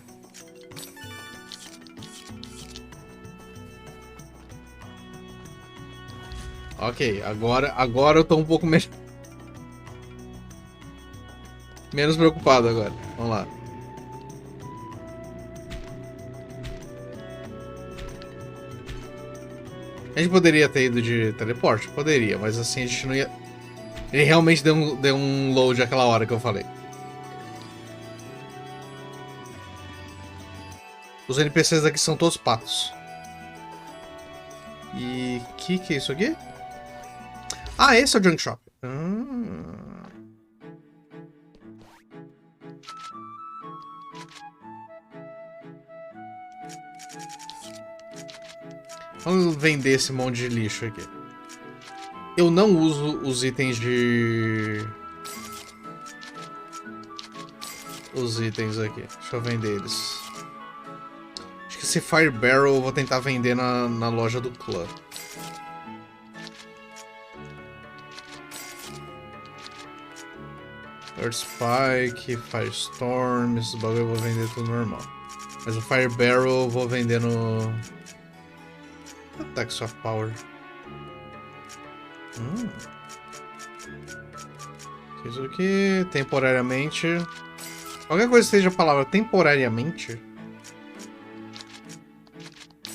Ok, agora eu tô um pouco menos preocupado agora. Vamos lá. A gente poderia ter ido de teleporte? Poderia, mas assim a gente não ia... Ele realmente deu um load aquela hora que eu falei. Os NPCs aqui são todos patos. E... que é isso aqui? Ah, esse é o Junk Shop. Vamos vender esse monte de lixo aqui. Eu não uso os itens de... Os itens aqui. Deixa eu vender eles. Acho que esse Fire Barrel eu vou tentar vender na loja do clã. Earth Spike, Firestorm, esses bagulho eu vou vender tudo normal. Mas o Fire Barrel eu vou vender no... Attacks of Power. Isso aqui, temporariamente. Qualquer coisa que seja a palavra temporariamente.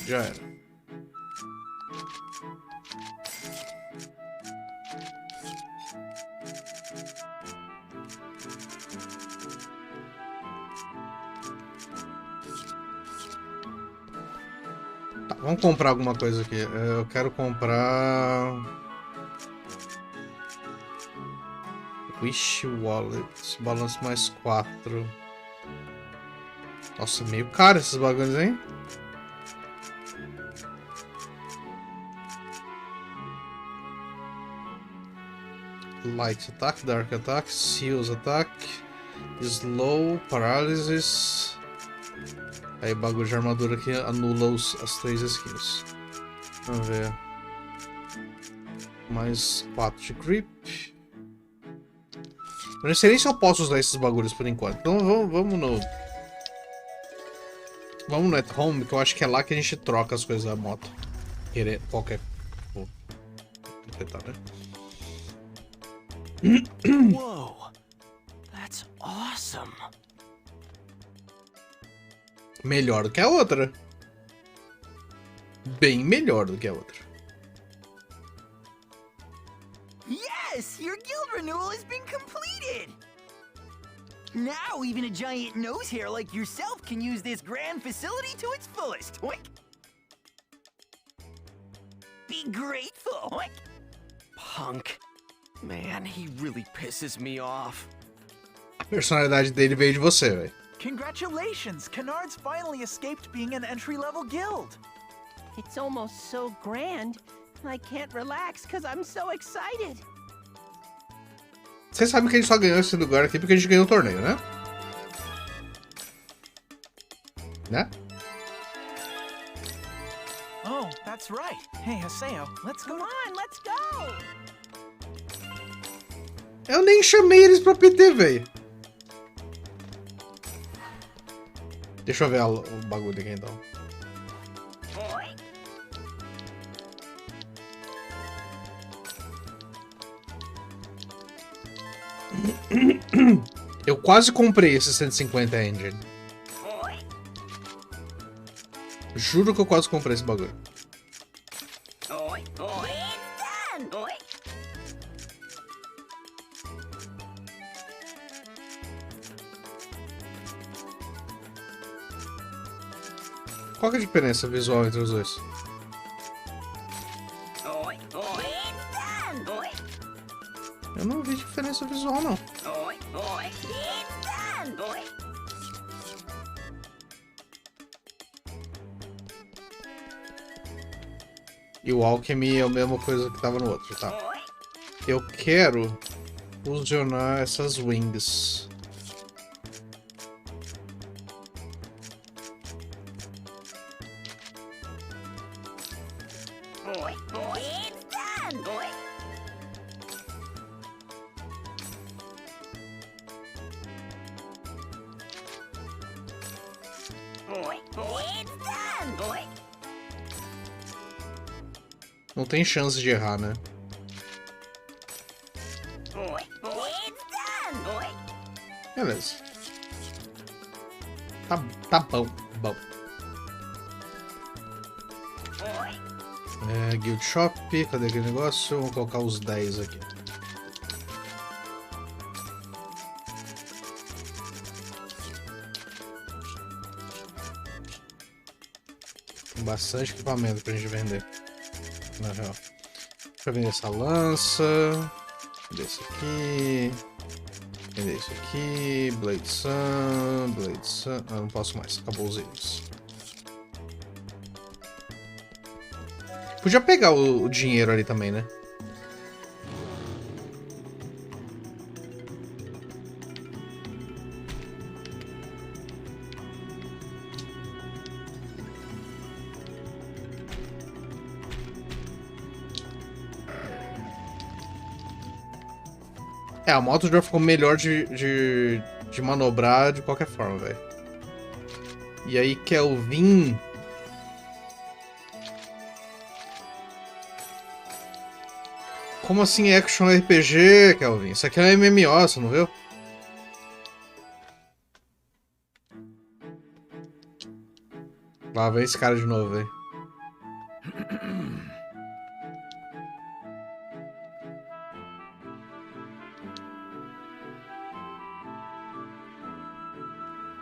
Já era. Tá, vamos comprar alguma coisa aqui. Eu quero comprar... Wish Wallet, balanço mais 4. Nossa, meio caro esses bagulhos, hein? Light Attack, Dark Attack, Seals Attack, Slow, Paralysis. Aí bagulho de armadura que anula as 3 skills. Vamos ver. Mais 4 de Creep. Eu não sei nem se eu posso usar esses bagulhos por enquanto. Então vamos no... Vamos no At Home, que eu acho que é lá que a gente troca as coisas da moto. Qualquer... Vou tentar, né? Whoa. That's awesome. Melhor do que a outra. Bem melhor do que a outra. Yes! Your guild renewal has been completed! Now even a giant nose hair like yourself can use this grand facility to its fullest. Oink. Be grateful. Oink. Punk. Man, he really pisses me off. A personalidade dele veio de você, velho. Congratulations! Canard's finally escaped being an entry-level guild. It's almost so grand, I can't relax because I'm so excited. Vocês sabem que a gente só ganhou esse lugar aqui porque a gente ganhou o torneio, né? Né? Oh, that's right. Hey, Haseo, let's go. Come on, let's go! Eu nem chamei eles pra PT, velho. Deixa eu ver o bagulho aqui então. Eu quase comprei esse 150 engine. Juro que eu quase comprei esse bagulho. Qual que é a diferença visual entre os dois? Eu não vi diferença visual, não. E o Alchemy é a mesma coisa que tava no outro, tá? Eu quero fusionar essas wings. Não tem chance de errar, né? Beleza. Tá bom, bom. Guild Shop, cadê aquele negócio? Vamos colocar os 10 aqui. Bastante equipamento pra gente vender. Na real. Deixa eu vender essa lança. Vender isso aqui. Vender isso aqui. Blade Sun. Blade Sun. Ah, não posso mais. Acabou os itens. Podia pegar o dinheiro ali também, né? A moto já ficou melhor de manobrar de qualquer forma, velho. E aí, Kelvin... Como assim Action RPG, Kelvin? Isso aqui é um MMO, você não viu? Lá vem esse cara de novo, velho.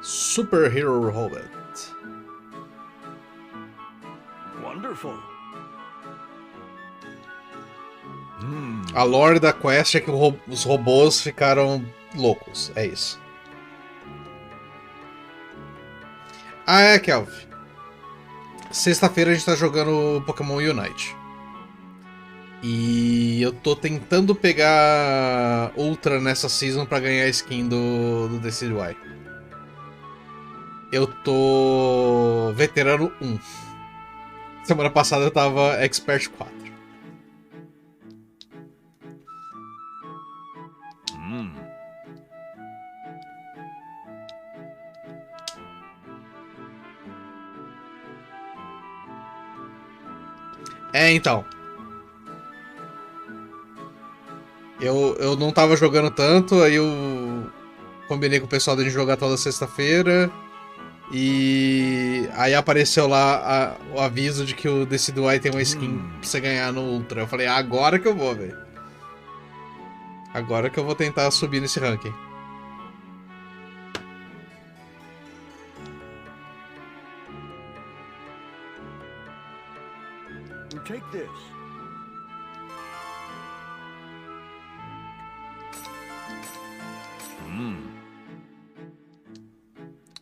Superhero Hobbit. Wonderful. A lore da quest é que os robôs ficaram loucos. É isso. Ah, é, Kelvin. Sexta-feira a gente tá jogando Pokémon Unite. E eu tô tentando pegar Ultra nessa season pra ganhar a skin do DCY. Eu tô veterano 1. Semana passada eu tava Expert 4. É, então. Eu não tava jogando tanto, aí eu combinei com o pessoal de gente jogar toda sexta-feira. E aí apareceu lá o aviso de que o DCY tem uma skin pra você ganhar no Ultra. Eu falei, agora que eu vou, velho. Agora que eu vou tentar subir nesse ranking. Take this.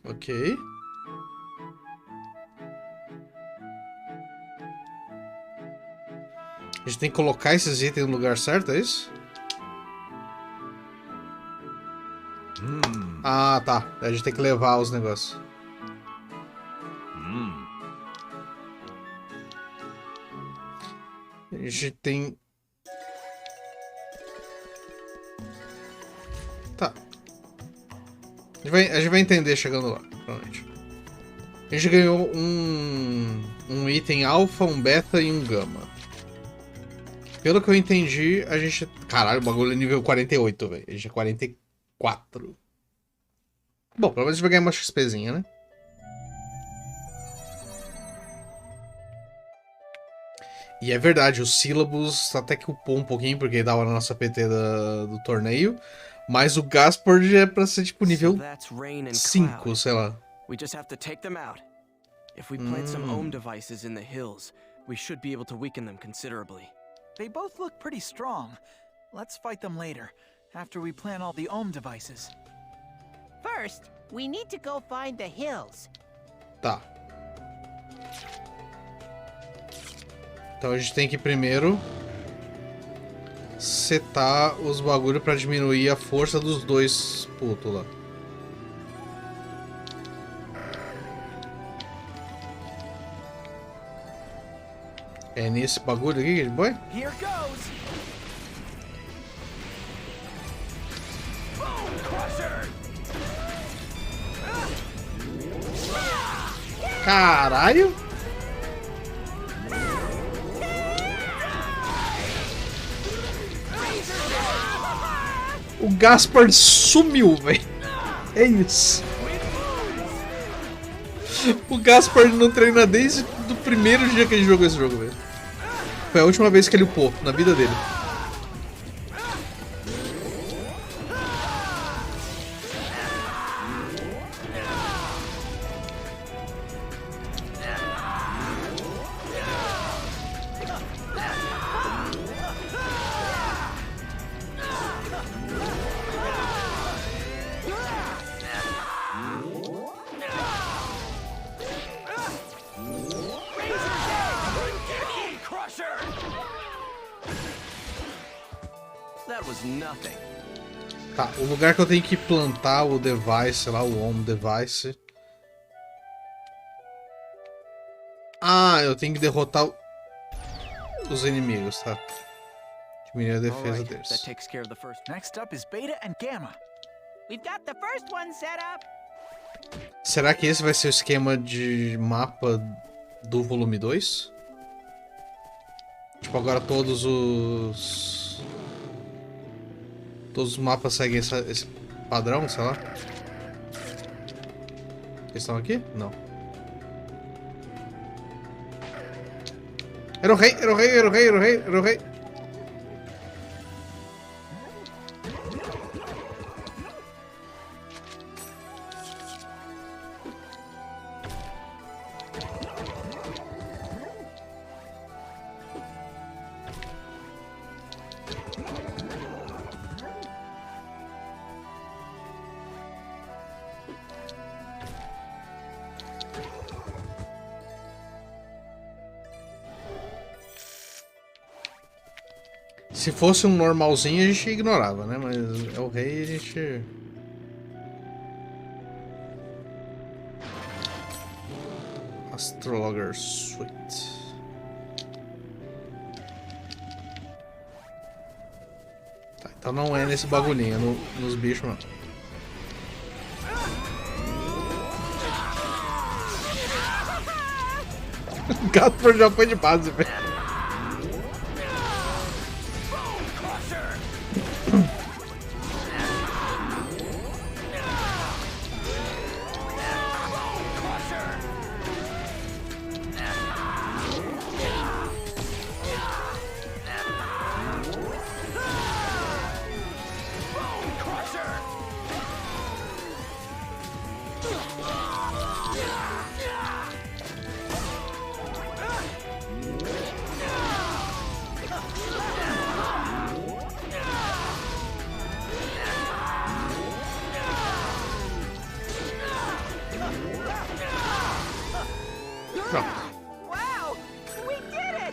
Ok. A gente tem que colocar esses itens no lugar certo, é isso? Ah, tá. A gente tem que levar os negócios. A gente tem... Tá. A gente vai entender chegando lá, provavelmente. A gente ganhou um item alfa, um beta e um gama. Pelo que eu entendi, a gente... Caralho, o bagulho é nível 48, velho. A gente é 44. Bom, pelo menos a gente vai ganhar uma XPzinha, né? E é verdade, os sílabos até que upou um pouquinho, porque dava na nossa PT do torneio. Mas o Gaspard é pra ser tipo nível 5, sei lá. We just have to take them out. If we plant some ohm devices in the hills, we should be able to weaken them considerably. They both look pretty strong. Let's fight them later, after we plant all the ohm devices. First, we need to go find the hills. Tá. Então a gente tem que primeiro setar os bagulho pra diminuir a força dos dois putos lá. É nesse bagulho aqui, Game Boy? Here goes. Boom crusher. Caralho! O Gaspard sumiu, velho. É isso. O Gaspard não treina desde o primeiro dia que a gente jogou esse jogo, velho. Foi a última vez que ele upou na vida dele. Tá, o lugar que eu tenho que plantar o device lá, o home device. Ah, eu tenho que derrotar os inimigos, tá? Diminuir a defesa deles. That takes care of the first. Next up is Beta and Gamma. We've got the first one set up. Será que esse vai ser o esquema de mapa do volume 2? Tipo, agora todos os mapas seguem esse padrão, sei lá. Eles estão aqui? Não. Era o rei, era o rei, era o rei, era o rei, era o rei. Se fosse um normalzinho, a gente ignorava, né? Mas é o rei, a gente... Astrologer Suite. Tá, então não é nesse bagulhinho, é nos bichos, mano. O gato já foi de base, velho.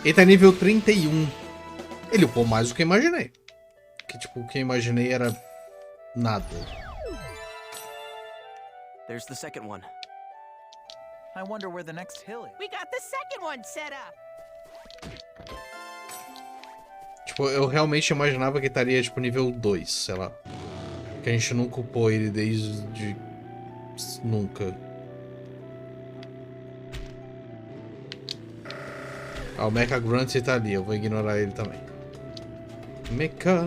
Ele tá nível 31. Ele upou mais do que eu imaginei. Que tipo, o que eu imaginei era nada. There's the second one. I wonder where the next hill is. We got the second one set up. Tipo, eu realmente imaginava que estaria tipo nível 2, sei lá. Que a gente nunca upou ele desde nunca. Ah, o Mecha Grunt tá ali, eu vou ignorar ele também. Mecha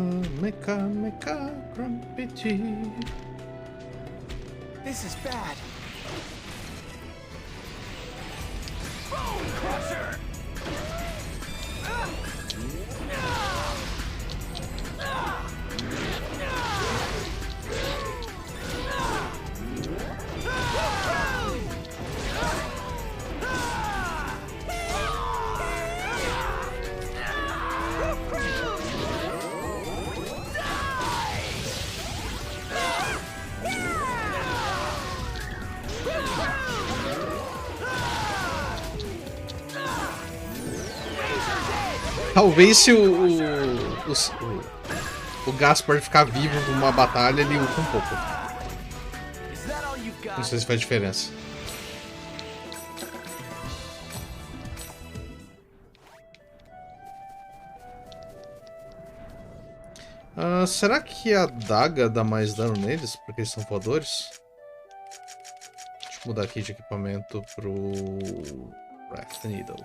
Grumpity. This is bad. Talvez se o Gaspard ficar vivo numa batalha, ele upa um pouco. Não sei se faz diferença. Será que a daga dá mais dano neles? Porque eles são voadores? Deixa eu mudar aqui de equipamento pro Raft Needle.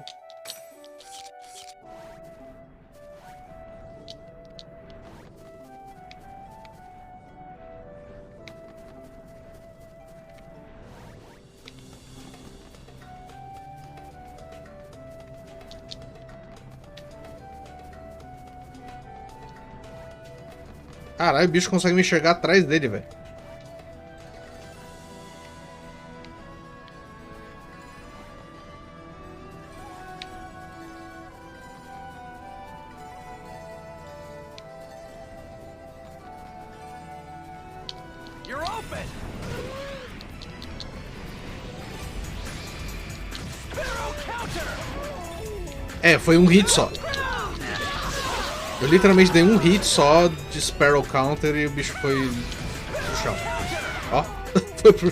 Caralho, o bicho consegue me enxergar atrás dele, velho. É, foi um hit só. Eu literalmente dei um hit só de Sparrow Counter e o bicho foi pro chão. Ó, foi pro...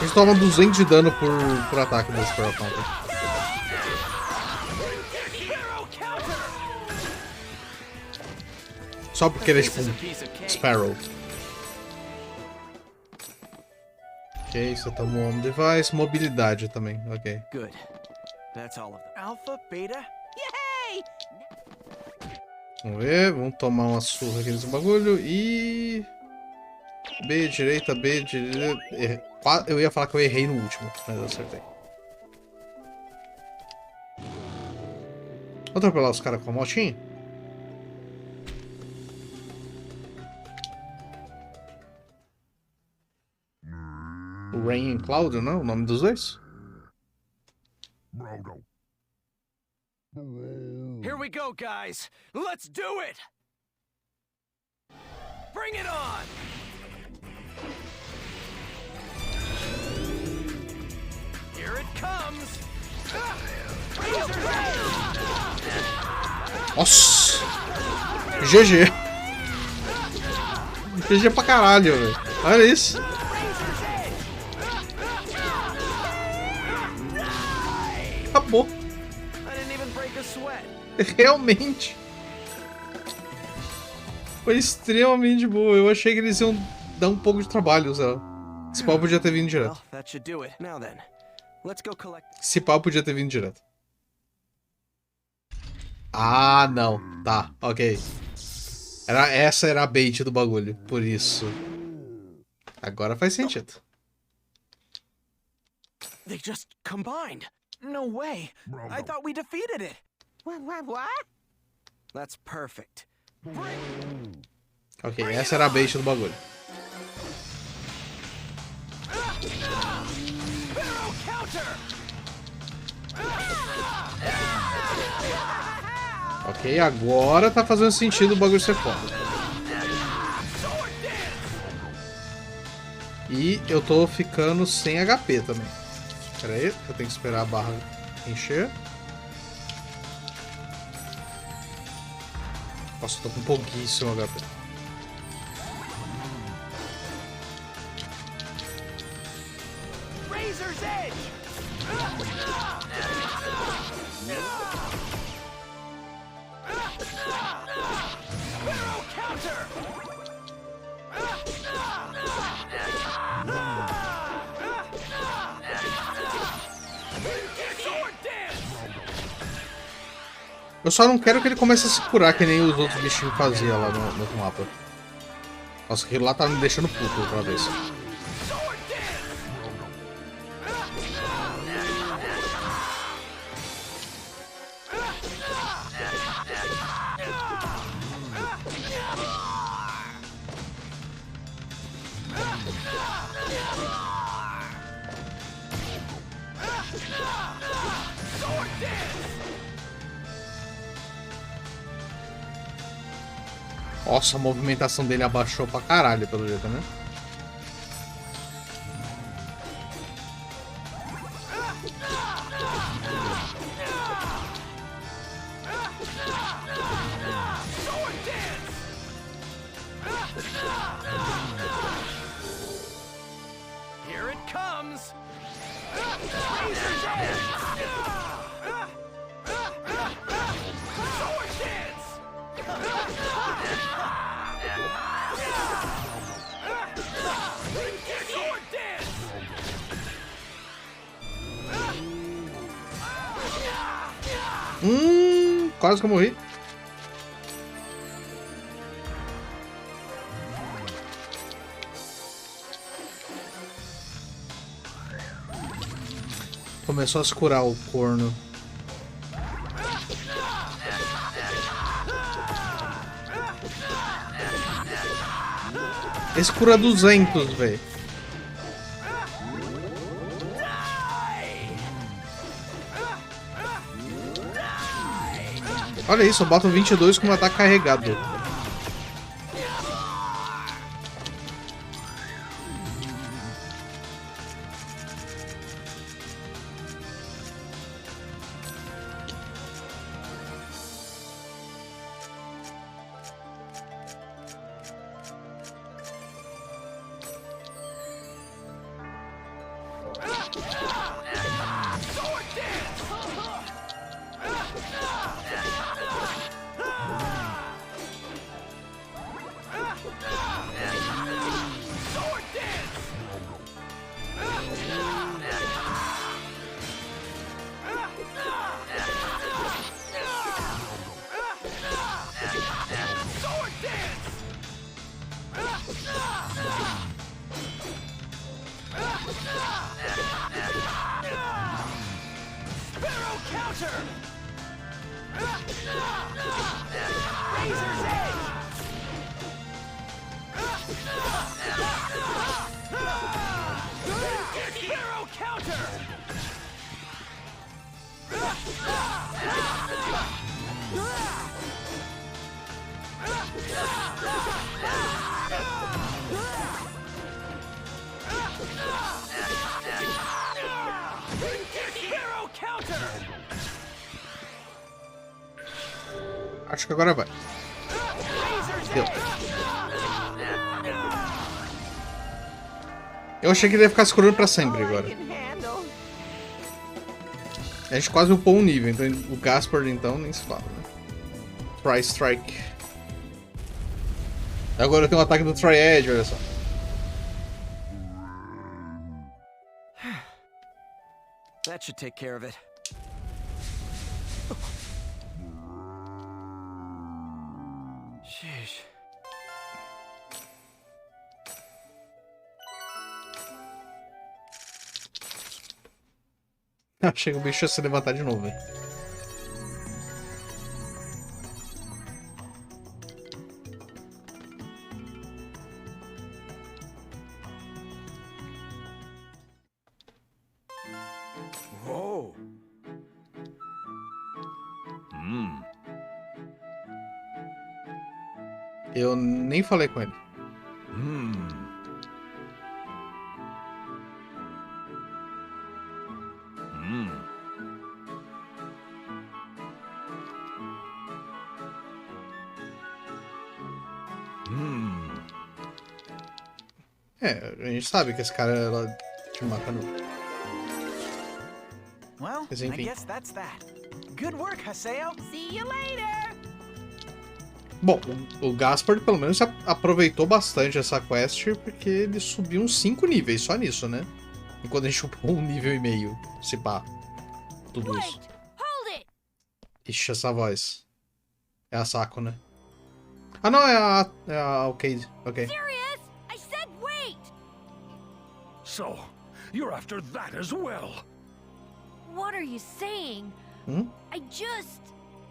A gente toma 200 de dano por ataque do Sparrow Counter. Só porque ele é tipo um Sparrow. Ok, você tomou um device, mobilidade também, ok. Good. That's all of them. Alpha, beta? Yay! Vamos ver, vamos tomar uma surra aqui nesse bagulho e... B, direita, B, direita... Eu ia falar que eu errei no último, mas eu acertei. Vou atropelar os caras com a motinha? Rain e Cloud, não? O nome dos dois? Here we go, guys. Let's do it. Bring it on. Here it comes. Nossa! GG! GG pra caralho, velho. Olha isso. Acabou. Realmente. Foi extremamente boa. Eu achei que eles iam dar um pouco de trabalho, sei lá. Esse pau podia ter vindo direto. Esse pau podia ter vindo direto. Ah, não. Tá, ok. Essa era a bait do bagulho. Por isso. Agora faz sentido. They just combined. No way. I thought we defeated it. What? That's perfect. Ok, essa era a bait do bagulho. Ok, agora tá fazendo sentido o bagulho ser foda. E eu tô ficando sem HP também. Pera aí, eu tenho que esperar a barra encher. Nossa, tô com pouquíssimo HP. Razor's Edge! Sparrow counter! Eu só não quero que ele comece a se curar que nem os outros bichinhos faziam lá no outro mapa. Nossa, aquilo lá tá me deixando puto outra vez. Nossa, a movimentação dele abaixou pra caralho, pelo jeito, né? Here it comes! Quase que eu morri. Começou a se curar o corno. Esse cura 200, velho. Olha isso, eu boto 22 com um ataque carregado. Acho que agora vai. Deu. Eu achei que ele ia ficar se curando pra sempre agora. A gente quase upou um nível, então o Gaspard então nem se fala, né? Price Strike. Agora tem o ataque do Triad, olha só. That should take care of it. Sheesh. Achei que o bicho ia se levantar de novo, velho. Whoa. Eu nem falei com ele. É, a gente sabe que esse cara ela te mata não. Well, Mas I enfim. guess that's that. Good work, Haseo. See you later. Bom, o Gaspard pelo menos aproveitou bastante essa quest porque ele subiu uns 5 níveis só nisso, né? Enquanto a gente upou 1,5 nível, se pá. Tudo isso. Ixi, essa voz. É a Saco, né? Ah não, é a Alcade. Ok. Serious? I said wait! So, you're after that as well? What are you saying? I just...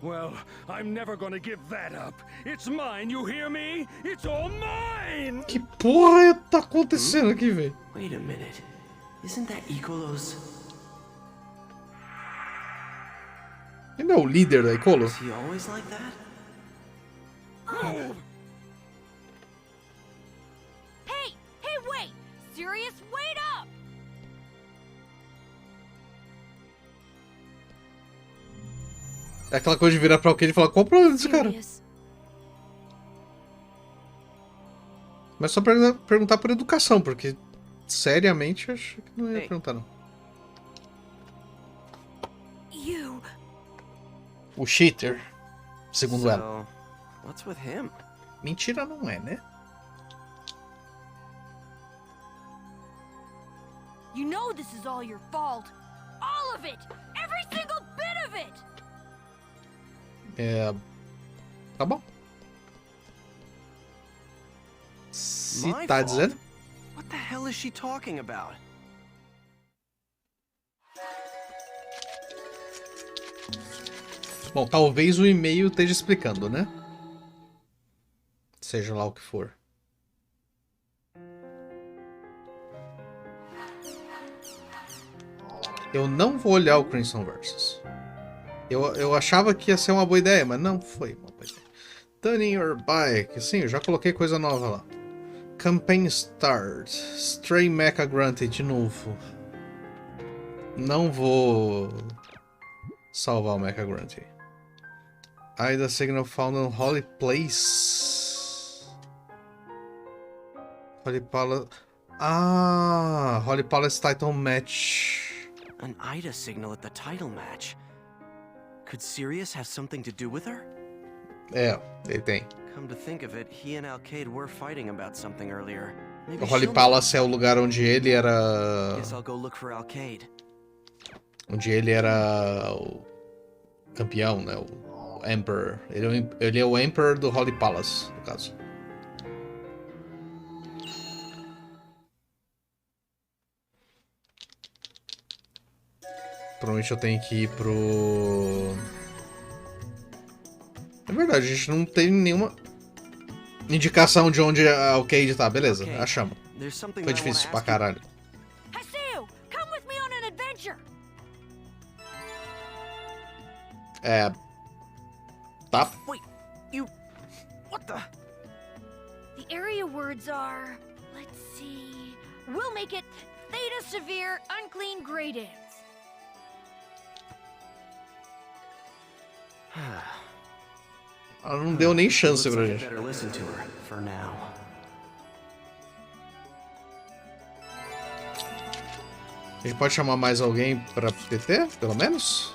Well, I'm never gonna give that up. It's mine, you hear me? It's all mine! Que porra tá acontecendo aqui, velho? Wait a minute. Isn't that Icolo's? Ele é o líder da Icolo? Is he always like that? Hey! Hey, wait! Serious, wait up! É aquela coisa de virar pra alguém e falar, qual o problema desse cara? Mas só perguntar por educação, porque seriamente acho que não ia perguntar não. O cheater, segundo ela. What's with him? Mentira não é, né? You know this is all your fault. All of it! Every single bit of it! Tá bom. Se tá dizendo. What the hell is she talking about? Bom, talvez o e-mail esteja explicando, né? Seja lá o que for. Eu não vou olhar o Crimson Versus. Eu achava que ia ser uma boa ideia, mas não foi uma boa ideia. Turning your bike. Sim, eu já coloquei coisa nova lá. Campaign Start. Stray Mecha Grunted de novo. Não vou salvar o Mecha Grunted. Ida Signal found on Holy Place. Holy Palace. Ah, Holy Palace title match. An Ida signal at the title match. Could Sirius have something to do with her? É, ele tem. Come to think of it, he and Alcade were fighting about something earlier. O Holy Palace é o lugar onde ele era. Guess I'll go look for Alcade. Onde ele era o campeão, né? O Emperor. Ele é o Emperor do Holy Palace, no caso. Provavelmente eu tenho que ir pro... É verdade, a gente não tem nenhuma indicação de onde a Alcade tá. Beleza, achamos. Foi difícil pra caralho. É... Tá. Wait, you... What the... The area words are... Let's see... We'll make it Theta Severe Unclean Gradients. Ela não deu nem chance pra gente. A gente pode chamar mais alguém pra PT, pelo menos?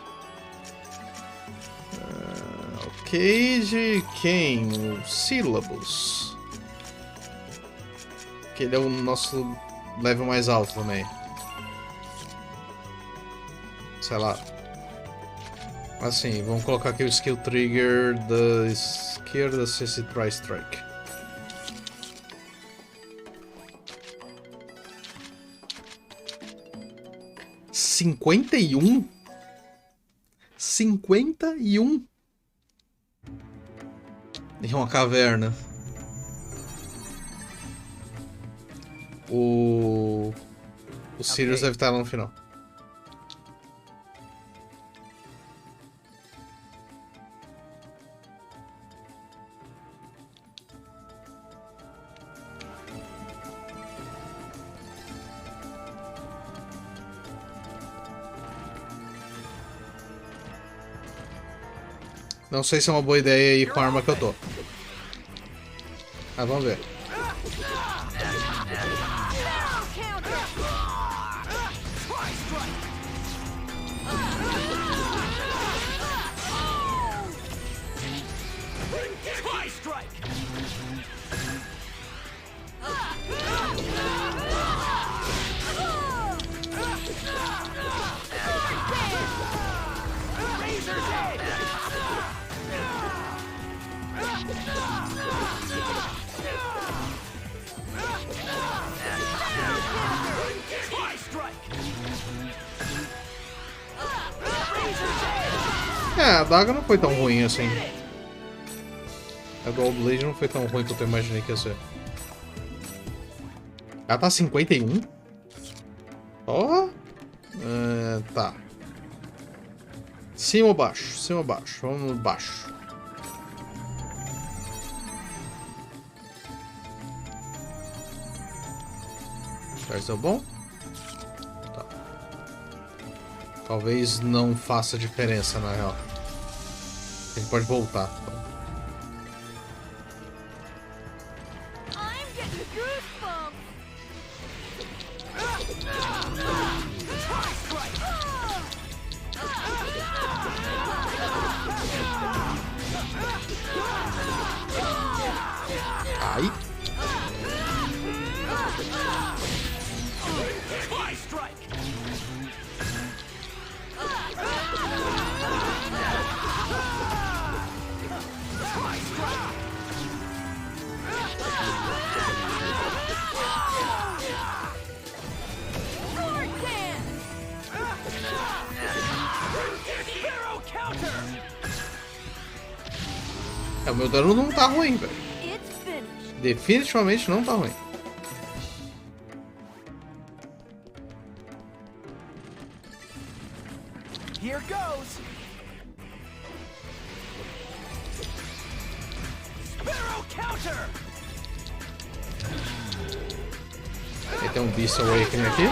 Ok, de quem? O Syllabus. Que ele é o nosso level mais alto também. Sei lá. Assim, vamos colocar aqui o skill trigger da esquerda, CC Try Strike. (51) 51 em uma caverna. O Sirius deve estar lá no final. Não sei se é uma boa ideia ir com a arma que eu tô. Ah, vamos ver. A daga não foi tão ruim assim. A do Old Blade não foi tão ruim quanto eu imaginei que ia ser. Ela tá 51? Ó. Tá. Cima ou baixo? Cima ou baixo? Vamos baixo. Será que deu bom? Tá. Talvez não faça diferença na real. A gente pode voltar. Aí. O meu dano não tá ruim, velho. Definitivamente não tá ruim. Here goes. Sparrow counter. Aí tem um Beast Awakening aqui.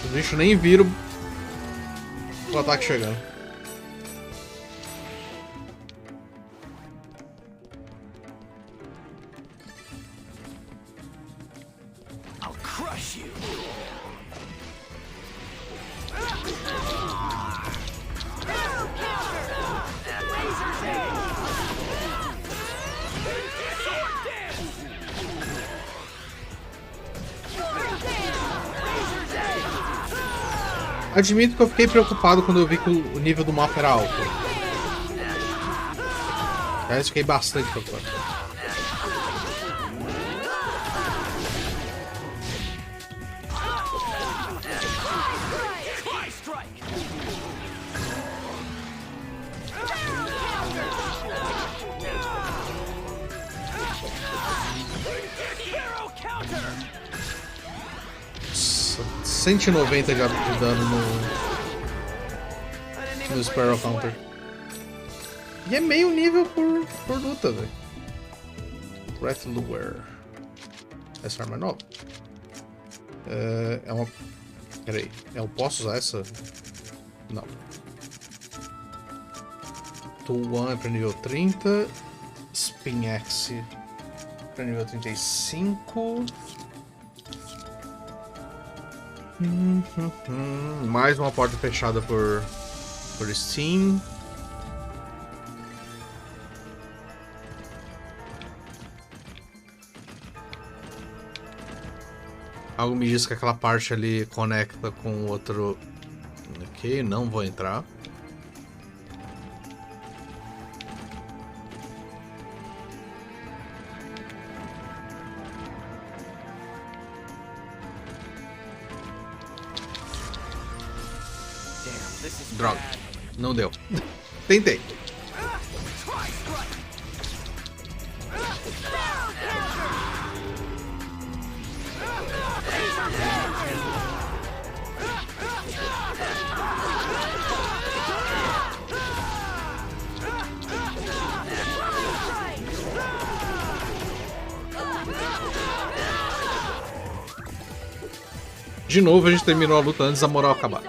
Os bichos nem viram o ataque chegando. I'll crush you. Admito que eu fiquei preocupado quando eu vi que o nível do mapa era alto. Aliás, fiquei bastante preocupado. Nossa, 190 de dano no Sparrow Counter. E é meio nível por luta, velho. Breath Lure. Essa arma é nova. É uma... Peraí, eu posso usar essa? Não. Tool 1 é pra nível 30. Spin Axe pra nível 35. Mais uma porta fechada por Steam. Algo me diz que aquela parte ali conecta com outro. Ok, não vou entrar. Droga, não deu. Tentei. De novo a gente terminou a luta antes da moral acabar.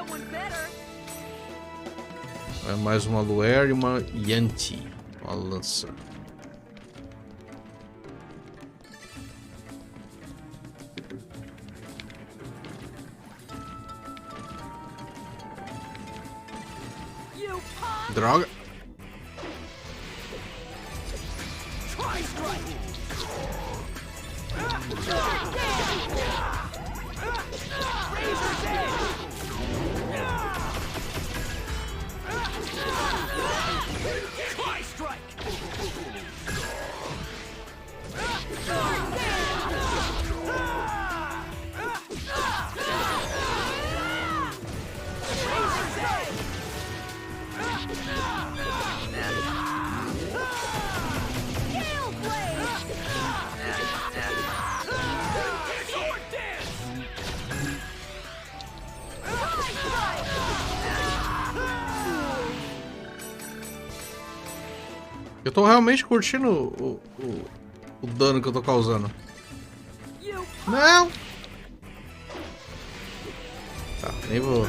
É mais uma Luer e uma Yanti, uma lança. Droga. Eu tô realmente curtindo o dano que eu tô causando. Não! Tá, nem vou.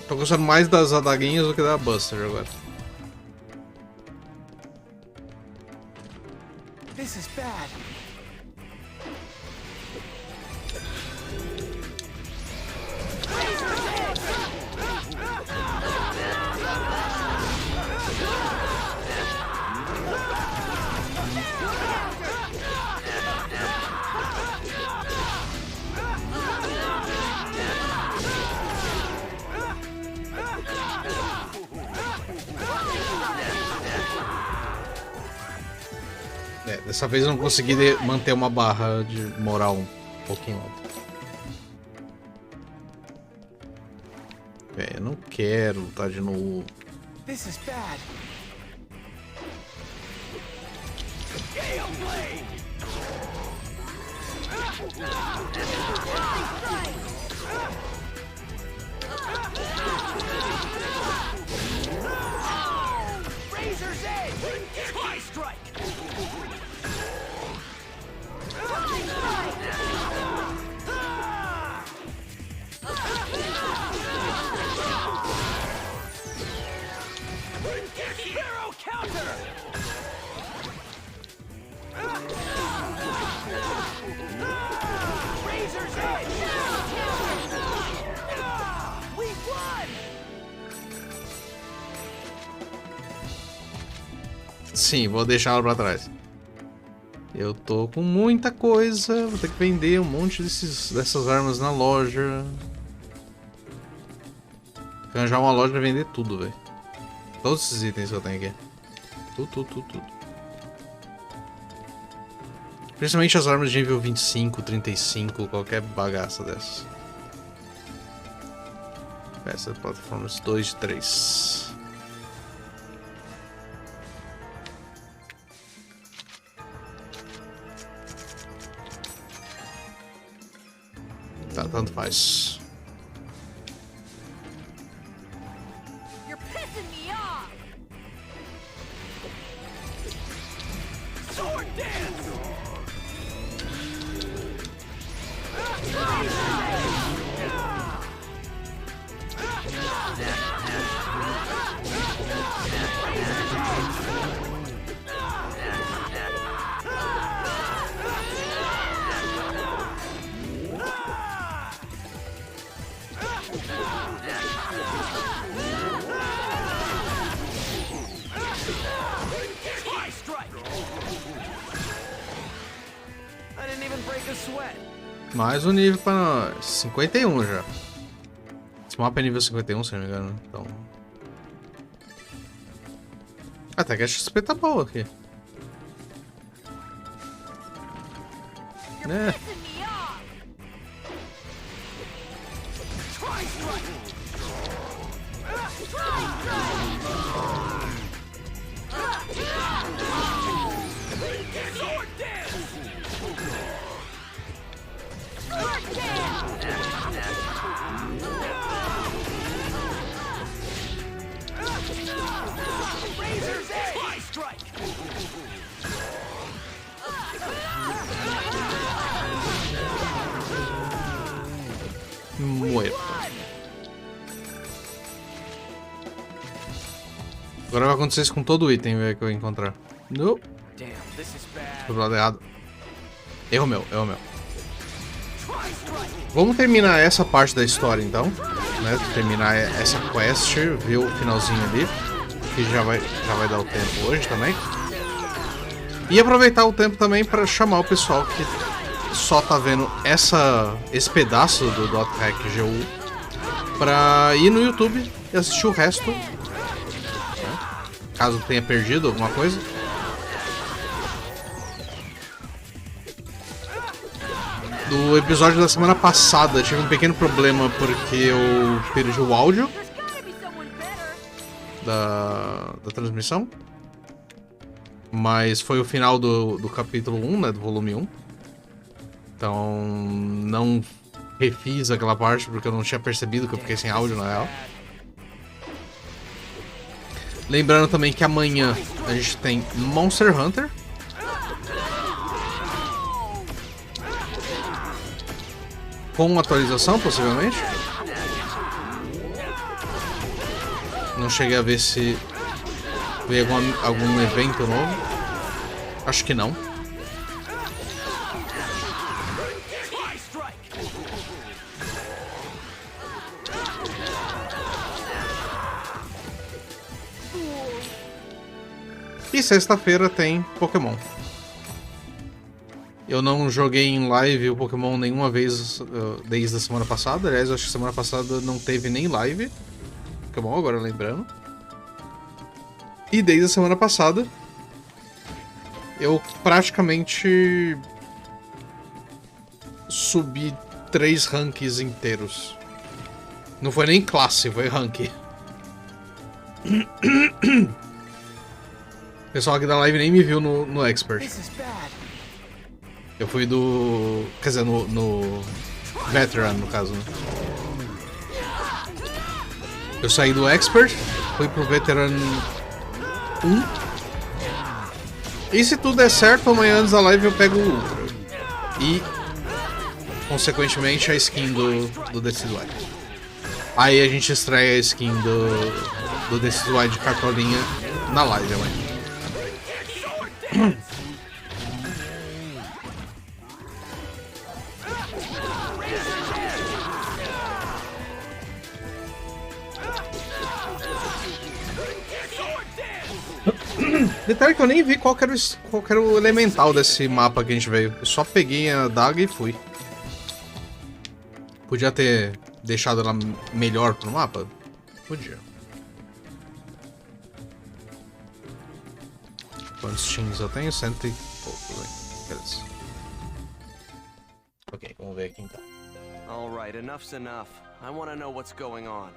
Tô gostando mais das adaguinhas do que da Buster agora. This is bad. Dessa vez eu não consegui manter uma barra de moral um pouquinho alta. Eu não quero lutar de novo. This is bad. Razor's Edge! Tri-Strike! Hero counter! Razor's Edge! We won! Sim, vou deixar ela pra trás. Eu tô com muita coisa, vou ter que vender um monte dessas armas na loja. Arranjar uma loja pra vender tudo, velho. Todos esses itens que eu tenho aqui. Tudo. Principalmente as armas de nível 25, 35, qualquer bagaça dessas. Peça de plataformas 2 e 3. Tá, tanto faz. You're pissing me off! Sword dance! Mais um nível pra nós. 51 já. Esse mapa é nível 51, se não me engano. Então... até que a XP tá boa aqui. Né? Morreu. Agora vai acontecer isso com todo o item, velho, que eu encontrar. Não. Foi pro lado errado. Erro meu. Vamos terminar essa parte da história então, né? Terminar essa quest, ver o finalzinho ali, que já vai dar o tempo hoje também. E aproveitar o tempo também para chamar o pessoal que só tá vendo esse pedaço do .hack.gu pra ir no YouTube e assistir o resto, né? Caso tenha perdido alguma coisa. Do episódio da semana passada tive um pequeno problema porque eu perdi o áudio da transmissão. Mas foi o final do capítulo 1, né, do volume 1. Então não refiz aquela parte porque eu não tinha percebido que eu fiquei sem áudio na real. Lembrando também que amanhã a gente tem Monster Hunter. Com atualização, possivelmente. Não cheguei a ver se veio algum evento novo. Acho que não. E sexta-feira tem Pokémon. Eu não joguei em live o Pokémon nenhuma vez desde a semana passada. Aliás, eu acho que semana passada não teve nem live Pokémon, agora lembrando. E desde a semana passada eu praticamente subi 3 ranks inteiros. Não foi nem classe, foi rank. O pessoal aqui da live nem me viu no Expert. Eu fui do... Quer dizer, no Veteran, no caso, né? Eu saí do Expert, fui pro Veteran 1. E se tudo der certo, amanhã antes da live eu pego o Ultra. E, consequentemente, a skin do Decidueye. Aí a gente estreia a skin do Decidueye de cartolinha na live amanhã. Detalhe que eu nem vi qual que era o elemental desse mapa que a gente veio. Eu só peguei a daga e fui. Podia ter deixado ela melhor pro mapa? Podia. Quantos teams eu tenho? 100 e pouco, beleza. Ok, vamos ver quem tá. Alright, enough's enough. I want to know what's going on.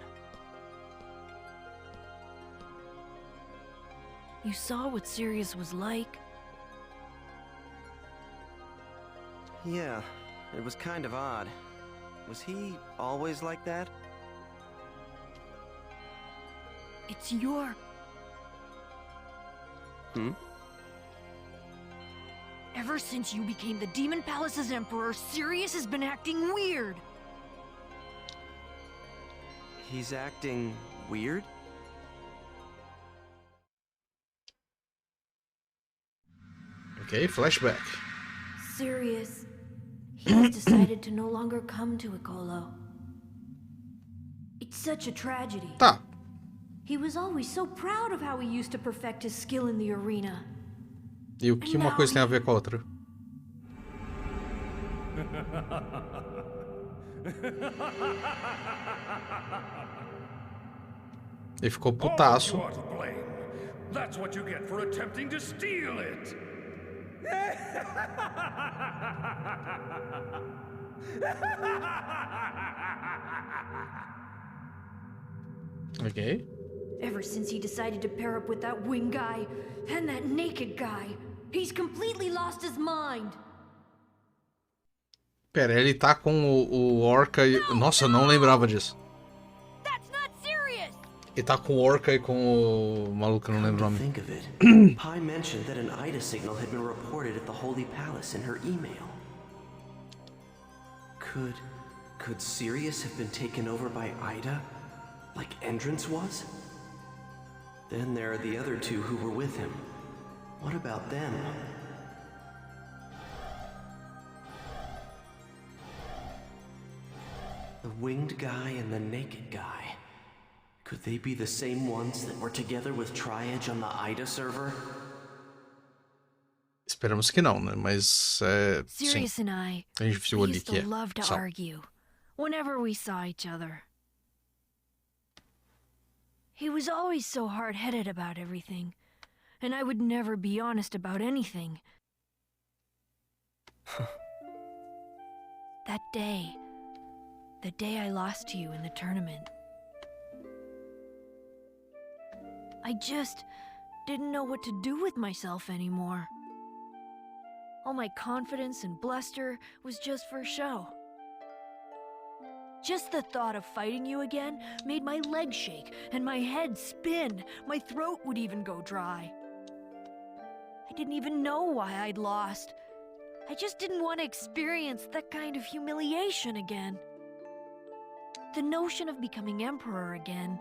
You saw what Sirius was like? Yeah, it was kind of odd. Was he always like that? It's your... Ever since you became the Demon Palace's Emperor, Sirius has been acting weird. He's acting weird? Okay, flashback. Sirius, he has decided to no longer come to Icolo. It's such a tragedy. Tá. He was always so proud of how he used to perfect his skill in the arena. E o que uma coisa tem a ver com a outra? Ele ficou putaço. That's what you get for attempting to steal it. Ok. Ever since he decided to pair up with that wing guy and that naked guy, he's completely lost his mind. Pera, ele tá com o Orca e... Nossa, eu não lembrava disso. Ele tá com o Orca e com o maluco, eu não lembro o nome. Think of it. Pi mentioned that an Ida signal had been reported at the Holy Palace in her email. Could Sirius have been taken over by Ida, like Entrance was? Then there are the other two who were with him. What about them? The winged guy and the naked guy. Could they be the same ones that were together with Triage on the Ida server? Esperamos que não, né? Mas Sirius sim. and I A gente viu ali used que to love to argue whenever we saw each other. He was always so hard-headed about everything, and I would never be honest about anything. That day, the day I lost to you in the tournament, I just didn't know what to do with myself anymore. All my confidence and bluster was just for show. Just the thought of fighting you again made my legs shake and my head spin. My throat would even go dry. I didn't even know why I'd lost. I just didn't want to experience that kind of humiliation again. The notion of becoming emperor again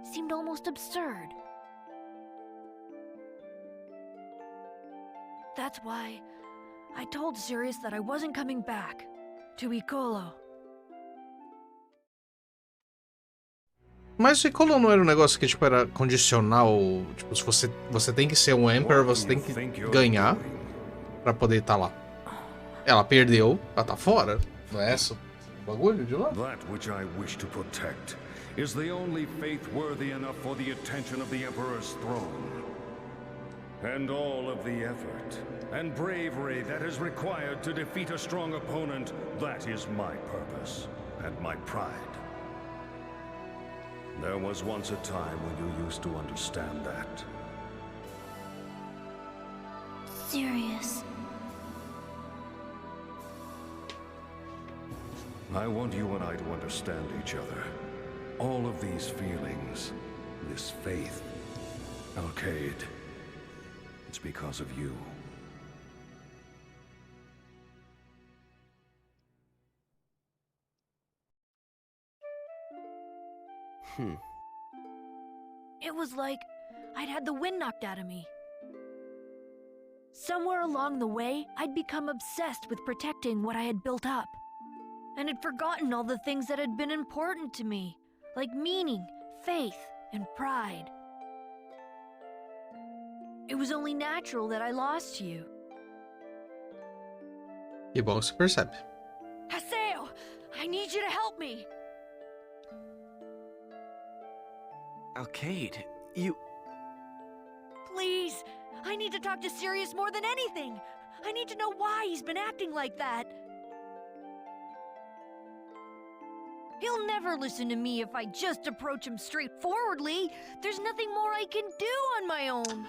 seemed almost absurd. That's why I told Sirius that I wasn't coming back to Icolo. Mas o Icolo não era um negócio que, tipo, era condicional? Tipo, se você tem que ser um Emperor, você tem que ganhar pra poder estar lá. Ela perdeu, ela tá fora. Não é essa o bagulho de lá? That which I wish to protect is the only faith worthy enough for the attention of the Emperor's throne. And all of the effort and bravery that is required to defeat a strong opponent, that is my purpose and my pride. There was once a time when you used to understand that. Serious. I want you and I to understand each other. All of these feelings, this faith, Alkaid, it's because of you. It was like I'd had the wind knocked out of me. Somewhere along the way, I'd become obsessed with protecting what I had built up. And had forgotten all the things that had been important to me, like meaning, faith, and pride. It was only natural that I lost you. Que bom que você percebe. Haseo, I need you to help me. Alkaid, you... Please, I need to talk to Sirius more than anything. I need to know why he's been acting like that. He'll never listen to me if I just approach him straightforwardly. There's nothing more I can do on my own.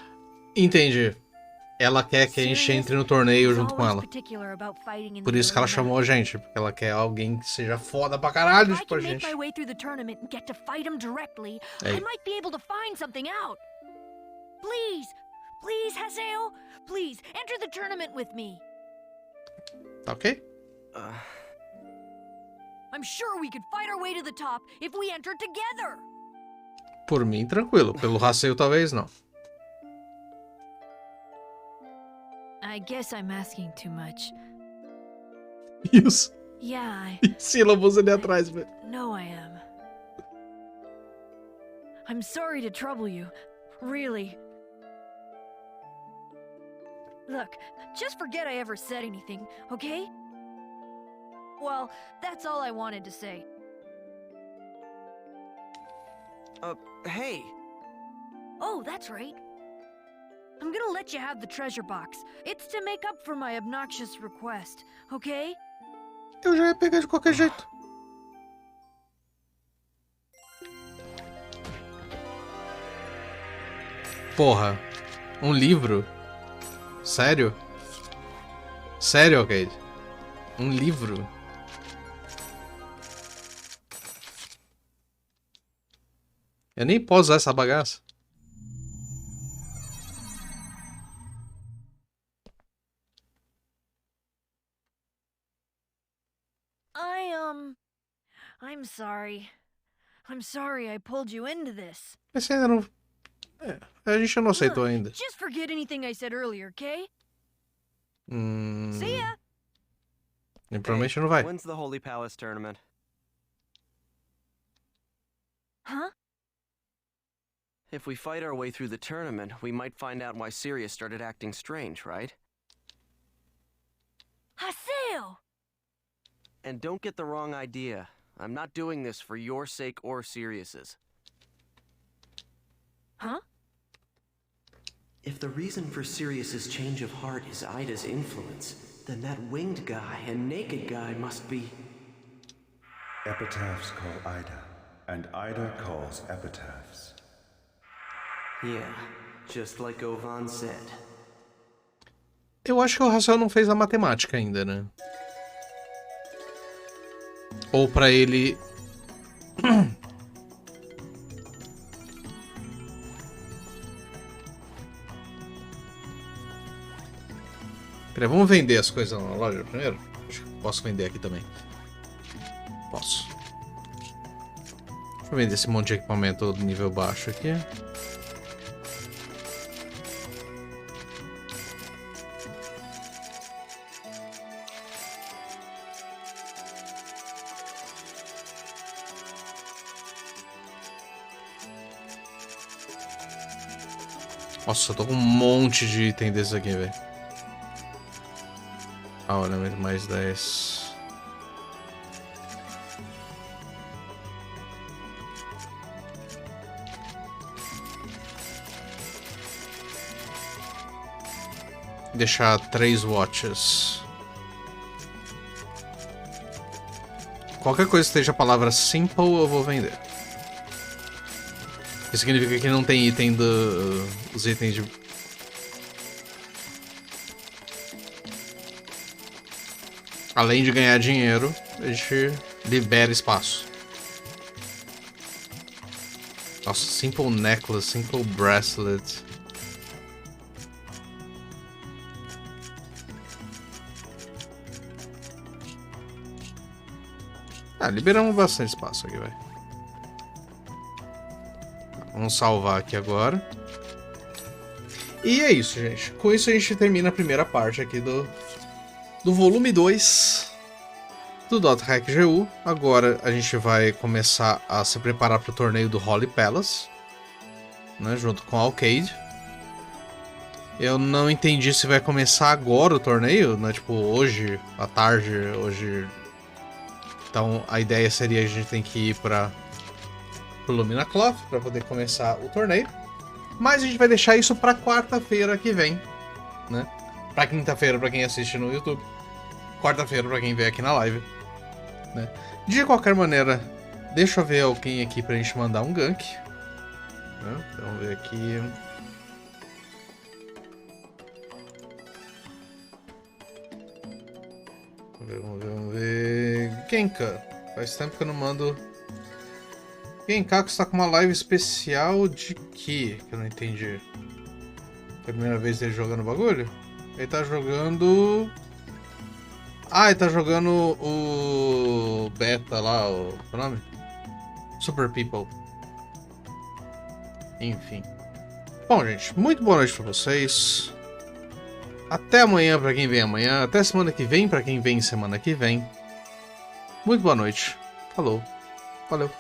Entendi. Ela quer que a gente entre no torneio junto com ela. Por isso que ela chamou a gente, porque ela quer alguém que seja foda pra caralho, tipo a gente. My way through the tournament and get to fight him directly, Hey. I might be able to find something out. Please, please, Haseo, please enter the tournament with me. Tá ok? I'm sure we could fight our way to the top if we enter together. Por mim, tranquilo. Pelo Haseo, talvez não. I guess I'm asking too much. Isso. Yeah, Sílabos ali atrás, velho. No, I am. I'm sorry to trouble you. Really. Look, just forget I ever said anything, okay? Well, that's all I wanted to say. Hey. Oh, that's right. I'm gonna let you have the treasure box. It's to make up for my obnoxious request, okay? Eu já ia pegar de qualquer jeito. Porra. Um livro? Sério? Sério, Alkaid? Um livro? Eu nem posso usar essa bagaça. I'm sorry. I'm sorry I pulled you into this. Esse ainda não... a gente não aceitou ainda. Just forget anything I said earlier, okay? See ya! E provavelmente não vai. When's the Holy Palace tournament? Huh? If we fight our way through the tournament, we might find out why Sirius started acting strange, right? Haseo! And don't get the wrong idea. I'm not doing this for your sake or Sirius's. Huh? If the reason for Sirius's change of heart is Ida's influence, then that winged guy and naked guy must be... Epitaphs call Ida, and Ida calls epitaphs. Yeah, just like Ovan said. Eu acho que o Raciel não fez a matemática ainda, né? Ou pra ele... Peraí, vamos vender as coisas na loja primeiro? Acho que posso vender aqui também. Posso. Deixa eu vender esse monte de equipamento do nível baixo aqui. Nossa, eu tô com um monte de item desses aqui, velho. Ah, olha, mais 10. Deixar 3 watches. Qualquer coisa que esteja a palavra simple, eu vou vender. Isso significa que não tem item os itens de... Além de ganhar dinheiro, a gente libera espaço. Nossa, simple necklace, simple bracelet. Ah, liberamos bastante espaço aqui, velho. Vamos salvar aqui agora. E é isso, gente. Com isso a gente termina a primeira parte aqui do volume 2 do .hack.gu. Agora a gente vai começar a se preparar para o torneio do Holy Palace, né, junto com a Arcade. Eu não entendi se vai começar agora o torneio, né, tipo hoje, à tarde, hoje. Então a ideia seria a gente tem que ir para o Lumina Cloth para poder começar o torneio. Mas a gente vai deixar isso para quarta-feira que vem, né? Para quinta-feira para quem assiste no YouTube. Quarta-feira para quem vê aqui na live, né? De qualquer maneira, deixa eu ver alguém aqui pra gente mandar um gank, né? Vamos ver aqui. Vamos ver. Genka. Faz tempo que eu não mando. Genka está com uma live especial de quê? Que eu não entendi. É a primeira vez dele jogando o bagulho? Ele tá jogando. Ah, ele tá jogando o beta lá, qual é o nome? Super People. Enfim. Bom, gente, muito boa noite pra vocês. Até amanhã pra quem vem amanhã. Até semana que vem pra quem vem semana que vem. Muito boa noite. Falou. Valeu.